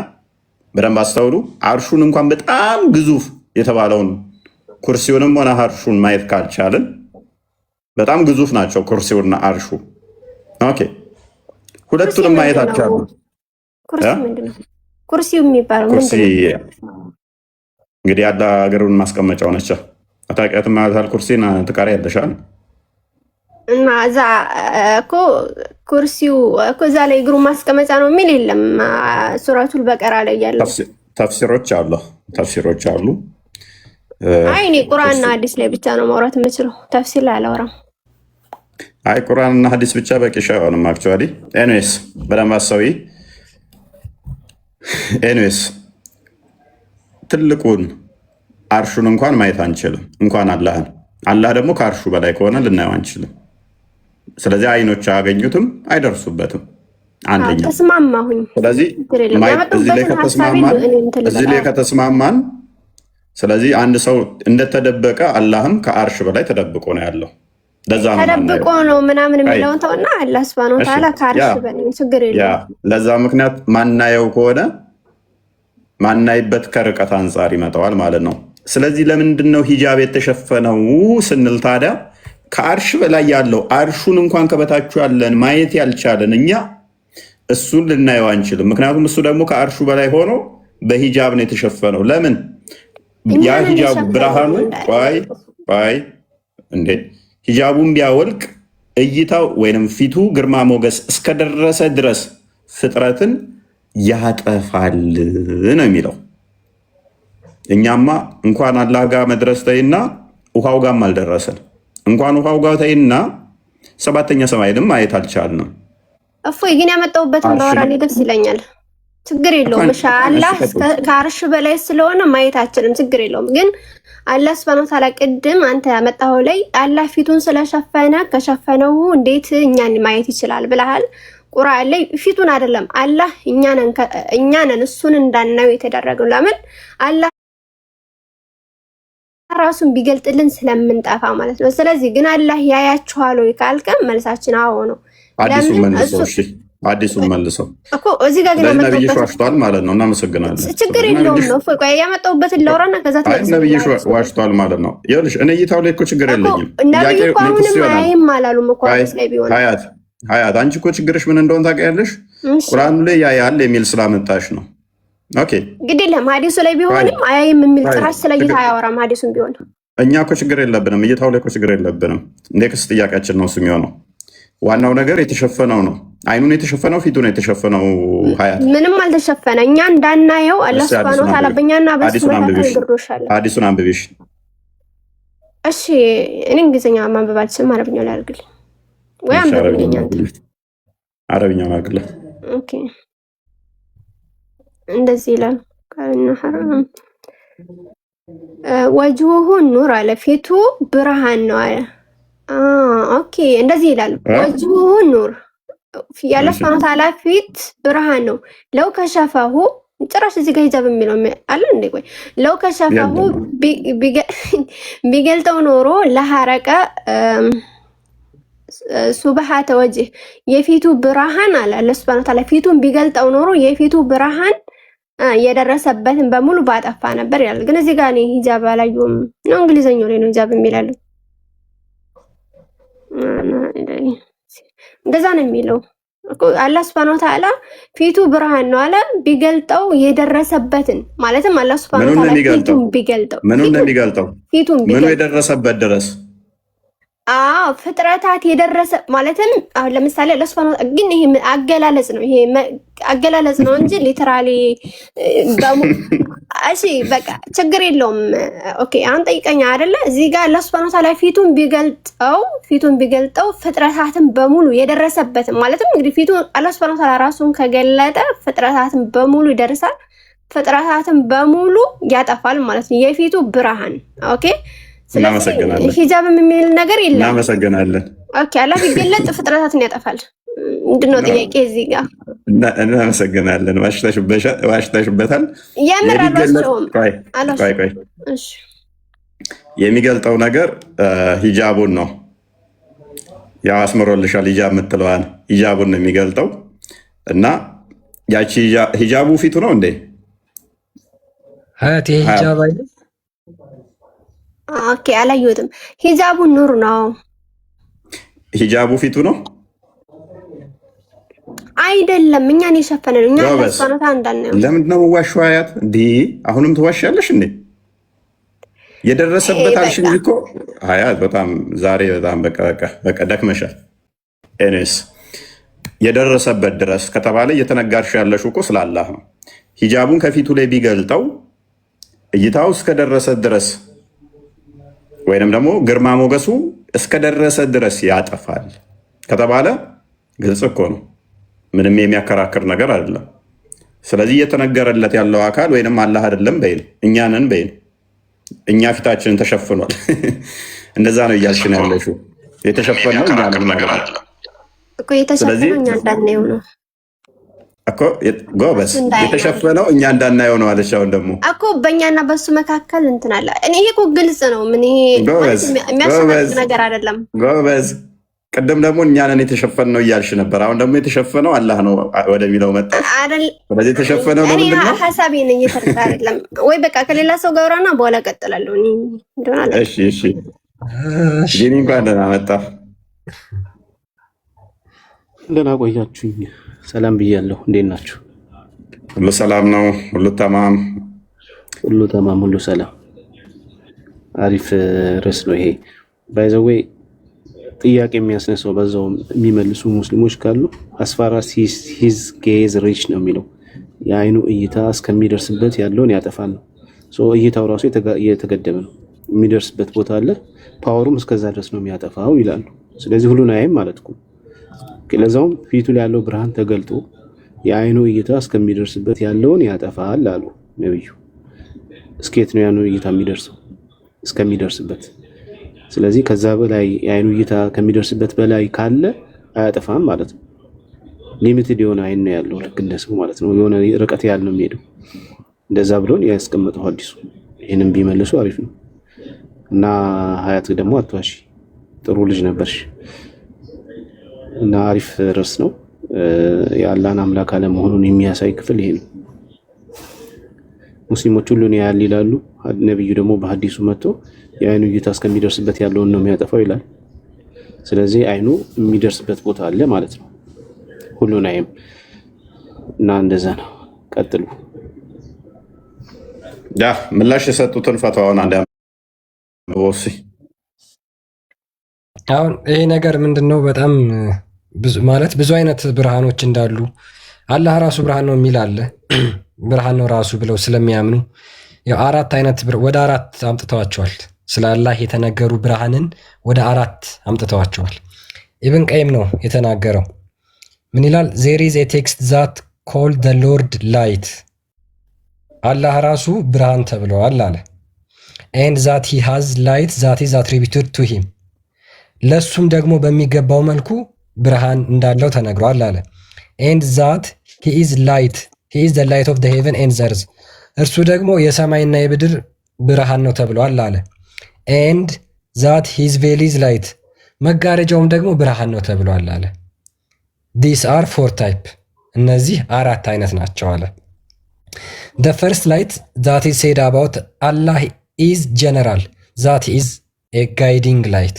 Speaker 2: በደንብ አስተውሉ። አርሹን እንኳን በጣም ግዙፍ የተባለውን ኩርሲውንም ሆነ አርሹን ማየት ካልቻልን፣ በጣም ግዙፍ ናቸው ኩርሲውና አርሹ። ኦኬ ሁለቱንም ማየት አልቻሉ።
Speaker 12: ኩርሲው የሚባለው
Speaker 2: ኩርሲ እንግዲህ ያለ ሀገሩን ማስቀመጫው ነች። አታውቂያትም ማለት ኩርሲን ትቃሪ ያለሻል
Speaker 12: እና እዛ እኮ ኩርሲው እኮ እዛ ላይ እግሩ ማስቀመጫ ነው የሚል የለም። ሱረቱል በቀራ ላይ ያለው ተፍሲሮች አሉ። አይ እኔ ቁርአንና ሐዲስ ላይ ብቻ ነው ማውራት የምችለው፣ ተፍሲር ላይ አላወራም።
Speaker 2: አይ ቁርአንና ሐዲስ ብቻ በቂሽ አይሆንም። አክቹዋሊ ኤኒዌይስ በደንብ አሰዊ። ኤኒዌይስ ትልቁን አርሹን እንኳን ማየት አንችልም፣ እንኳን አላህን። አላህ ደግሞ ከአርሹ በላይ ከሆነ ልናየው አንችልም። ስለዚህ አይኖች አያገኙትም፣ አይደርሱበትም። አንደኛ
Speaker 12: ተስማማሁኝ።
Speaker 2: ስለዚህ እዚህ ላይ ከተስማማን ስለዚህ አንድ ሰው እንደተደበቀ አላህም ከአርሽ በላይ ተደብቆ ነው ያለው። ለዛ ነው
Speaker 12: ተደብቆ ነው ምናምን የሚለውን ተውና አላህ Subhanahu Wa Ta'ala ከአርሽ በላይ ችግር የለም።
Speaker 2: ለዛ ምክንያት ማናየው ከሆነ ማናይበት ከርቀት አንጻር ይመጣዋል ማለት ነው። ስለዚህ ለምንድን ነው ሂጃብ የተሸፈነው ስንል ታዲያ ከአርሽ በላይ ያለው አርሹን እንኳን ከበታችሁ ያለን ማየት ያልቻለን እኛ እሱን ልናየው አንችልም። ምክንያቱም እሱ ደግሞ ከአርሹ በላይ ሆኖ በሂጃብ ነው የተሸፈነው። ለምን ያ ሂጃቡ ብርሃኑ እንዴ ሂጃቡን ቢያወልቅ እይታው ወይንም ፊቱ ግርማ ሞገስ እስከደረሰ ድረስ ፍጥረትን ያጠፋል ነው የሚለው። እኛማ እንኳን አላህ ጋር መድረስ ተይና ውሃው ጋርም አልደረሰን። እንኳን ውሃው ጋር ተይና ሰባተኛ ሰማይንም ማየት አልቻልንም።
Speaker 12: እፎይ ግን ያመጣሁበትን ባወራኔ ደስ ይለኛል። ችግር የለውም። አላህ ከአርሽ በላይ ስለሆነ ማየታችንም ችግር የለውም። ግን አላህ Subhanahu Wa Ta'ala ቅድም አንተ ያመጣኸው ላይ አላህ ፊቱን ስለሸፈነ ከሸፈነው እንዴት እኛን ማየት ይችላል ብለሃል። ቁርአን ላይ ፊቱን አይደለም አላህ እኛ ነን እሱን እንዳናየው የተደረገው። ለምን አላህ ራሱን ቢገልጥልን ስለምንጠፋ ማለት ነው። ስለዚህ ግን አላህ ያያችኋል ወይ ካልከም መልሳችን አዎ ነው።
Speaker 2: አዲሱን መልሰው
Speaker 12: እኮ እዚህ ጋር ግን
Speaker 2: ነብይሽ ዋሽቷል ማለት ነው። እናመሰግናለን።
Speaker 12: ችግር የለውም ነው እፎይ ቆይ ያመጣሁበትን ላውራና ከዛ
Speaker 2: ነብይሽ ዋሽቷል ማለት ነው። ይኸውልሽ እኔ እይታው ላይ እኮ ችግር የለኝም።
Speaker 12: ነብዩ እኮ አሁንም አያይም አላሉም እኮ ላይ ቢሆን
Speaker 2: ሀያት አንቺ እኮ ችግርሽ ምን እንደሆነ ታውቂያለሽ። ቁርአኑ ላይ ያያል የሚል ስላመጣሽ ነው። ኦኬ ግድ የለም ሀዲሱ ላይ ቢሆንም አያይም የሚል ጭራሽ ስለ እይታ አያወራም። ሀዲሱን ቢሆን እኛ እኮ ችግር የለብንም። እይታው ላይ እኮ ችግር የለብንም። ኔክስት ጥያቄያችን ነው እሱ የሚሆነው። ዋናው ነገር የተሸፈነው ነው። አይኑን የተሸፈነው ፊቱን የተሸፈነው ሀያት
Speaker 12: ምንም አልተሸፈነ። እኛ እንዳናየው አላህ Subhanahu Wa Ta'ala በእኛና በሱ መካከል ግርዶሻል።
Speaker 2: ሐዲሱን አንብቢሽ።
Speaker 12: እሺ እኔ እንግሊዝኛ ማንበብ አልችልም። አረብኛ ላይ አድርግልኝ ወይ አንብብልኝ አንተ።
Speaker 2: አረብኛ ማግለ
Speaker 12: ኦኬ እንደዚህ ይላል ካልና ሐራም ወጅሁሁ ኑር አለ ፊቱ ብርሃን ነው አለ። ኦኬ እንደዚህ ይላል ወጅሁሁ ኑር ያለ Subhanahu Wa Ta'ala ፊት ብርሃን ነው። ለው ከሸፈሁ ጭራሽ እዚህ ጋር ሂጃብ የሚለው አለ እንዴ? ቆይ ለው ከሸፈሁ ቢገልጠው ኖሮ ለሐረቀ ሱብሃተ ወጅህ የፊቱ ብርሃን አለ Subhanahu Wa Ta'ala ፊቱን ቢገልጠው ኖሮ የፊቱ ብርሃን የደረሰበትን በሙሉ ባጠፋ ነበር ይላል። ግን እዚህ ጋር እኔ ሂጃብ አላየሁም ነው። እንግሊዘኛው ላይ ነው ሂጃብ የሚላል። እንደዛ ነው የሚለው እኮ አላህ Subhanahu Wa Ta'ala ፊቱ ብርሃን ነው አለ። ቢገልጠው የደረሰበትን ማለትም አላህ Subhanahu Wa Ta'ala ፊቱን ቢገልጠው ምኑ የደረሰበት ድረስ ፍጥረታት የደረሰ ማለትም አሁን ለምሳሌ አላህ Subhanahu Wa Ta'ala ግን ይሄ አገላለጽ ነው። ይሄ አገላለጽ ነው እንጂ ሊተራሊ እሺ በቃ ችግር የለውም። ኦኬ አሁን ጠይቀኛ አይደለ? እዚህ ጋር አላህ Subhanahu Wa Ta'ala ፊቱን ቢገልጠው ፍጥረታትን በሙሉ የደረሰበትን ማለትም እንግዲህ ፊቱ አላህ Subhanahu Wa Ta'ala ራሱን ከገለጠ ፍጥረታትን በሙሉ ይደርሳል፣ ፍጥረታትን በሙሉ ያጠፋል ማለት ነው። የፊቱ ብርሃን ኦኬ። ስለዚህ ሂጃብ የሚል ነገር የለም።
Speaker 2: እናመሰግናለን።
Speaker 12: ኦኬ አላህ ቢገለጥ ፍጥረታትን ያጠፋል። ምንድነው ጥያቄ እዚህ ጋር?
Speaker 2: እናመሰግናለን። ዋሽተሽበታል።
Speaker 12: እሺ
Speaker 2: የሚገልጠው ነገር ሂጃቡን ነው። ያው አስምሮልሻል። ሂጃብ የምትለዋን ሂጃቡን ነው የሚገልጠው እና ያቺ ሂጃቡ ፊቱ ነው እንዴ?
Speaker 1: ሀያት ሂጃብ አይደል?
Speaker 12: ኦኬ አላየሁትም። ሂጃቡ ኑር ነው።
Speaker 2: ሂጃቡ ፊቱ ነው
Speaker 12: አይደለም። እኛን የሸፈነ ነው። እኛ ለሷነታ እንዳናየው።
Speaker 2: ለምንድን ነው ዋሽው? አያት እንዴ አሁንም ትዋሻለሽ እንዴ? የደረሰበት አልሽኝ እኮ አያት። በጣም ዛሬ በጣም በቃ ደክመሻል። ኤኒስ የደረሰበት ድረስ ከተባለ እየተነጋርሽ ያለሽ እኮ ስላላህ ነው። ሂጃቡን ከፊቱ ላይ ቢገልጠው እይታው እስከደረሰ ድረስ ወይንም ደግሞ ግርማ ሞገሱ እስከደረሰ ድረስ ያጠፋል ከተባለ ግልጽ እኮ ነው። ምንም የሚያከራክር ነገር አይደለም። ስለዚህ እየተነገረለት ያለው አካል ወይንም አላህ አይደለም በይን፣ እኛ ነን በይን። እኛ ፊታችንን ተሸፍኗል። እንደዛ ነው እያልሽ ነው ያለሽው። የተሸፈነው እኛ ነን ነገር አይደለም።
Speaker 12: እኮ የተሸፈነው እኛ እንዳናየው ነው
Speaker 2: እኮ ጎበዝ፣ የተሸፈነው እኛ እንዳናየው ነው አለች። አሁን ደግሞ
Speaker 12: እኮ በእኛና በሱ መካከል እንትን አለ። እኔ ይሄ እኮ ግልጽ ነው። ምን ይሄ የሚያስፈልግ ነገር አይደለም።
Speaker 2: ጎበዝ፣ ቅድም ደግሞ እኛ ነን የተሸፈነው እያልሽ ነበር። አሁን ደግሞ የተሸፈነው አላህ ነው ወደሚለው መጣ አይደል? ስለዚህ የተሸፈነው ነው ምንድን ነው?
Speaker 12: ሐሳቤ ነኝ እየተረዳ አይደለም ወይ? በቃ ከሌላ ሰው ጋር አውራና በኋላ እቀጥላለሁ። እኔ እንደሆነ አለ።
Speaker 2: እሺ እሺ። ጂኒ እንኳን ደህና መጣ።
Speaker 14: ደህና ቆያችሁኝ። ሰላም ብያለሁ። እንዴት ናችሁ?
Speaker 2: ሁሉ ሰላም ነው? ሁሉ ተማም?
Speaker 14: ሁሉ ተማም፣ ሁሉ ሰላም። አሪፍ ርዕስ ነው ይሄ። ባይ ዘ ዌይ ጥያቄ የሚያስነሳው በዛው የሚመልሱ ሙስሊሞች ካሉ አስፋራስ ሂዝ ጌዝ ሪች ነው የሚለው የአይኑ እይታ እስከሚደርስበት ያለውን ያጠፋል ነው። እይታው ራሱ የተገደበ ነው። የሚደርስበት ቦታ አለ፣ ፓወሩም እስከዛ ድረስ ነው የሚያጠፋው ይላሉ። ስለዚህ ሁሉን አያይም ማለት ነው። ለዛውም ፊቱ ላይ ያለው ብርሃን ተገልጦ የአይኑ እይታ እስከሚደርስበት ያለውን ያጠፋል አሉ ነብዩ። እስከየት ነው ያለው እይታ የሚደርሰው? እስከሚደርስበት። ስለዚህ ከዛ በላይ የአይኑ እይታ ከሚደርስበት በላይ ካለ አያጠፋም ማለት ነው። ሊሚትድ የሆነ አይን ነው ያለው፣ ልክ እንደ ስሙ ማለት ነው። የሆነ ርቀት ያህል ነው የሚሄደው። እንደዛ ብሎን ያስቀመጠው ሐዲሱ። ይህንም ቢመልሱ አሪፍ ነው እና ሀያት ደግሞ አትዋሺ፣ ጥሩ ልጅ ነበርሽ እና አሪፍ ርዕስ ነው። የአላህን አምላክ አለመሆኑን የሚያሳይ ክፍል ይሄ ነው። ሙስሊሞች ሁሉን ያያል ይላሉ። ነብዩ ደግሞ በሐዲሱ መጥቶ የአይኑ እይታ እስከሚደርስበት ያለውን ነው የሚያጠፋው ይላል። ስለዚህ አይኑ የሚደርስበት ቦታ አለ ማለት ነው። ሁሉን አይም እና እንደዛ ነው። ቀጥሉ።
Speaker 2: ያ ምላሽ የሰጡትን ፈተዋውን አንድ ወሲ
Speaker 1: አሁን ይሄ ነገር ምንድነው? በጣም ብዙ አይነት ብርሃኖች እንዳሉ አላህ ራሱ ብርሃን ነው የሚል አለ። ብርሃን ነው ራሱ ብለው ስለሚያምኑ ያው አራት አይነት ወደ አራት አምጥተዋቸዋል። ስለ አላህ የተነገሩ ብርሃንን ወደ አራት አምጥተዋቸዋል። ኢብን ቀይም ነው የተናገረው። ምን ይላል? ዜር ኢዝ ኤ ቴክስት ዛት ኮልድ ዘ ሎርድ ላይት፣ አላህ ራሱ ብርሃን ተብለዋል አለ። ኤንድ ዛት ሂ ሃዝ ላይት ዛት ኢዝ አትሪቢዩትድ ቱ ሂም፣ ለሱም ደግሞ በሚገባው መልኩ ብርሃን እንዳለው ተነግሯል አለ። ኤንድ ዛት ሂ ኢዝ ላይት ሂ ኢዝ ዘ ላይት ኦፍ ዘ ሄቨን ኤንድ ዘ እርዝ፣ እርሱ ደግሞ የሰማይና የምድር ብርሃን ነው ተብሏል አለ። ኤንድ ዛት ሂዝ ቬል ኢዝ ላይት፣ መጋረጃውም ደግሞ ብርሃን ነው ተብሏል አለ። ዲስ አር ፎር ታይፕ፣ እነዚህ አራት አይነት ናቸው አለ። the first light that is said about Allah is general that is a guiding light፣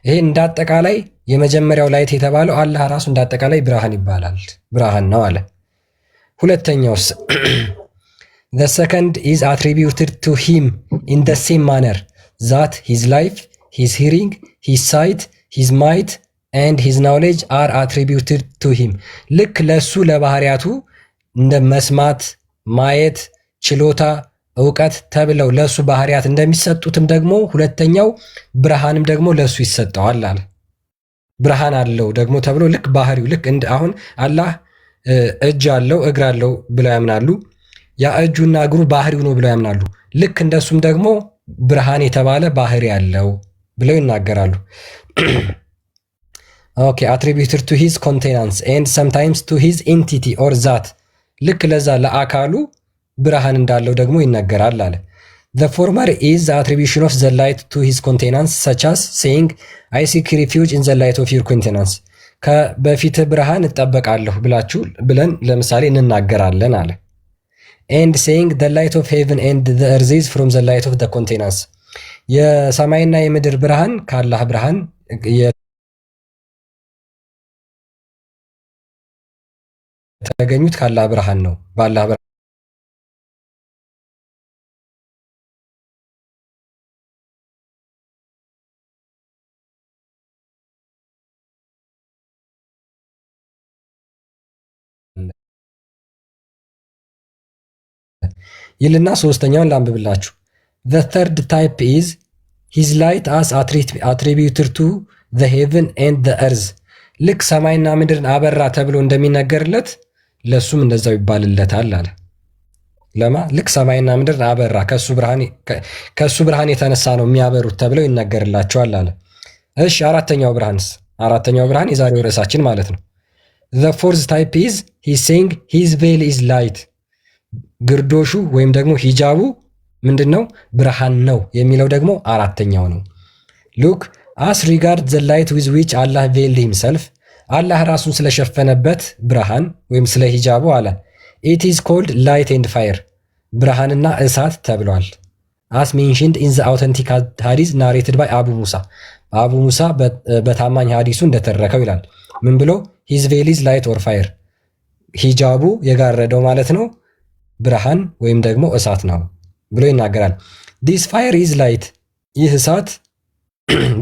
Speaker 1: ይሄ እንዳጠቃላይ የመጀመሪያው ላይት የተባለው አላህ ራሱ እንዳጠቃላይ ብርሃን ይባላል፣ ብርሃን ነው አለ። ሁለተኛውስ the second is attributed to him in the same manner that his life, his hearing, his sight, his might and his knowledge are attributed to him፣ ልክ ለሱ ለባህሪያቱ እንደ መስማት፣ ማየት፣ ችሎታ፣ እውቀት ተብለው ለሱ ባህሪያት እንደሚሰጡትም ደግሞ ሁለተኛው ብርሃንም ደግሞ ለሱ ይሰጠዋል አለ። ብርሃን አለው ደግሞ ተብሎ ልክ ባህሪው ልክ እንደ አሁን አላህ እጅ አለው እግር አለው ብለው ያምናሉ። ያ እጁና እግሩ ባህሪው ነው ብለው ያምናሉ። ልክ እንደሱም ደግሞ ብርሃን የተባለ ባህሪ ያለው ብለው ይናገራሉ። ኦኬ attributed to his containance and sometimes to his entity or that፣ ልክ ለዛ ለአካሉ ብርሃን እንዳለው ደግሞ ይነገራል አለ። the former is the attribution of the light to his containance such as saying I seek refuge in the light of your containance፣ በፊትህ ብርሃን እጠበቃለሁ ብለን ለምሳሌ እንናገራለን አለ። and saying the light of heaven and the earth is from the light of the containance፣ የሰማይና የምድር ብርሃን ከአላህ ብርሃን የተገኙት ከአላህ ብርሃን ነው። በአላህ ብርሃን ይልና ሶስተኛውን ላንብብላችሁ። the third type is his light as attributed to the heaven and the earth፣ ልክ ሰማይና ምድርን አበራ ተብሎ እንደሚነገርለት ለሱም እንደዛው ይባልለታል አለ። ለማ ልክ ሰማይና ምድርን አበራ ከሱ ብርሃን የተነሳ ነው የሚያበሩት ተብለው ይነገርላቸዋል አለ። እሺ አራተኛው ብርሃንስ? አራተኛው ብርሃን የዛሬው ርዕሳችን ማለት ነው። the fourth type is he's saying his veil is light ግርዶሹ ወይም ደግሞ ሂጃቡ ምንድነው? ብርሃን ነው የሚለው ደግሞ አራተኛው ነው። look as regard the light with which Allah veiled himself አላህ ራሱን ስለሸፈነበት ብርሃን ወይም ስለ ሂጃቡ አለ it is called light and fire ብርሃንና እሳት ተብሏል። as mentioned in the authentic hadith narrated by አቡ ሙሳ አቡ ሙሳ በታማኝ ሐዲሱ እንደተረከው ይላል። ምን ብሎ his veil is light or fire ሂጃቡ የጋረደው ማለት ነው ብርሃን ወይም ደግሞ እሳት ነው ብሎ ይናገራል። this fire is light ይህ እሳት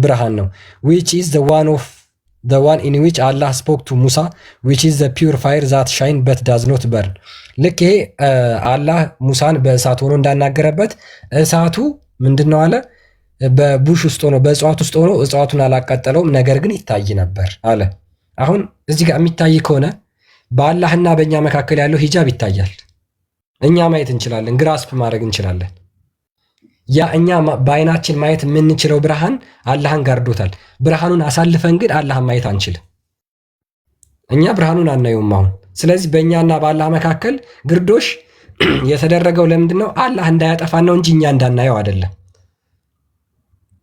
Speaker 1: ብርሃን ነው which is the one in which Allah spoke to Musa which is the pure fire that shine but does not burn ልክ ይሄ አላህ ሙሳን በእሳት ሆኖ እንዳናገረበት እሳቱ ምንድነው አለ በቡሽ ውስጥ ሆኖ በእጽዋት ውስጥ ሆኖ እጽዋቱን አላቃጠለውም ነገር ግን ይታይ ነበር አለ። አሁን እዚህ ጋር የሚታይ ከሆነ በአላህና በእኛ መካከል ያለው ሂጃብ ይታያል። እኛ ማየት እንችላለን፣ ግራስፕ ማድረግ እንችላለን። ያ እኛ በአይናችን ማየት የምንችለው ብርሃን አላህን ጋርዶታል። ብርሃኑን አሳልፈን ግን አላህን ማየት አንችልም። እኛ ብርሃኑን አናየውም አሁን። ስለዚህ በእኛና በአላህ መካከል ግርዶሽ የተደረገው ለምንድን ነው? አላህ እንዳያጠፋን ነው እንጂ እኛ እንዳናየው አይደለም።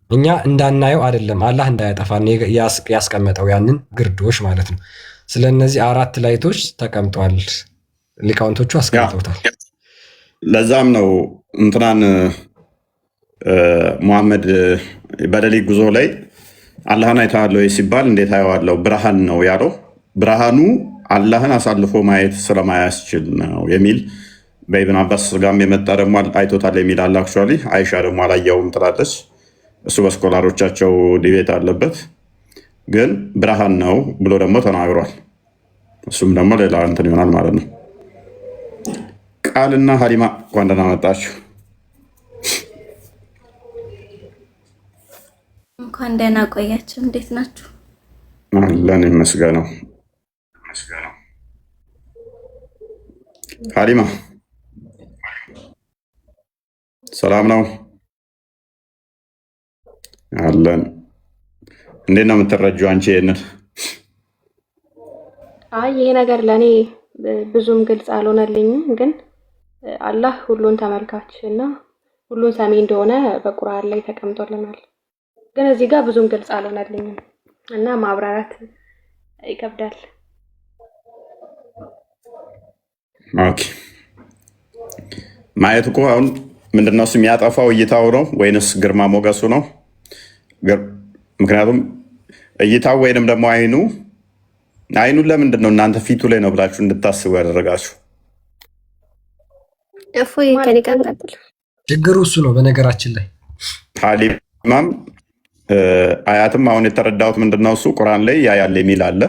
Speaker 1: እኛ እንዳናየው አይደለም፣ አላህ እንዳያጠፋን ያስቀመጠው ያንን ግርዶሽ ማለት ነው። ስለነዚህ አራት ላይቶች ተቀምጧል፣ ሊቃውንቶቹ አስቀምጠውታል።
Speaker 2: ለዛም ነው እንትናን ሙሐመድ በሌሊት ጉዞ ላይ አላህን አይተዋል ወይ ሲባል እንዴት አየዋለሁ ብርሃን ነው ያለው። ብርሃኑ አላህን አሳልፎ ማየት ስለማያስችል ነው የሚል በኢብን አባስ ጋም የመጣ ደግሞ አይቶታል የሚል አለ። አክቹዋሊ አይሻ ደግሞ አላየውም ትላለች። እሱ በስኮላሮቻቸው ዲቤት አለበት፣ ግን ብርሃን ነው ብሎ ደግሞ ተናግሯል። እሱም ደግሞ ሌላ እንትን ይሆናል ማለት ነው። ቃልና ሀሊማ እንኳን ደህና መጣችሁ።
Speaker 7: እንኳን ደህና ቆያችሁ። እንዴት ናችሁ?
Speaker 2: አለን ይመስገነው። ሀሊማ ሰላም ነው? አለን። እንዴት ነው የምትረጂው አንቺ ይሄንን?
Speaker 12: አይ ይሄ ነገር ለኔ ብዙም ግልጽ አልሆነልኝም፣ ግን አላህ ሁሉን ተመልካች እና ሁሉን ሰሚ እንደሆነ በቁርአን ላይ ተቀምጦልናል። ግን እዚህ ጋር ብዙም ግልጽ አልሆነልኝም እና ማብራራት ይከብዳል።
Speaker 2: ኦኬ ማየት እኮ አሁን ምንድነው የሚያጠፋው? እይታው ነው ወይንስ ግርማ ሞገሱ ነው? ምክንያቱም እይታው ወይንም ደግሞ አይኑን ለምንድን ነው እናንተ ፊቱ ላይ ነው ብላችሁ እንድታስቡ ያደረጋችሁ?
Speaker 12: እፎይ ከኔ ጋር እንቀጥል።
Speaker 1: ችግሩ እሱ ነው። በነገራችን ላይ
Speaker 2: ሀሊማም አያትም አሁን የተረዳሁት ምንድነው እሱ ቁርአን ላይ ያያል የሚል አለ።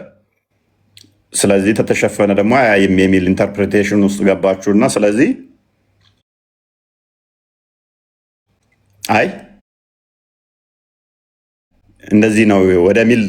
Speaker 2: ስለዚህ ተተሸፈነ ደግሞ አያይም የሚል ኢንተርፕሬቴሽን ውስጥ ገባችሁና ስለዚህ አይ እንደዚህ ነው ወደሚል